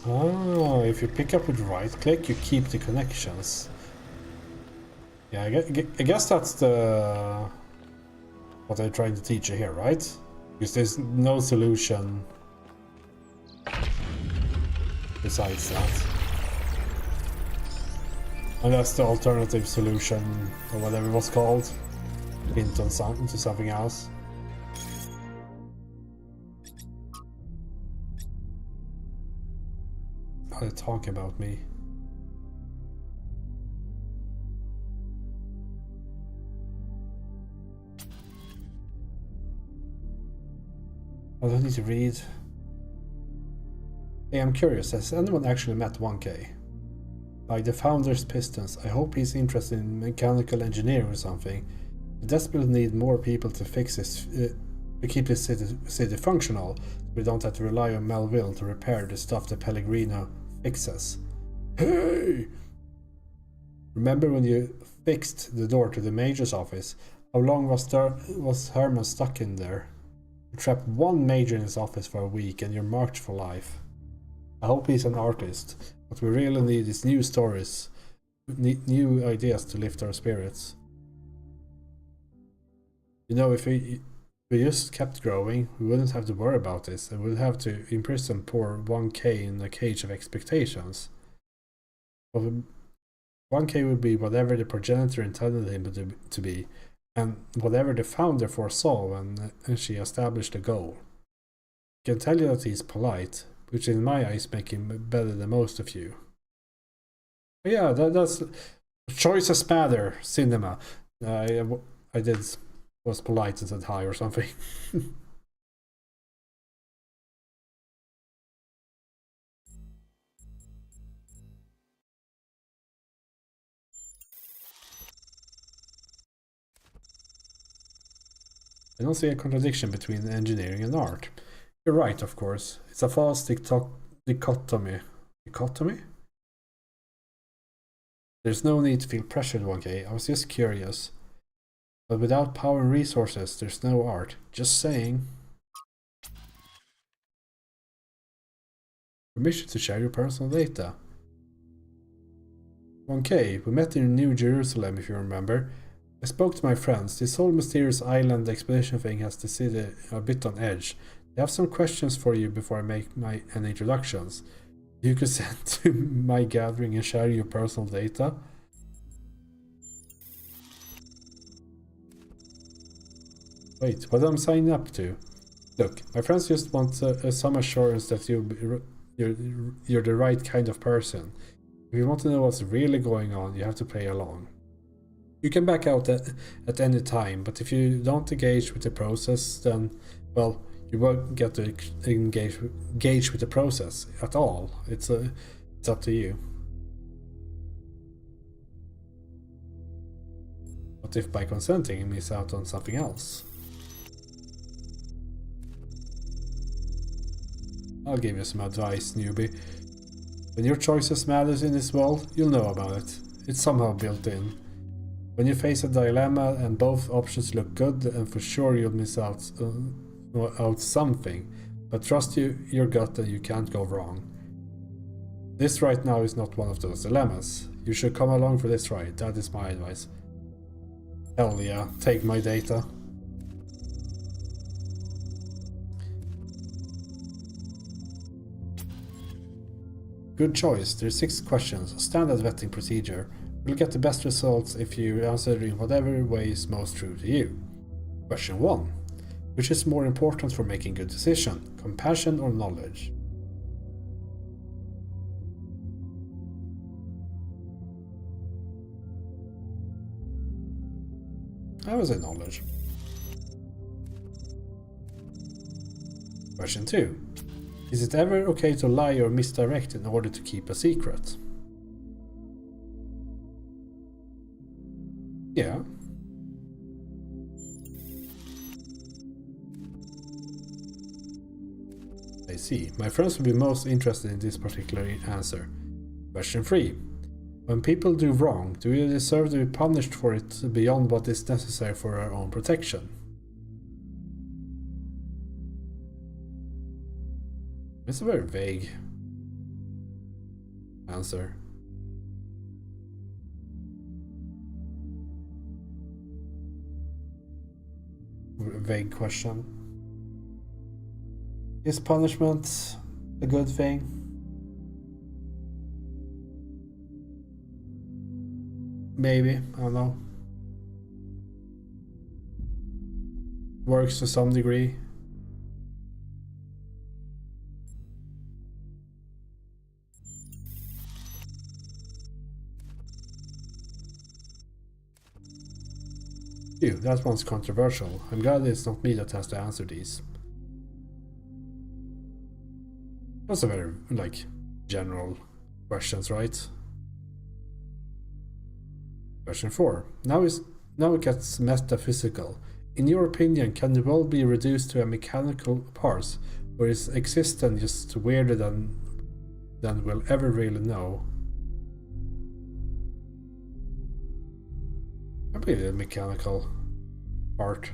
Oh, if you pick up with right click, you keep the connections. Yeah, I guess that's the what I'm trying to teach you here, right? Because there's no solution besides that. Unless the alternative solution, or whatever it was called, hint on to something else. How they talk about me. I don't need to read. Hey, I'm curious, has anyone actually met 1K? Like the founder's pistons, I hope he's interested in mechanical engineering or something. We desperately need more people to fix this, to keep this city functional, so we don't have to rely on Melville to repair the stuff that Pellegrino fixes. Hey! Remember when you fixed the door to the major's office? How long was Herman stuck in there? You trapped one major in his office for a week and you're marked for life. I hope he's an artist. What we really need is new stories, new ideas to lift our spirits. You know, if we just kept growing, we wouldn't have to worry about this, and we'd have to imprison poor 1K in a cage of expectations. But 1K would be whatever the progenitor intended him to be, and whatever the founder foresaw when she established the goal. I can tell you that he's polite, which in my eyes make him better than most of you. But yeah, that's choices matter, cinema. I was polite and said hi or something. I don't see a contradiction between engineering and art. You're right, of course. It's a false dichotomy. Dichotomy? There's no need to feel pressured, 1K. I was just curious. But without power and resources, there's no art. Just saying. Permission to share your personal data. 1K, we met in New Jerusalem, if you remember. I spoke to my friends. This whole mysterious island expedition thing has the city a bit on edge. I have some questions for you before I make any introductions. You could send to my gathering and share your personal data. Wait, what am I signing up to? Look, my friends just want some assurance that you're the right kind of person. If you want to know what's really going on, you have to play along. You can back out at any time, but if you don't engage with the process, then, well, you won't get to engage with the process at all. It's up to you. What if by consenting you miss out on something else? I'll give you some advice, newbie. When your choices matters in this world, you'll know about it. It's somehow built in. When you face a dilemma and both options look good, and for sure you'll miss out something, but trust your gut and you can't go wrong. This right now is not one of those dilemmas. You should come along for this ride, that is my advice. Hell yeah, take my data. Good choice, there's 6 questions, a standard vetting procedure. You'll get the best results if you answer in whatever way is most true to you. Question 1. Which is more important for making good decision, compassion or knowledge? I would say knowledge. Question 2. Is it ever okay to lie or misdirect in order to keep a secret? Yeah. I see. My friends will be most interested in this particular answer. Question 3. When people do wrong, do we deserve to be punished for it beyond what is necessary for our own protection? It's a very vague answer. Vague question. Is punishment a good thing? Maybe, I don't know. Works to some degree. Phew, that one's controversial. I'm glad it's not me that has to answer these. Those are very, like, general questions, right? Question 4. Now it gets metaphysical. In your opinion, can the world be reduced to a mechanical parts, or is existence just weirder than we'll ever really know? Probably the mechanical part.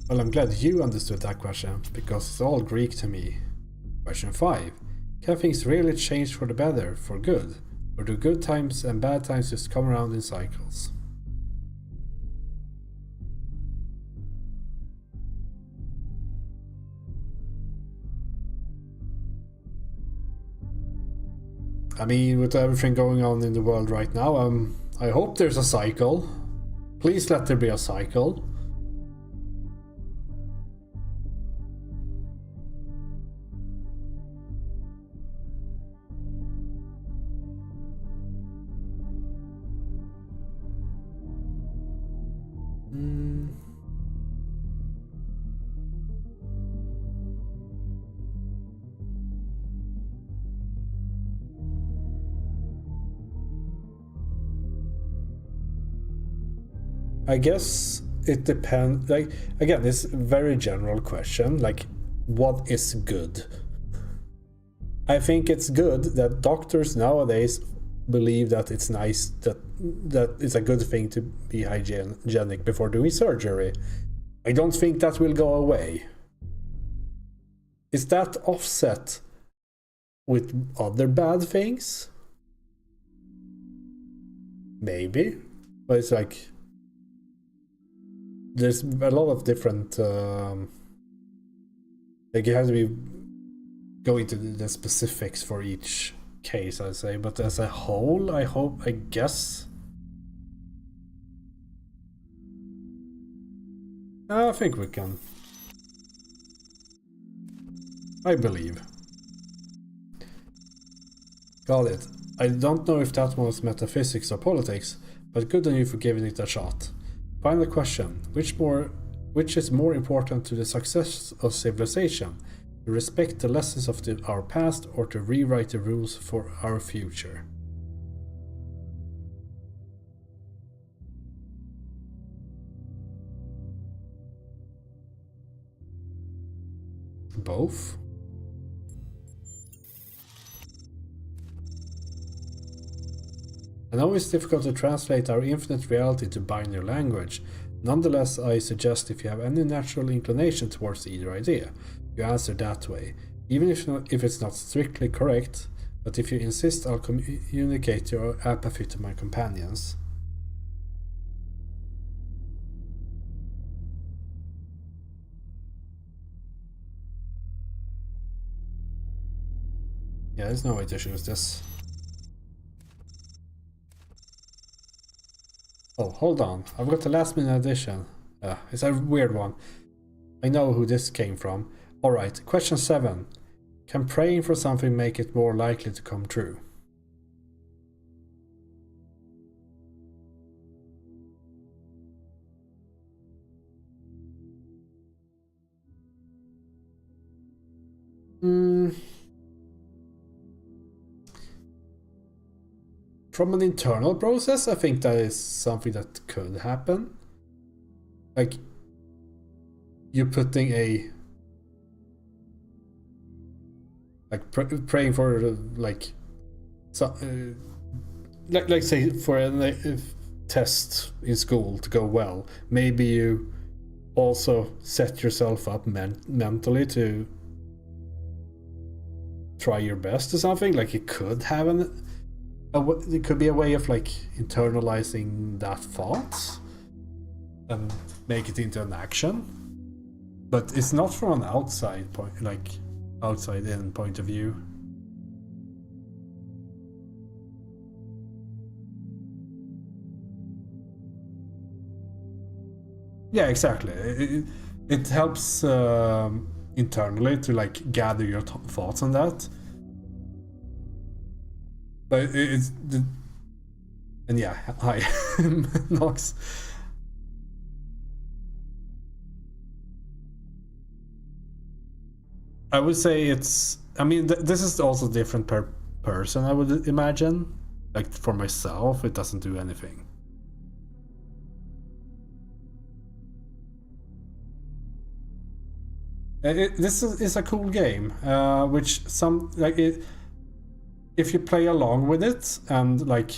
Well, I'm glad you understood that question, because it's all Greek to me. Question 5. Can things really change for the better, for good? Or do good times and bad times just come around in cycles? I mean, with everything going on in the world right now, I hope there's a cycle. Please let there be a cycle. I guess it depends. Like, again, it's a very general question. Like, what is good? I think it's good that doctors nowadays believe that it's nice, that it's a good thing to be hygienic before doing surgery. I don't think that will go away. Is that offset with other bad things? Maybe, but it's like there's a lot of different like you have to be going to the specifics for each case, I'd say, but as a whole, I guess I think we can. I believe. Got it. I don't know if that was metaphysics or politics, but good on you for giving it a shot. Final question. Which is more important to the success of civilization? To respect the lessons of our past, or to rewrite the rules for our future? Both? I know it's difficult to translate our infinite reality to binary language. Nonetheless, I suggest if you have any natural inclination towards either idea, you answer that way, even if it's not strictly correct, but if you insist, I'll communicate your apathy to my companions. Yeah, there's no way to choose this. Oh, hold on. I've got the last minute addition. It's a weird one. I know who this came from. Alright, question 7. Can praying for something make it more likely to come true? From an internal process, I think that is something that could happen. Like, you're putting a... like, praying for, like... So, like say, for a test in school to go well. Maybe you also set yourself up mentally to try your best or something. Like, it could have it could be a way of like internalizing that thought and make it into an action, but it's not from an outside point, like outside in point of view. Yeah, exactly. It helps internally to like gather your thoughts on that. But it's and yeah, hi, Nox. I would say it's. I mean, this is also different per person. I would imagine. Like for myself, it doesn't do anything. This is a cool game, which some like it. If you play along with it and like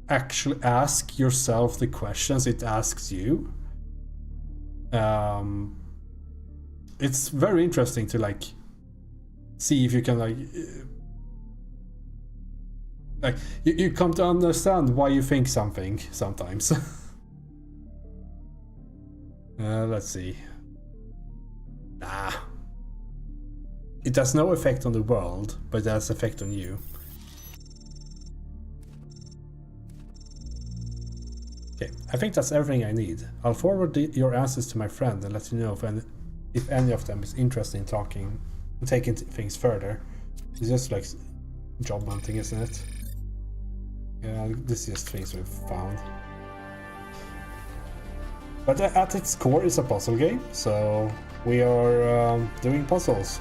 actually ask yourself the questions it asks you, it's very interesting to like see if you can like you come to understand why you think something sometimes. Let's see. It has no effect on the world, but it has effect on you. Okay, I think that's everything I need. I'll forward your answers to my friend and let you know if any of them is interested in taking things further. It's just like job hunting, isn't it? Yeah, this is just things we've found. But at its core, it's a puzzle game, so we are doing puzzles.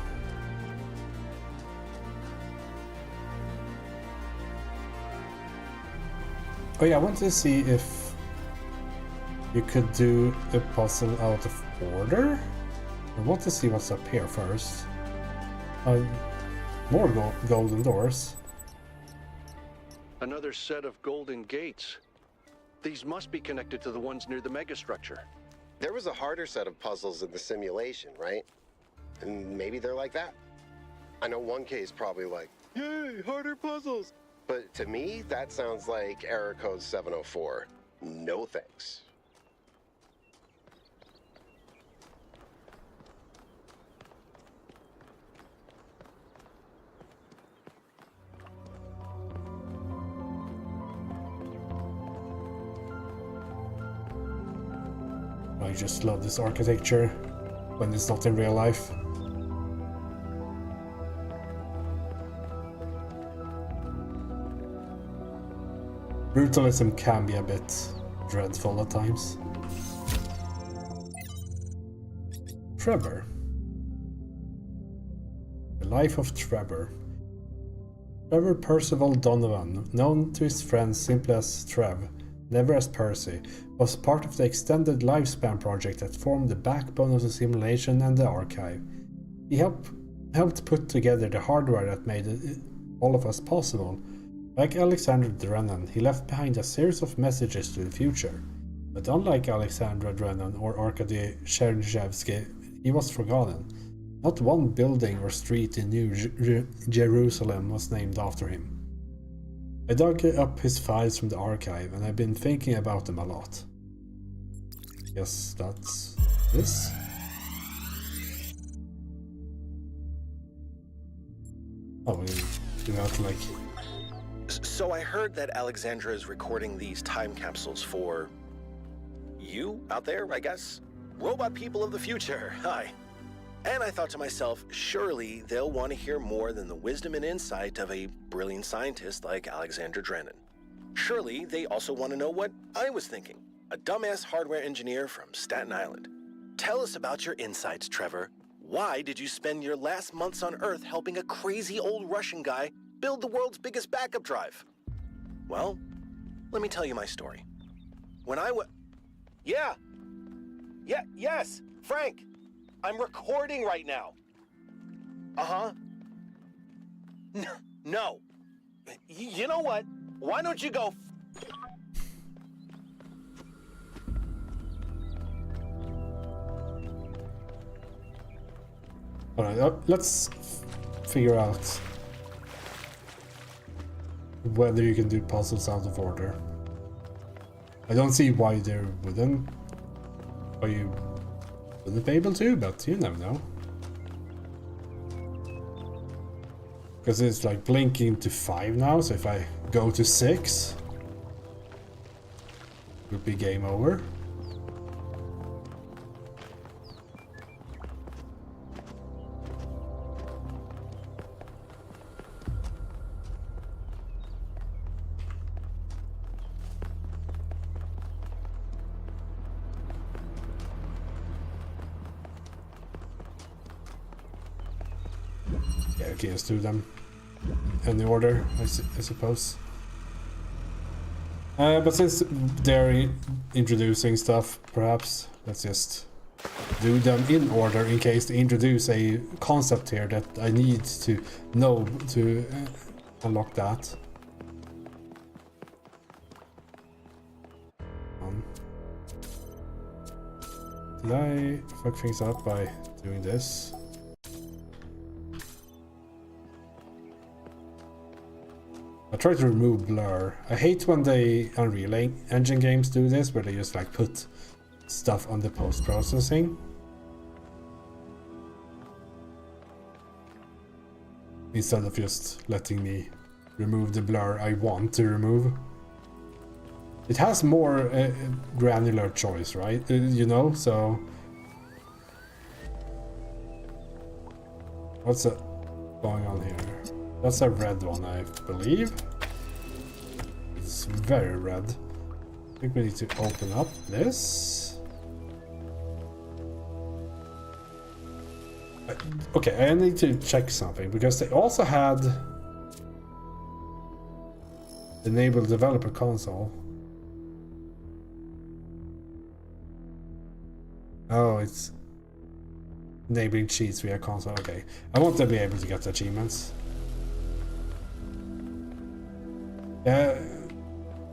Oh yeah, I want to see if you could do a puzzle out of order. I want to see what's up here first. More golden doors.
Another set of golden gates. These must be connected to the ones near the megastructure.
There was a harder set of puzzles in the simulation, right? And maybe they're like that. I know 1K is probably like, yay, harder puzzles. But to me, that sounds like error code 704. No thanks.
I just love this architecture when it's not in real life. Brutalism can be a bit dreadful at times. Trevor. The life of Trevor. Trevor Percival Donovan, known to his friends simply as Trev, never as Percy, was part of the extended lifespan project that formed the backbone of the simulation and the archive. He helped put together the hardware that made all of us possible. Like Alexander Drennan, he left behind a series of messages to the future. But unlike Alexander Drennan or Arkady Chernyshevsky, he was forgotten. Not one building or street in New Jerusalem was named after him. I dug up his files from the archive and I've been thinking about them a lot. Yes, that's this. Oh, we do have to like...
So I heard that Alexandra is recording these time capsules for... you out there, I guess? Robot people of the future, hi. And I thought to myself, surely they'll want to hear more than the wisdom and insight of a brilliant scientist like Alexander Drennan. Surely they also want to know what I was thinking, a dumbass hardware engineer from Staten Island. Tell us about your insights, Trevor. Why did you spend your last months on Earth helping a crazy old Russian guy build the world's biggest backup drive? Well, let me tell you my story. When I was... Yes, Frank! I'm recording right now. Uh-huh. No. You know what? Why don't you go...
Alright, let's figure out whether you can do puzzles out of order. I don't see why there wouldn't. Why you wouldn't be able to, but you never know. Because it's like blinking to 5 now, so if I go to 6, it would be game over. Yeah, okay, let's do them in the order, I suppose. But since they're introducing stuff, perhaps let's just do them in order in case they introduce a concept here that I need to know to unlock that. Did I fuck things up by doing this? I try to remove blur. I hate when the Unreal Engine games do this, where they just like put stuff on the post-processing. Instead of just letting me remove the blur I want to remove. It has more granular choice, right? You know, so... What's going on here? That's a red one, I believe. It's very red. I think we need to open up this. Okay, I need to check something, because they also had enable developer console. Oh, it's enabling cheats via console. Okay, I want to be able to get achievements.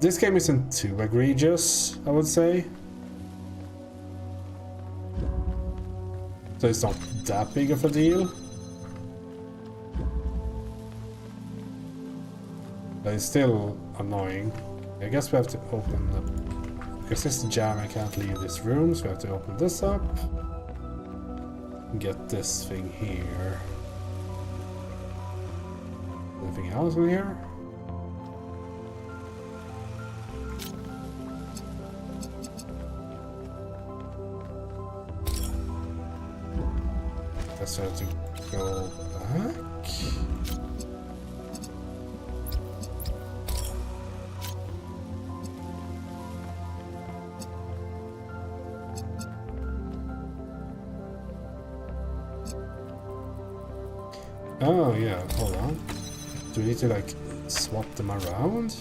This game isn't too egregious, I would say. So it's not that big of a deal. But it's still annoying. I guess we have to open up. Because this is jam, I can't leave this room, so we have to open this up. And get this thing here. Anything else in here? Guess I have to go back. Oh yeah, hold on. Do we need to like swap them around?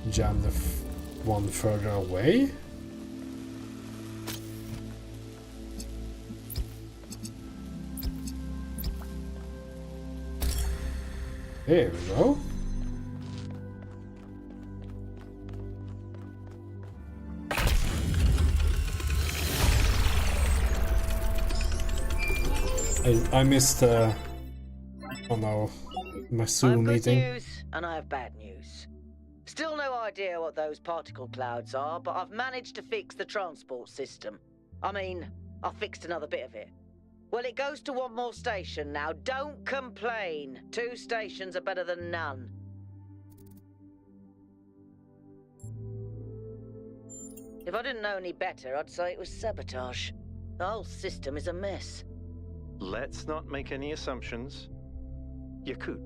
Jam the one further away. There we go. I missed oh no, my Zoom meeting.
I have good news and I have bad news. Still no idea what those particle clouds are, but I've managed to fix the transport system. I mean, I fixed another bit of it. Well, it goes to one more station now. Don't complain. 2 stations are better than none. If I didn't know any better, I'd say it was sabotage. The whole system is a mess.
Let's not make any assumptions. Yakut,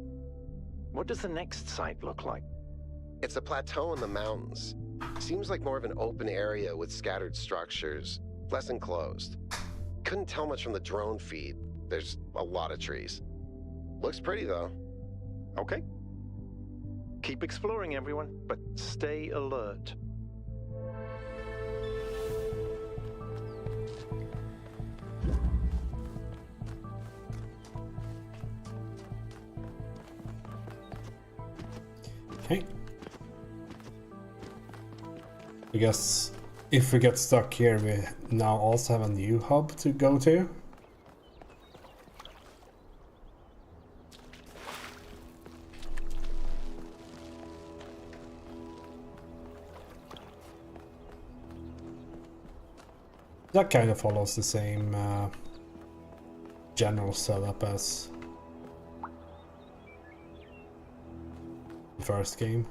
what does the next site look like?
It's a plateau in the mountains. Seems like more of an open area with scattered structures, less enclosed. Couldn't tell much from the drone feed. There's a lot of trees. Looks pretty though.
Okay. Keep exploring, everyone, but stay alert.
Okay. I guess if we get stuck here, we now also have a new hub to go to. That kind of follows the same general setup as the first game.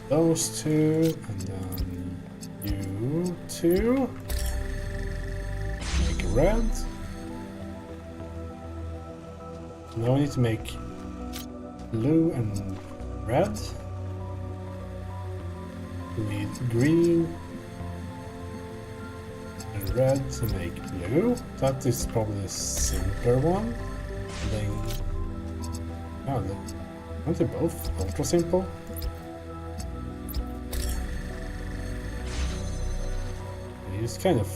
those two, and then you two. Make red. Now we need to make blue and red. We need green and red to make blue. That is probably the simpler one. And then, aren't they both ultra simple? You just kind of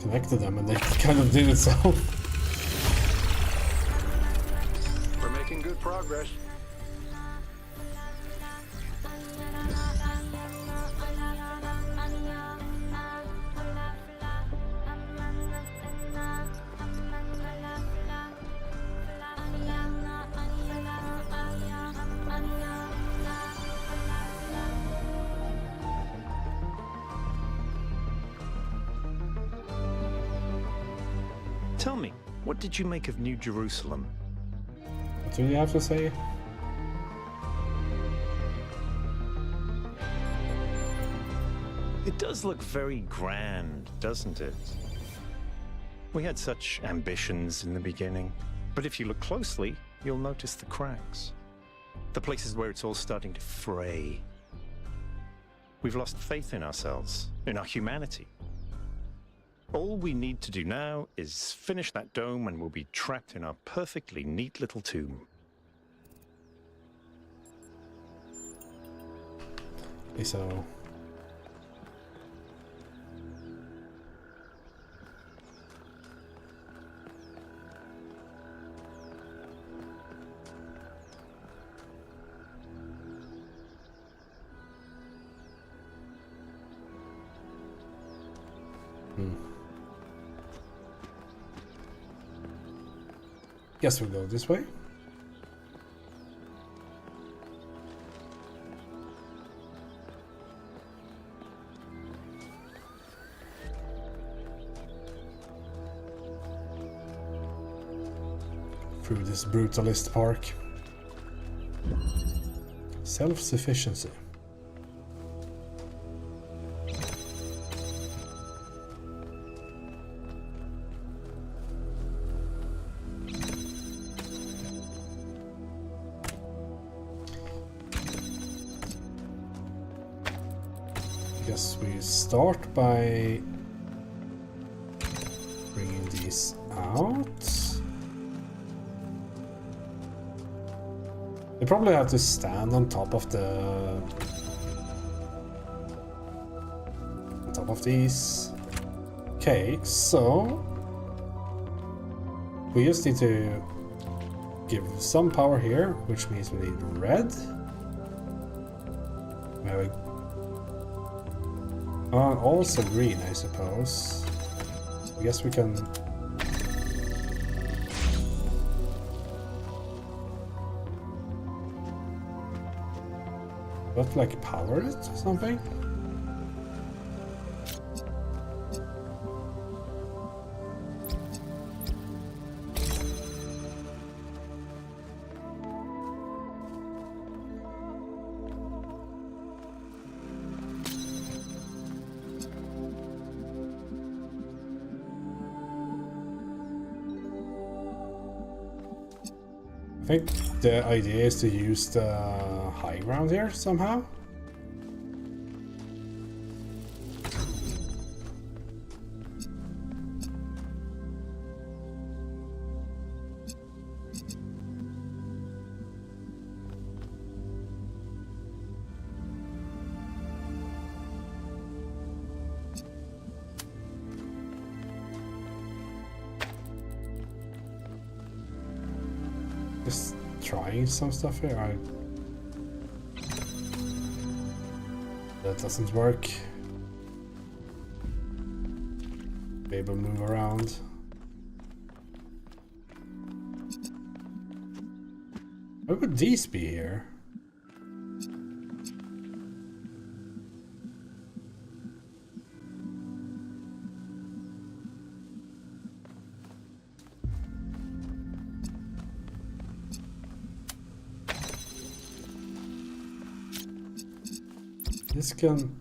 connected them and they kind of did itself.
We're making good progress.
Tell me, what did you make of New Jerusalem?
What do you have to say?
It does look very grand, doesn't it? We had such ambitions in the beginning, but if you look closely, you'll notice the cracks. The places where it's all starting to fray. We've lost faith in ourselves, in our humanity. All we need to do now is finish that dome and we'll be trapped in our perfectly neat little tomb.
Okay, so... Guess we'll go this way. Through this brutalist park. Self-sufficiency. Guess we start by bringing these out. They probably have to stand on top of these. Okay, so we just need to give some power here, which means we need red. We have also green, I suppose. I guess we can... What, like power it or something? I think the idea is to use the high ground here somehow. Just trying some stuff here. That doesn't work. Be able to move around. Why would these be here? This can...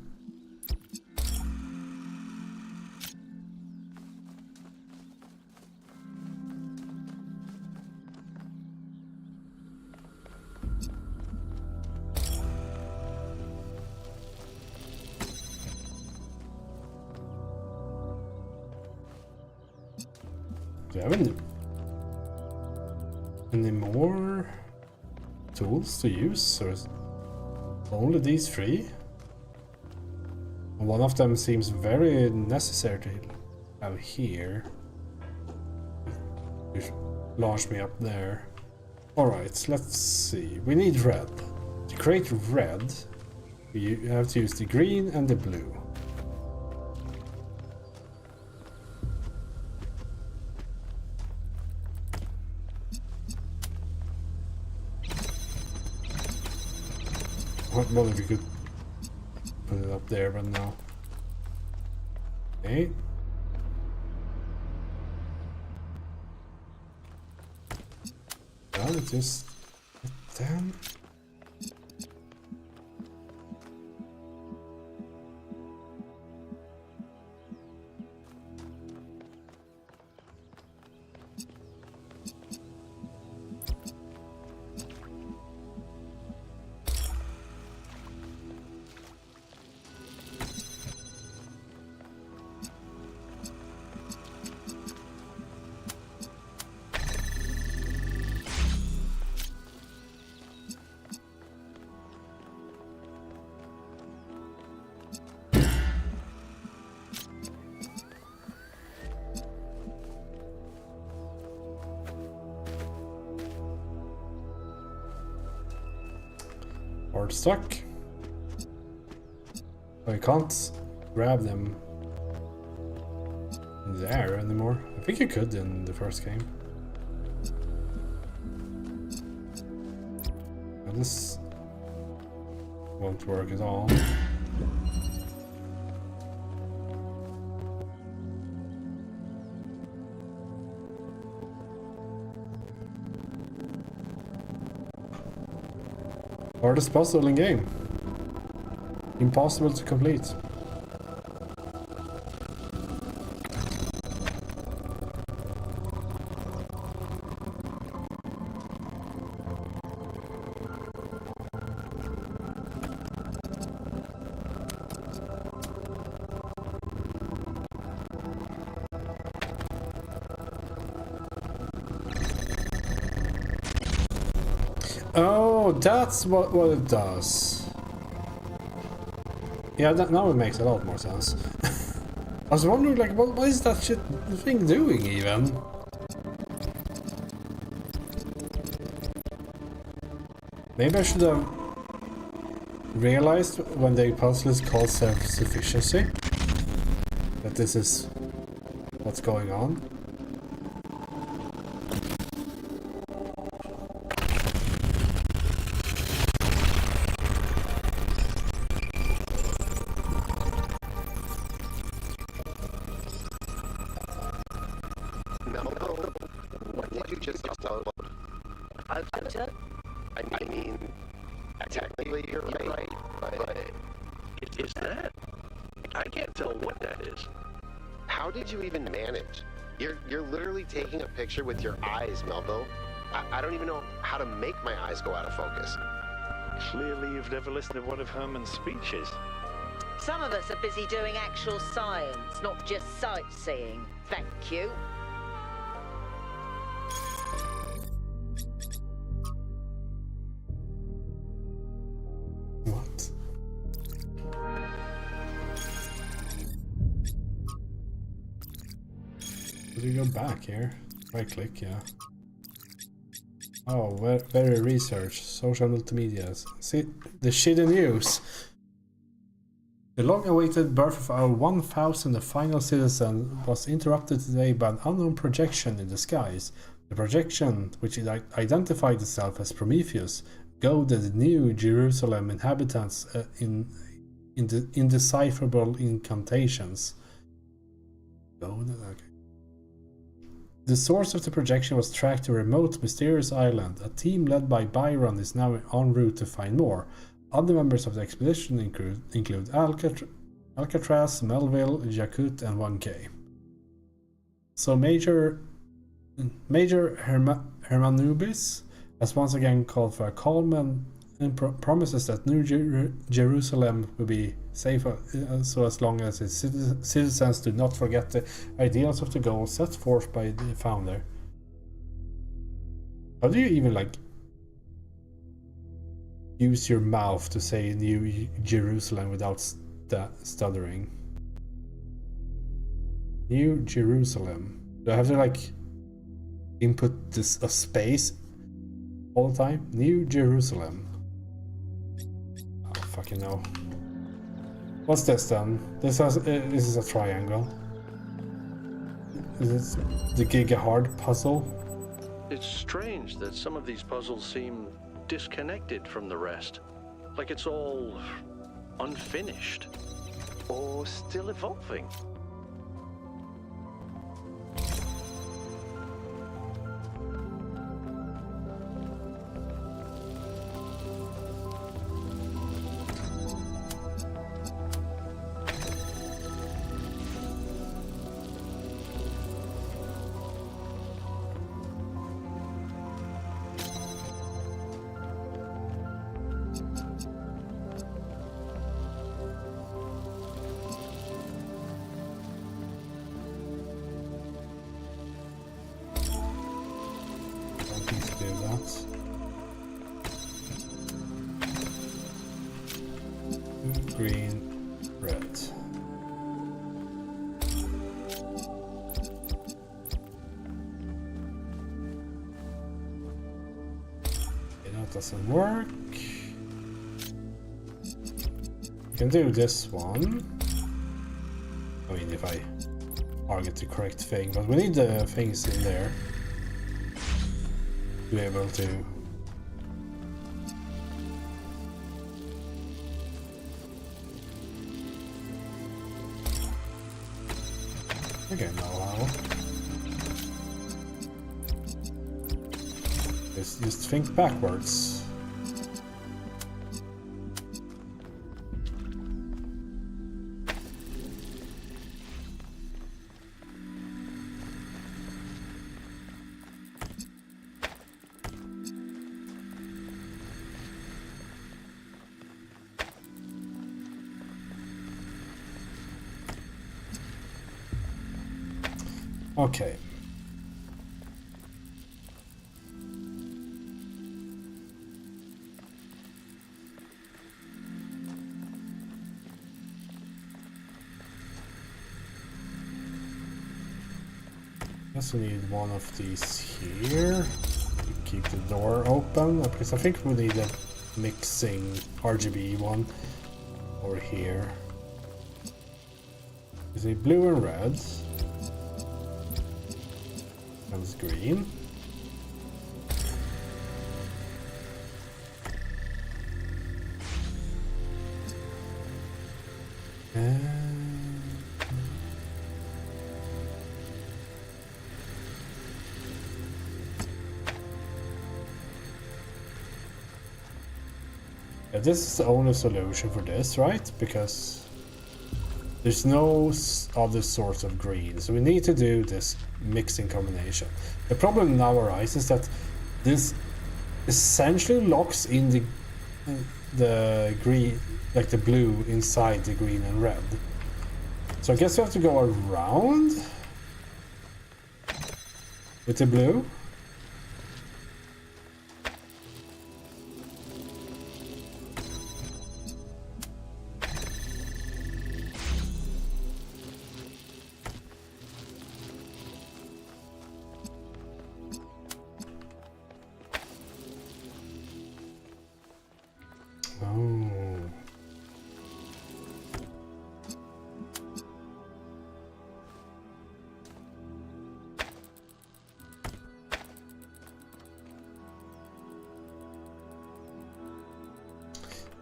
Do you have any more tools to use, or is only these three? One of them seems very necessary to have here. You launch me up there. Alright, let's see. We need red. To create red, you have to use the green and the blue. Well, if you could put it up there, but no. Okay. Well, just down. Or stuck. I can't grab them in the air anymore. I think you could in the first game. Well, this won't work at all. Hardest puzzle in game. Impossible to complete. Oh, that's what it does. Yeah, now it makes a lot more sense. I was wondering, like, what is that shit thing doing even? Maybe I should have realized when the puzzle is called self-sufficiency that this is what's going on.
I mean, technically you're right, but...
Is that? I can't tell what that is.
How did you even manage? You're literally taking a picture with your eyes, Melville. I don't even know how to make my eyes go out of focus.
Clearly you've never listened to one of Herman's speeches.
Some of us are busy doing actual science, not just sightseeing. Thank you.
What? Do you go back here? Right click, yeah. Oh, very research. Social multimedia. See, the shitty news. The long-awaited birth of our 1000th final citizen was interrupted today by an unknown projection in the skies. The projection, which identified itself as Prometheus, goaded the New Jerusalem inhabitants in indecipherable incantations. Goaded? Okay. The source of the projection was tracked to a remote, mysterious island. A team led by Byron is now en route to find more. Other members of the expedition include Alcatraz, Melville, Jakut, and 1K. So Major Hermanubis has once again called for a calm and promises that New Jerusalem will be safe so as long as its citizens do not forget the ideals of the goals set forth by the founder. How do you even like use your mouth to say New Jerusalem without stuttering? New Jerusalem. Do I have to like input this a space all the time? New Jerusalem. Oh fucking no. What's this then? This is a triangle. Is it the Giga Hard puzzle?
It's strange that some of these puzzles seem disconnected from the rest. Like it's all unfinished. Or still evolving.
Green, red. Okay, that doesn't work. I can do this one. I mean, if I target the correct thing, but we need the things in there to be able to. Okay, now how? Just think backwards. Okay. Guess we need one of these here to keep the door open, because I think we need a mixing RGB one over here. Is it blue and red? Comes green. Yeah, this is the only solution for this, right? Because there's no other source of green, so we need to do this mixing combination. The problem now arises that this essentially locks in the green, like the blue inside the green and red. So I guess we have to go around with the blue.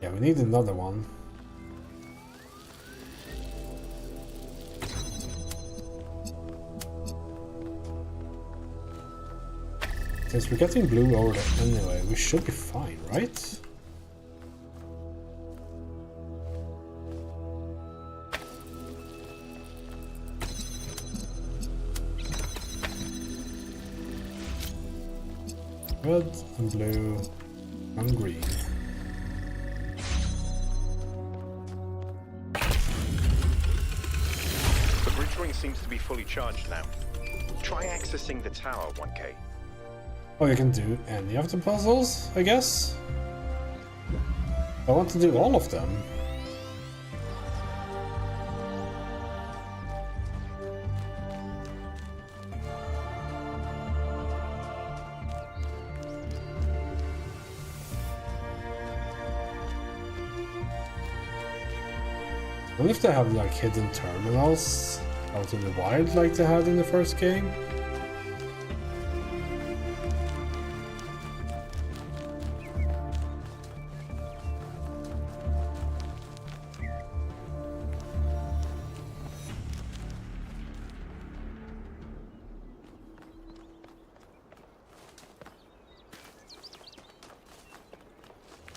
Yeah, we need another one. Since we're getting blue over there anyway, we should be fine, right? Red and blue and green.
The bridge ring seems to be fully charged now. Try accessing the tower, 1K.
Oh, you can do any of the puzzles, I guess? I want to do all of them. I wonder if they have like hidden terminals out in the wild like they had in the first game.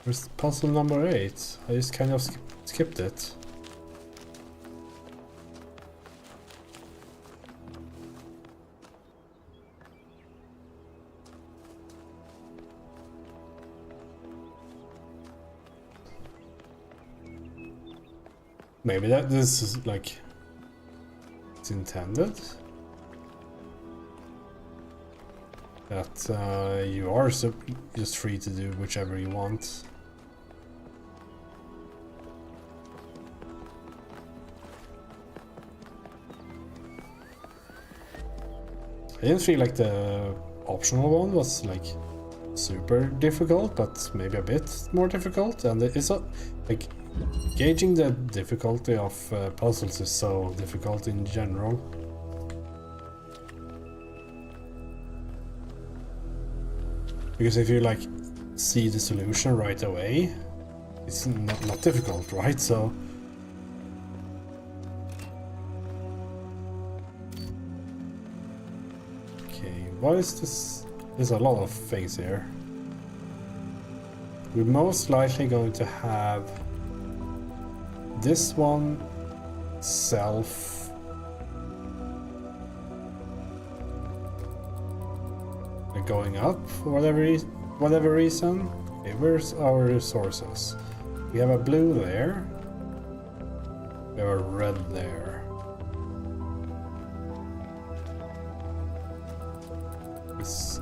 Where's puzzle number 8? I just kind of skipped it. Maybe that this is like it's intended. That you are just free to do whichever you want. I didn't feel like the optional one was like super difficult, but maybe a bit more difficult. And it's like gauging the difficulty of puzzles is so difficult in general. Because if you like see the solution right away, it's not difficult, right? So okay, what is this? There's a lot of things here. We're most likely going to have this one self going up for whatever reason. Okay, where's our resources? We have a blue there. We have a red there. This.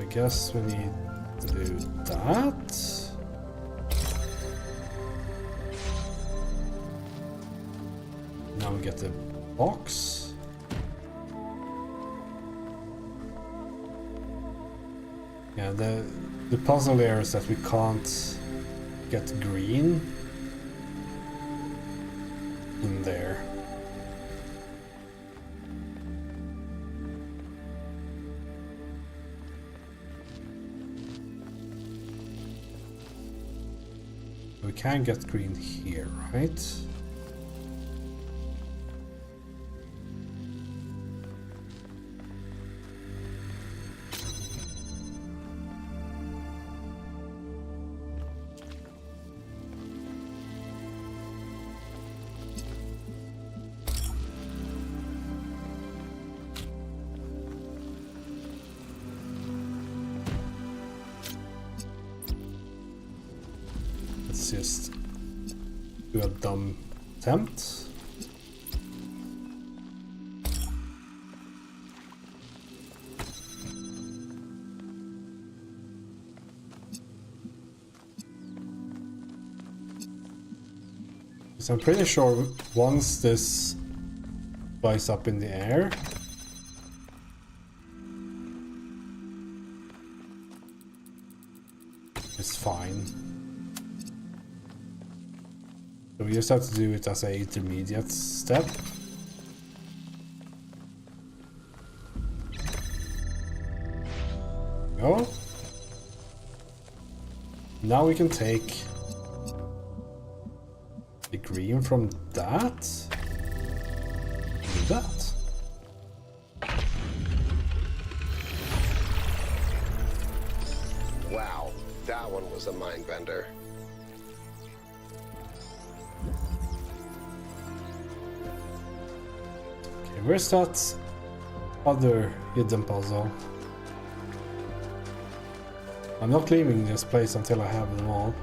I guess we need to do that. Now we get the box. Yeah, the puzzle there is that we can't get green in there. We can get green here, right? Just do a dumb attempt. So I'm pretty sure once this flies up in the air, it's fine. So we just have to do it as an intermediate step. Go. Now we can take the green from that. Do that.
Wow, that one was a mind bender.
where's that other hidden puzzle? I'm not leaving this place until I have them all.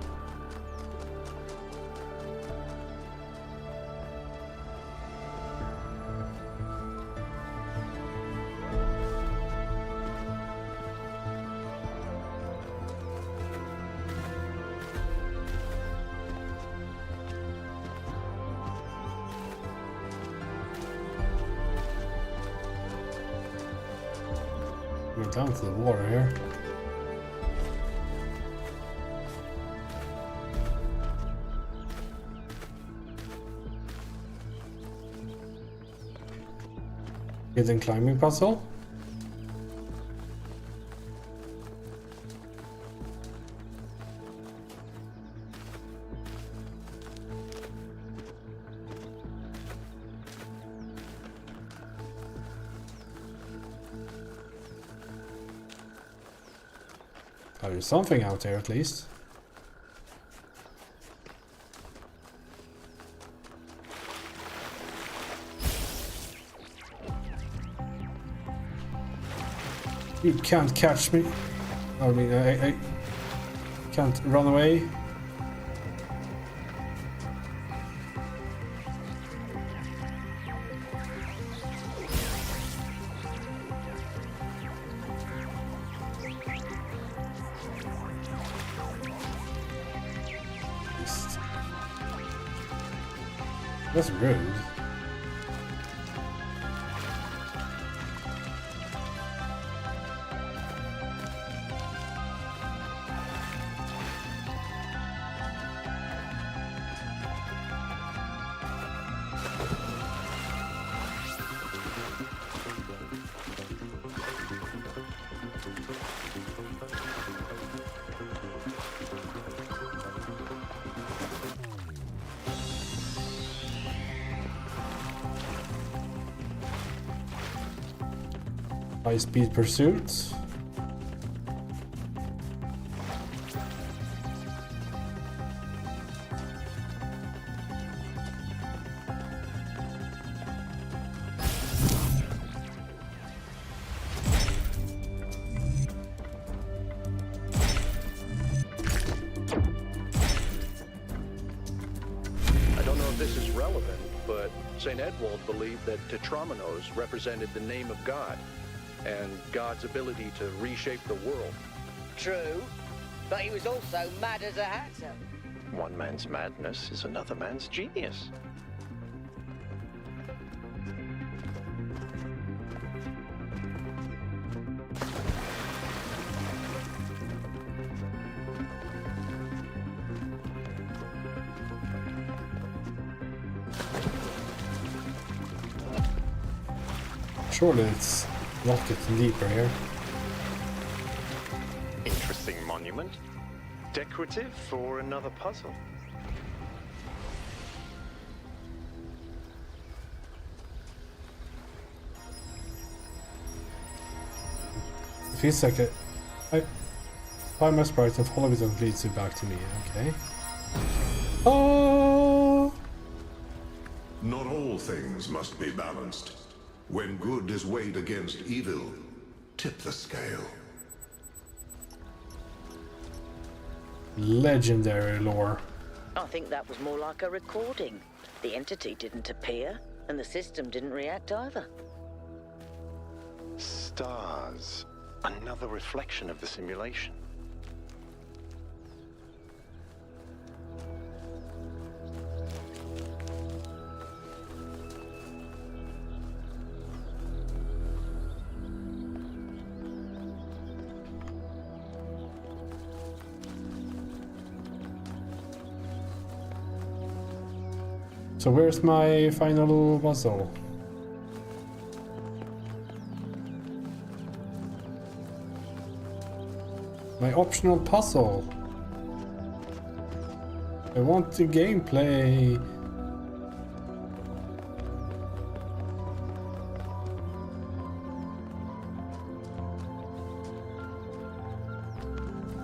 We're down to the water here. Hidden climbing puzzle. Oh, there's something out there at least. You can't catch me. I mean, I can't run away. That's rude. High-speed pursuit.
I don't know if this is relevant, but St. Edwald believed that Tetramenos represented the name of God and God's ability to reshape the world.
True, but he was also mad as a hatter.
One man's madness is another man's genius.
Surely it's not getting deeper here.
Interesting monument. Decorative for another puzzle.
It feels like I find my sprite and follow it and leads you back to me, okay? Oh!
Not all things must be balanced. When good is weighed against evil, tip the scale.
Legendary lore.
I think that was more like a recording. The entity didn't appear, and the system didn't react either.
Stars. Another reflection of the simulation.
So where's my final puzzle? My optional puzzle. I want the gameplay.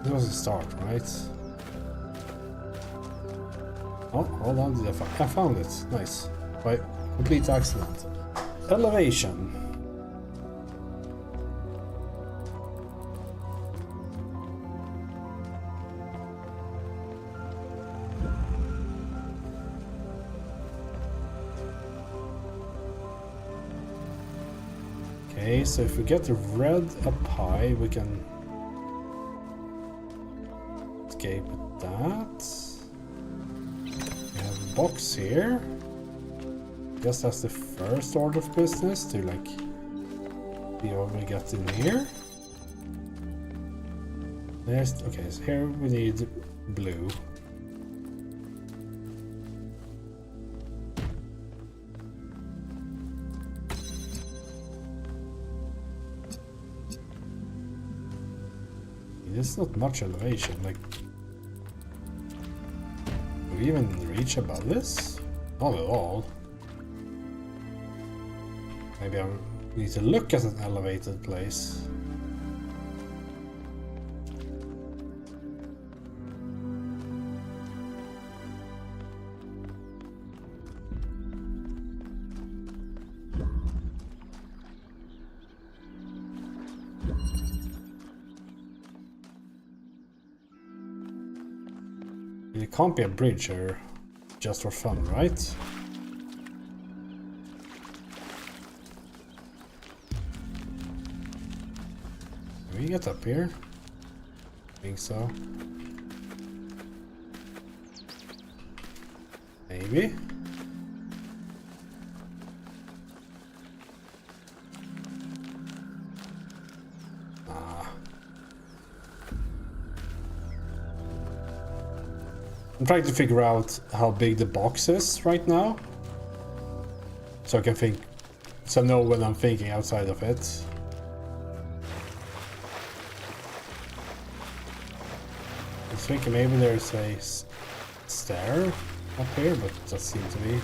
This was a start, right? Oh, hold on, I found it. Nice. By complete accident. elevation. Okay, so if we get the red up high, we can escape with that. We have a box here. Guess that's the first order of business to like be able to get in here. There's okay, so here we need blue. There's not much elevation, like do we even reach above this? Not at all. Maybe I need to look at an elevated place. It can't be a bridge here just for fun, right? Can we get up here? I think so. Maybe. I'm trying to figure out how big the box is right now, so I can think, so I know when I'm thinking outside of it. I was thinking maybe there's a stair up here, but it doesn't seem to be.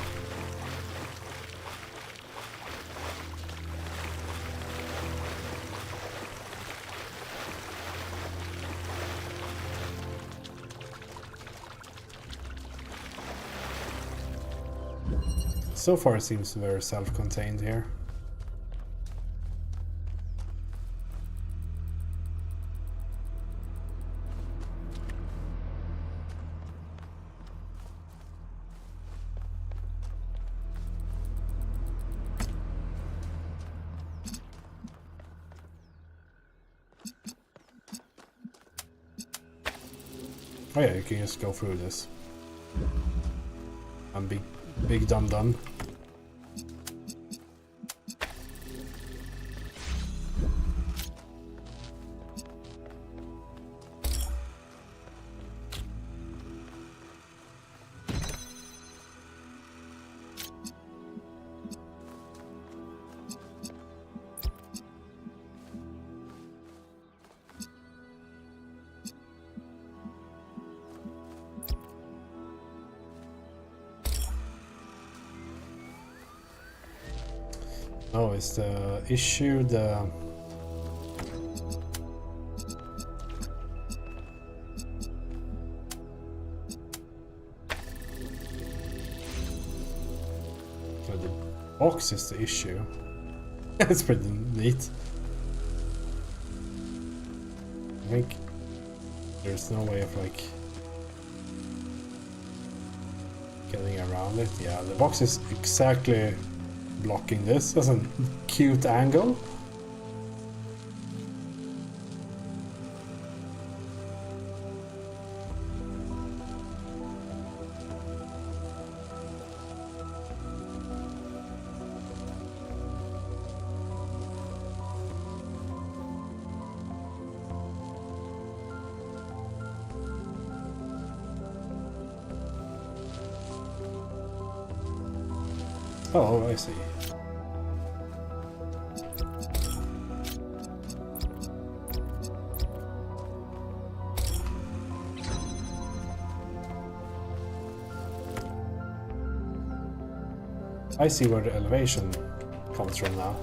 So far it seems very self-contained here. Oh yeah, you can just go through this. I'm big dum-dum. Oh, is the issue the... So the box is the issue. That's pretty neat. I think there's no way of like getting around it. Yeah, the box is exactly blocking this. That's a cute angle. Oh, I see. I see where the elevation comes from now.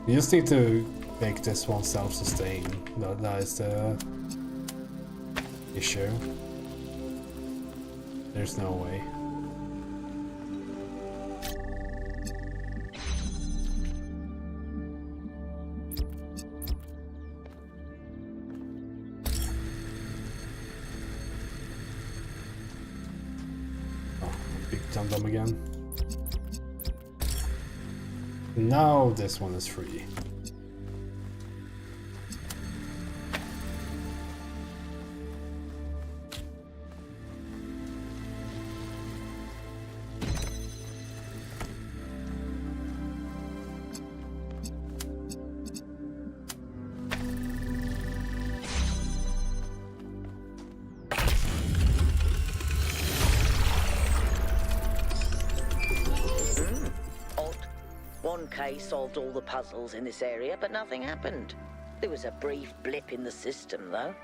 You just need to make this one self-sustain. That is the issue. There's no way. Oh, big dum-dum again. Now this one is free.
Solved all the puzzles in this area, but nothing happened. There was a brief blip in the system, though.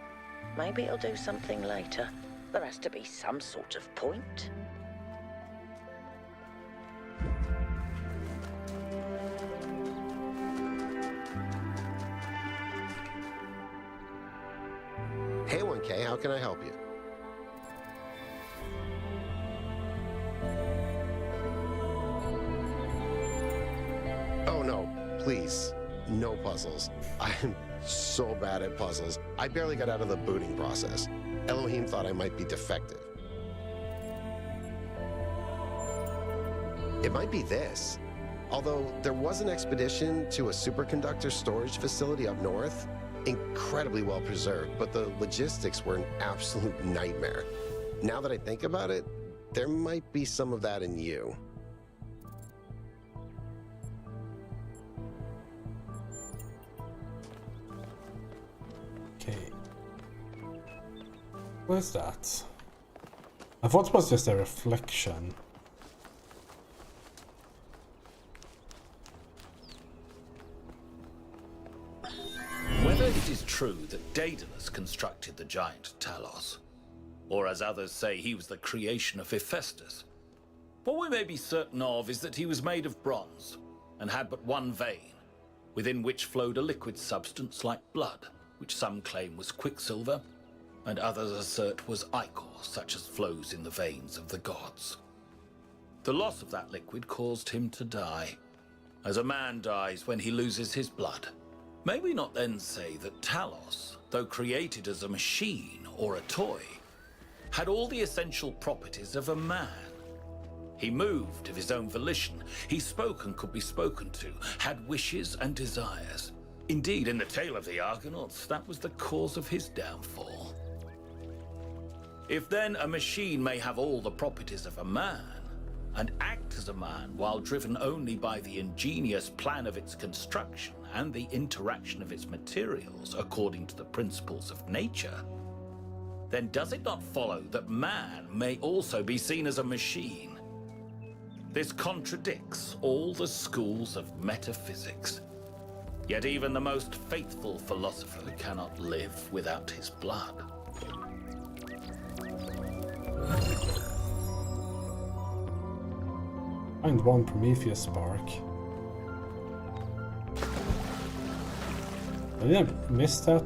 Maybe it'll do something later. There has to be some sort of point.
Hey, 1K, how can I help you? Oh no, please, no puzzles. I'm so bad at puzzles. I barely got out of the booting process. Elohim thought I might be defective. It might be this. Although there was an expedition to a superconductor storage facility up north, incredibly well preserved, but the logistics were an absolute nightmare. Now that I think about it, there might be some of that in you.
Okay. Where's that? I thought it was just a reflection.
Whether it is true that Daedalus constructed the giant Talos, or as others say he was the creation of Hephaestus, what we may be certain of is that he was made of bronze and had but one vein, within which flowed a liquid substance like blood, which some claim was quicksilver, and others assert was ichor, such as flows in the veins of the gods. The loss of that liquid caused him to die, as a man dies when he loses his blood. May we not then say that Talos, though created as a machine or a toy, had all the essential properties of a man? He moved of his own volition, he spoke and could be spoken to, had wishes and desires. Indeed, in the tale of the Argonauts, that was the cause of his downfall. If then a machine may have all the properties of a man, and act as a man while driven only by the ingenious plan of its construction and the interaction of its materials according to the principles of nature, then does it not follow that man may also be seen as a machine? This contradicts all the schools of metaphysics. Yet even the most faithful philosopher cannot live without his blood.
Find one Prometheus spark. Did I miss that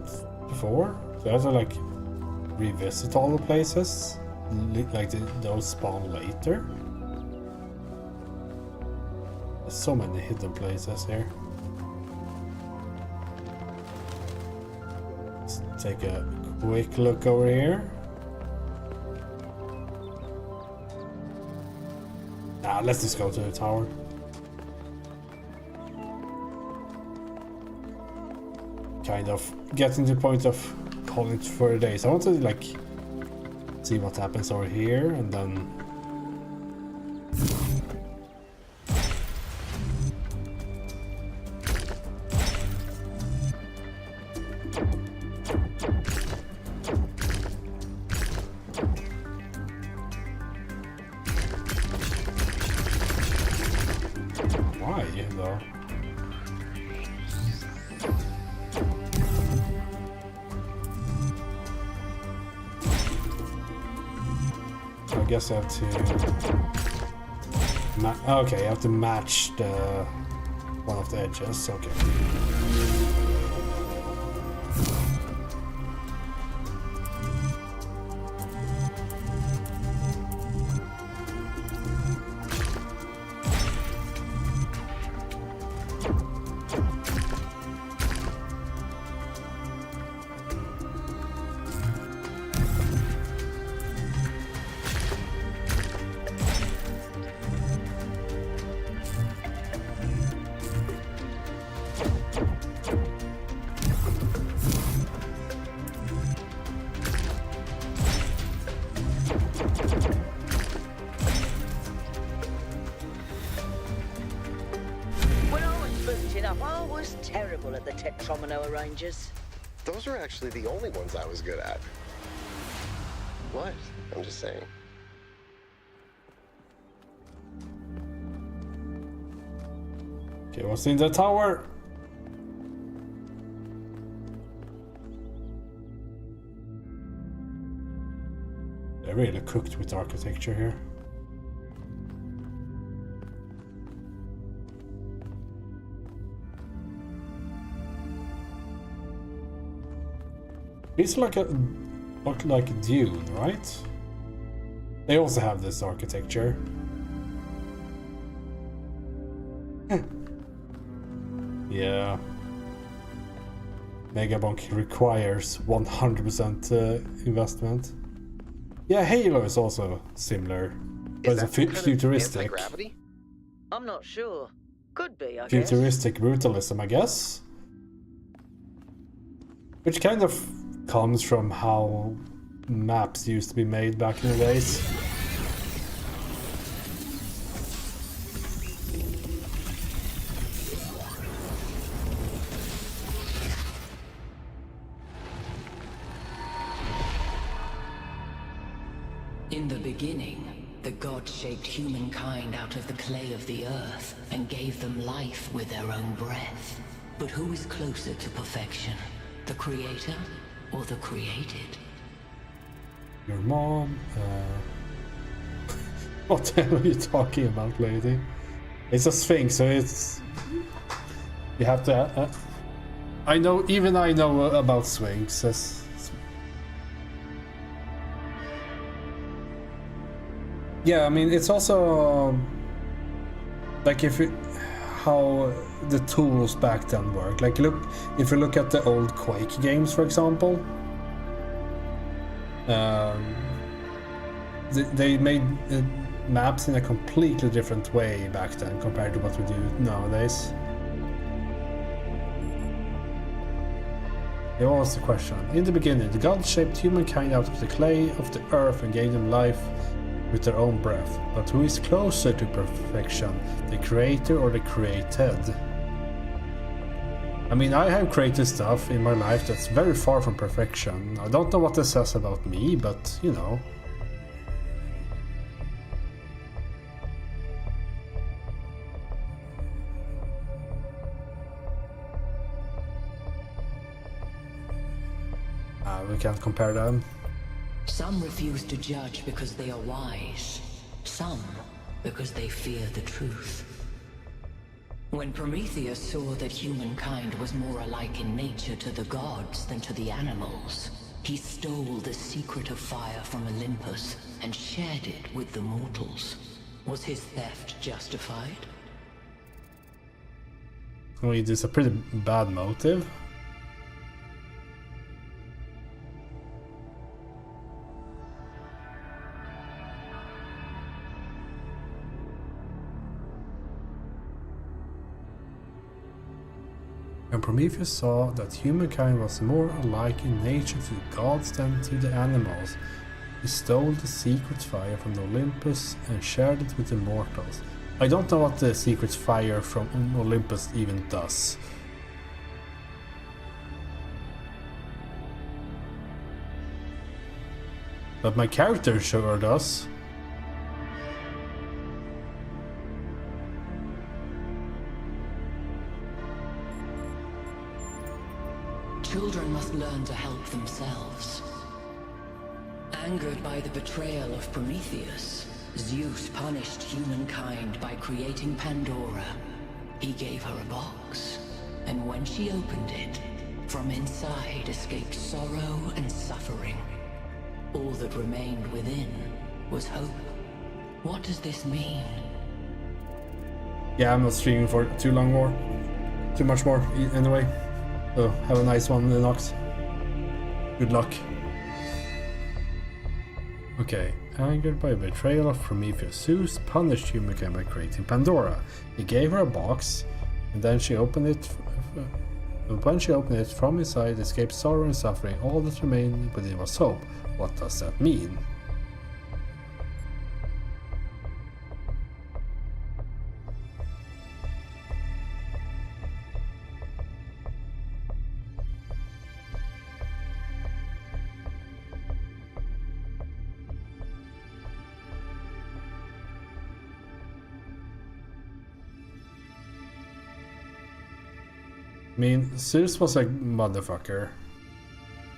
before? Do I have to like revisit all the places? Like those spawn later? There's so many hidden places here. Let's take a quick look over here. Let's just go to the tower. Kind of getting to the point of calling it for a day. So I want to like see what happens over here and then I guess I have to okay, I have to match the one of the edges. Okay.
up, I was terrible at the Tetromino arrangers.
Those were actually the only ones I was good at. What? I'm just saying.
Okay, what's in the tower? They really cooked with architecture here. It's like a Dune, right? They also have this architecture. Yeah. Megabonk requires 100% investment. Yeah, Halo is also similar, but it's a futuristic.
Anti-gravity?
I'm not sure. Could be, I guess.
Futuristic brutalism, I guess. Which kind of comes from how maps used to be made back in the days.
In the beginning, the gods shaped humankind out of the clay of the earth and gave them life with their own breath. But who is closer to perfection? The creator or the created?
Your mom, what the hell are you talking about, lady? It's a sphinx, so it's... You have to... I know, even I know about sphinxes. Yeah, I mean, it's also... like, if it... how the tools back then work. Like, look, if you look at the old Quake games, for example, they made maps in a completely different way back then compared to what we do nowadays. Here was the question. In the beginning, the gods shaped humankind out of the clay of the earth and gave them life with their own breath. But who is closer to perfection, the creator or the created? I mean, I have created stuff in my life that's very far from perfection. I don't know what this says about me, but, you know. We can't compare them.
Some refuse to judge because they are wise. Some because they fear the truth. When Prometheus saw that humankind was more alike in nature to the gods than to the animals, he stole the secret of fire from Olympus and shared it with the mortals. Was his theft justified?
Well, it is a pretty bad motive. When Prometheus saw that humankind was more alike in nature to the gods than to the animals, he stole the secret fire from the Olympus and shared it with the mortals. I don't know what the secret fire from Olympus even does. But my character sure does.
Children must learn to help themselves. Angered by the betrayal of Prometheus, Zeus punished humankind by creating Pandora. He gave her a box, and when she opened it, from inside escaped sorrow and suffering. All that remained within was hope. What does this mean?
Yeah, I'm not streaming for too long more. Too much more, anyway. So, have a nice one, Nox. Good luck. Okay. Angered by betrayal of Prometheus, Zeus punished humankind by creating Pandora. He gave her a box, and then she opened it. When she opened it, from inside escaped sorrow and suffering. All that remained within was hope. What does that mean? I mean, Zeus was a motherfucker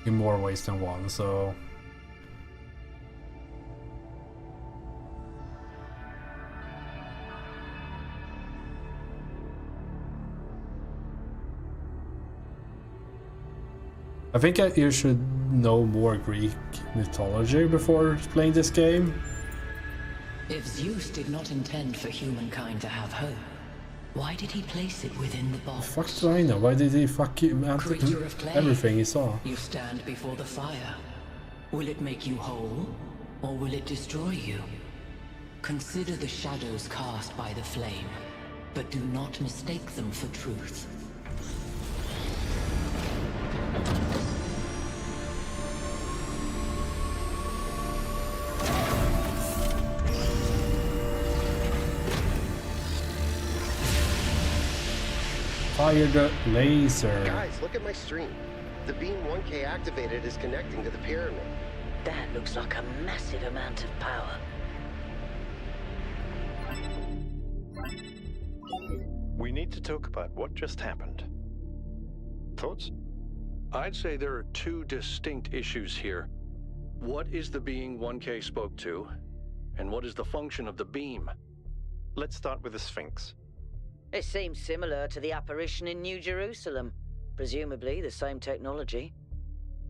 in more ways than one, so... I think you should know more Greek mythology before playing this game.
If Zeus did not intend for humankind to have hope, why did he place it within the box?
Fuck do I know? Why did he fuck you,
Creature of clay,
everything he saw?
You stand before the fire. Will it make you whole, or will it destroy you? Consider the shadows cast by the flame, but do not mistake them for truth.
Fire the laser.
Guys, look at my stream. The beam 1K activated is connecting to the pyramid.
That looks like a massive amount of power.
We need to talk about what just happened. Thoughts?
I'd say there are two distinct issues here. What is the being 1K spoke to, and what is the function of the beam?
Let's start with the Sphinx.
It seems similar to the apparition in New Jerusalem. Presumably the same technology.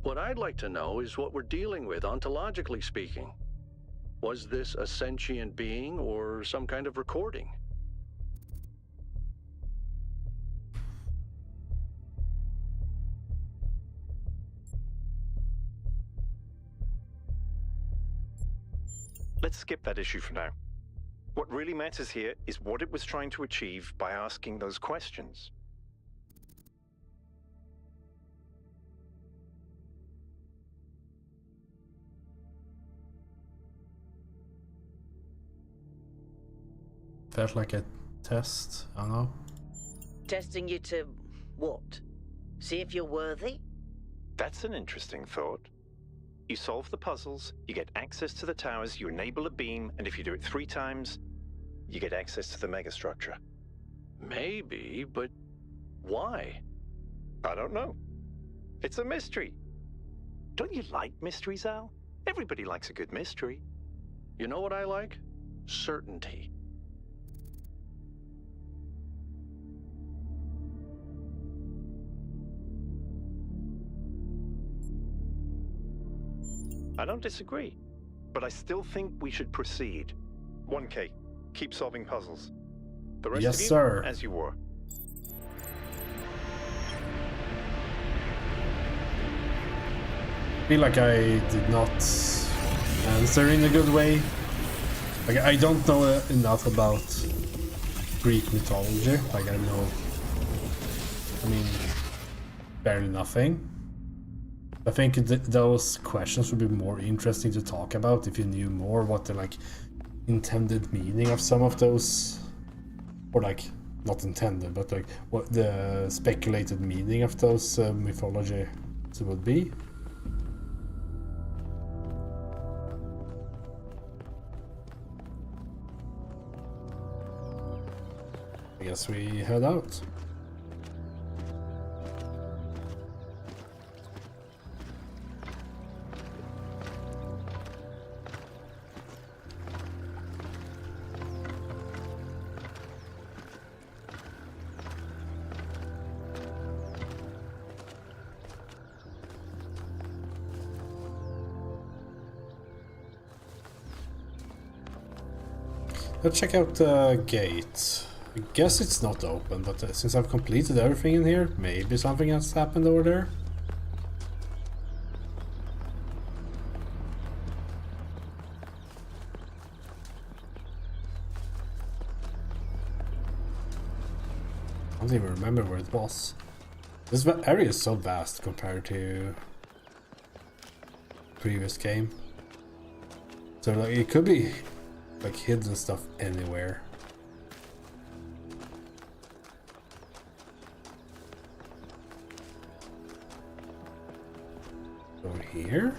What I'd like to know is what we're dealing with, ontologically speaking. Was this a sentient being or some kind of recording?
Let's skip that issue for now. What really matters here is what it was trying to achieve by asking those questions.
Felt like a test, I don't know.
Testing you to what? See if you're worthy?
That's an interesting thought. You solve the puzzles, you get access to the towers, you enable a beam, and if you do it 3 times, you get access to the megastructure.
Maybe, but why?
I don't know. It's a mystery. Don't you like mysteries, Al? Everybody likes a good mystery.
You know what I like? Certainty.
I don't disagree, but I still think we should proceed. 1K, keep solving puzzles. The rest
Yes,
of you,
sir.
as you were.
I feel like I did not answer in a good way. Like, I don't know enough about Greek mythology. Like, I know, I mean, barely nothing. I think those questions would be more interesting to talk about if you knew more what the like intended meaning of some of those, or like not intended, but like what the speculated meaning of those mythology would be. I guess we head out. Let's check out the gate. I guess it's not open, but since I've completed everything in here, maybe something else happened over there. I don't even remember where it was. This area is so vast compared to previous game. So like it could be like hidden stuff anywhere. Over here?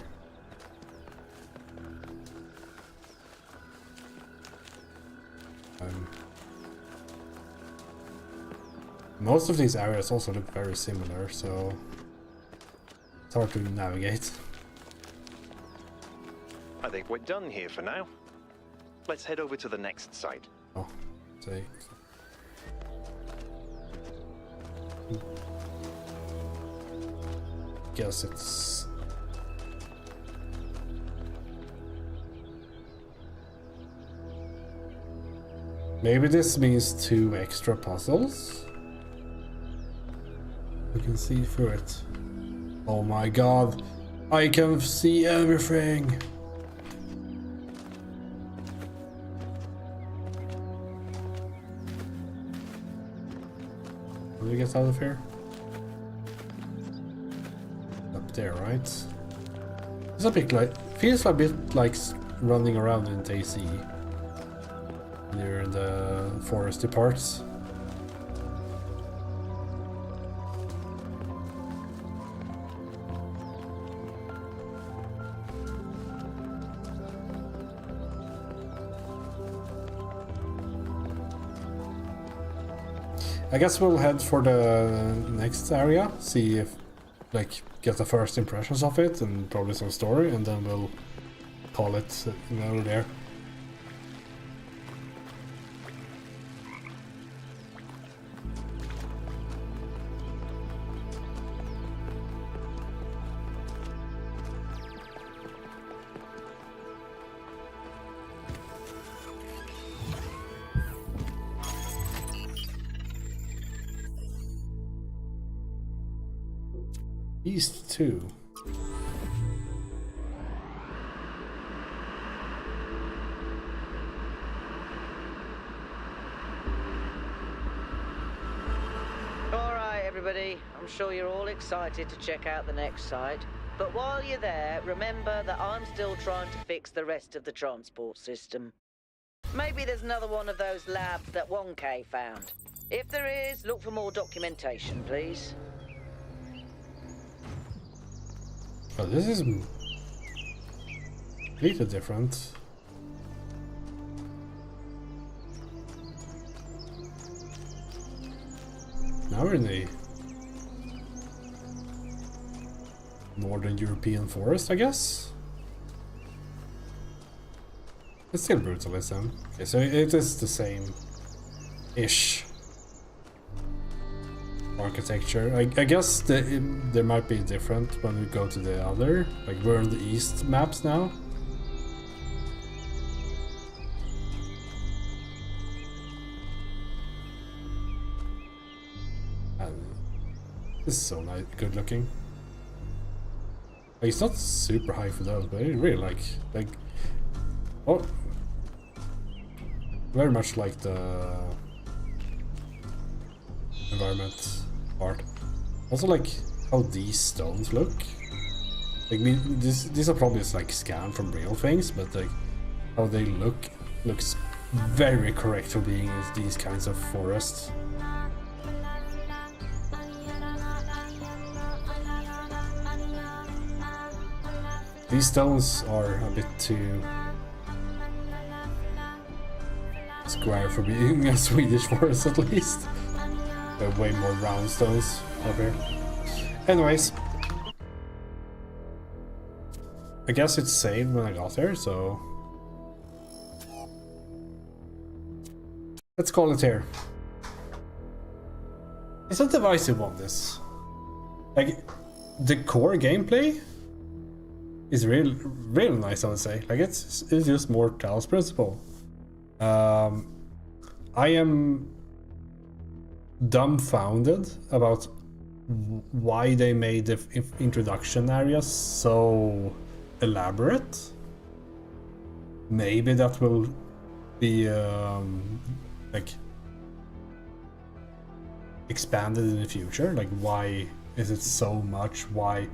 Most of these areas also look very similar, so it's hard to navigate.
I think we're done here for now. Let's head over to the next site.
Oh, see. Guess it's... Maybe this means 2 extra puzzles? We can see through it. Oh my god, I can see everything! How do we get out of here? Up there, right? It's a bit like... feels a bit like running around in DayZ. Near the foresty parts. I guess we'll head for the next area, see if, like, get the first impressions of it and probably some story, and then we'll call it, you know, there. East 2.
Alright, everybody. I'm sure you're all excited to check out the next site. But while you're there, remember that I'm still trying to fix the rest of the transport system. Maybe there's another one of those labs that 1K found. If there is, look for more documentation, please.
Oh, this is completely different. Now we're in the Northern European forest, I guess? It's still brutalism. Okay, so it is the same-ish architecture. I guess there might be different when we go to the other. Like, we're in the east maps now. And this is so nice, good looking. Like, it's not super high for those, but I really like oh, very much like the environment part. Also like how these stones look. Like, these are probably just like scanned from real things, but like how they looks very correct for being in these kinds of forests. These stones are a bit too square for being a Swedish forest, at least. There are way more round stones up here. Anyways, I guess it saved when I got there, so let's call it here. It's a divisive one, this. Like, the core gameplay is real nice, I would say. Like, it's just more Talos principle. I am dumbfounded about why they made the introduction areas so elaborate. Maybe that will be like expanded in the future. Like, why is it so much? Why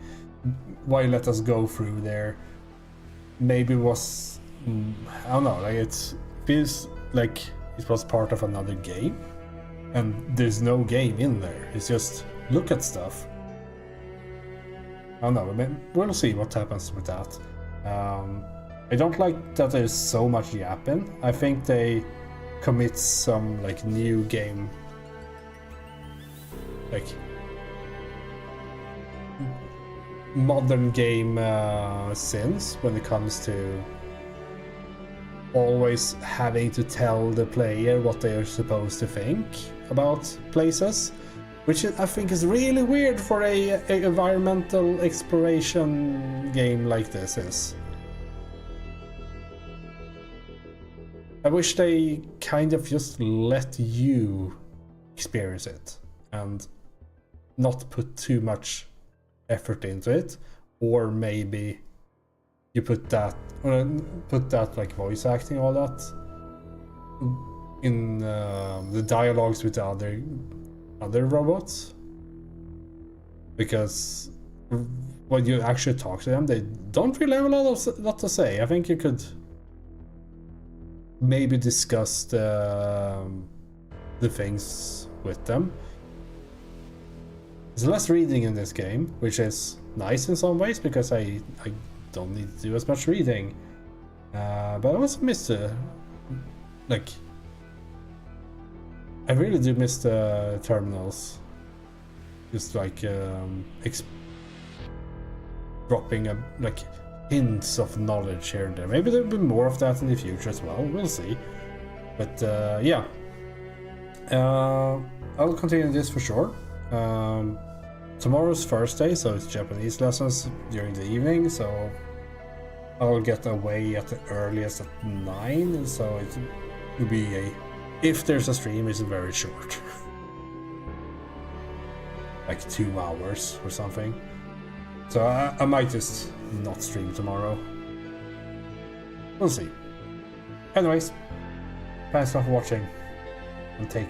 let us go through there? Maybe it was I don't know, like, it feels like it was part of another game, and there's no game in there. It's just look at stuff. I don't know, we'll see what happens with that. I don't like that there's so much yapping. I think they commit some like new game like modern game sins when it comes to always having to tell the player what they are supposed to think about places, which I think is really weird for a environmental exploration game like this is. I wish they kind of just let you experience it and not put too much effort into it, or maybe you put that like voice acting, all that in the dialogues with the other robots, because when you actually talk to them, they don't really have a lot to say. I think you could maybe discuss the things with them. There's less reading in this game, which is nice in some ways because I don't need to do as much reading. But I also miss I really do miss the terminals. Just like dropping hints of knowledge here and there. Maybe there'll be more of that in the future as well. We'll see. But yeah, I'll continue this for sure. Tomorrow's Thursday, so it's Japanese lessons during the evening, so I'll get away at the earliest at 9, so it will be if there's a stream, it's very short. Like 2 hours or something. So I might just not stream tomorrow. We'll see. Anyways, thanks for watching, and take care.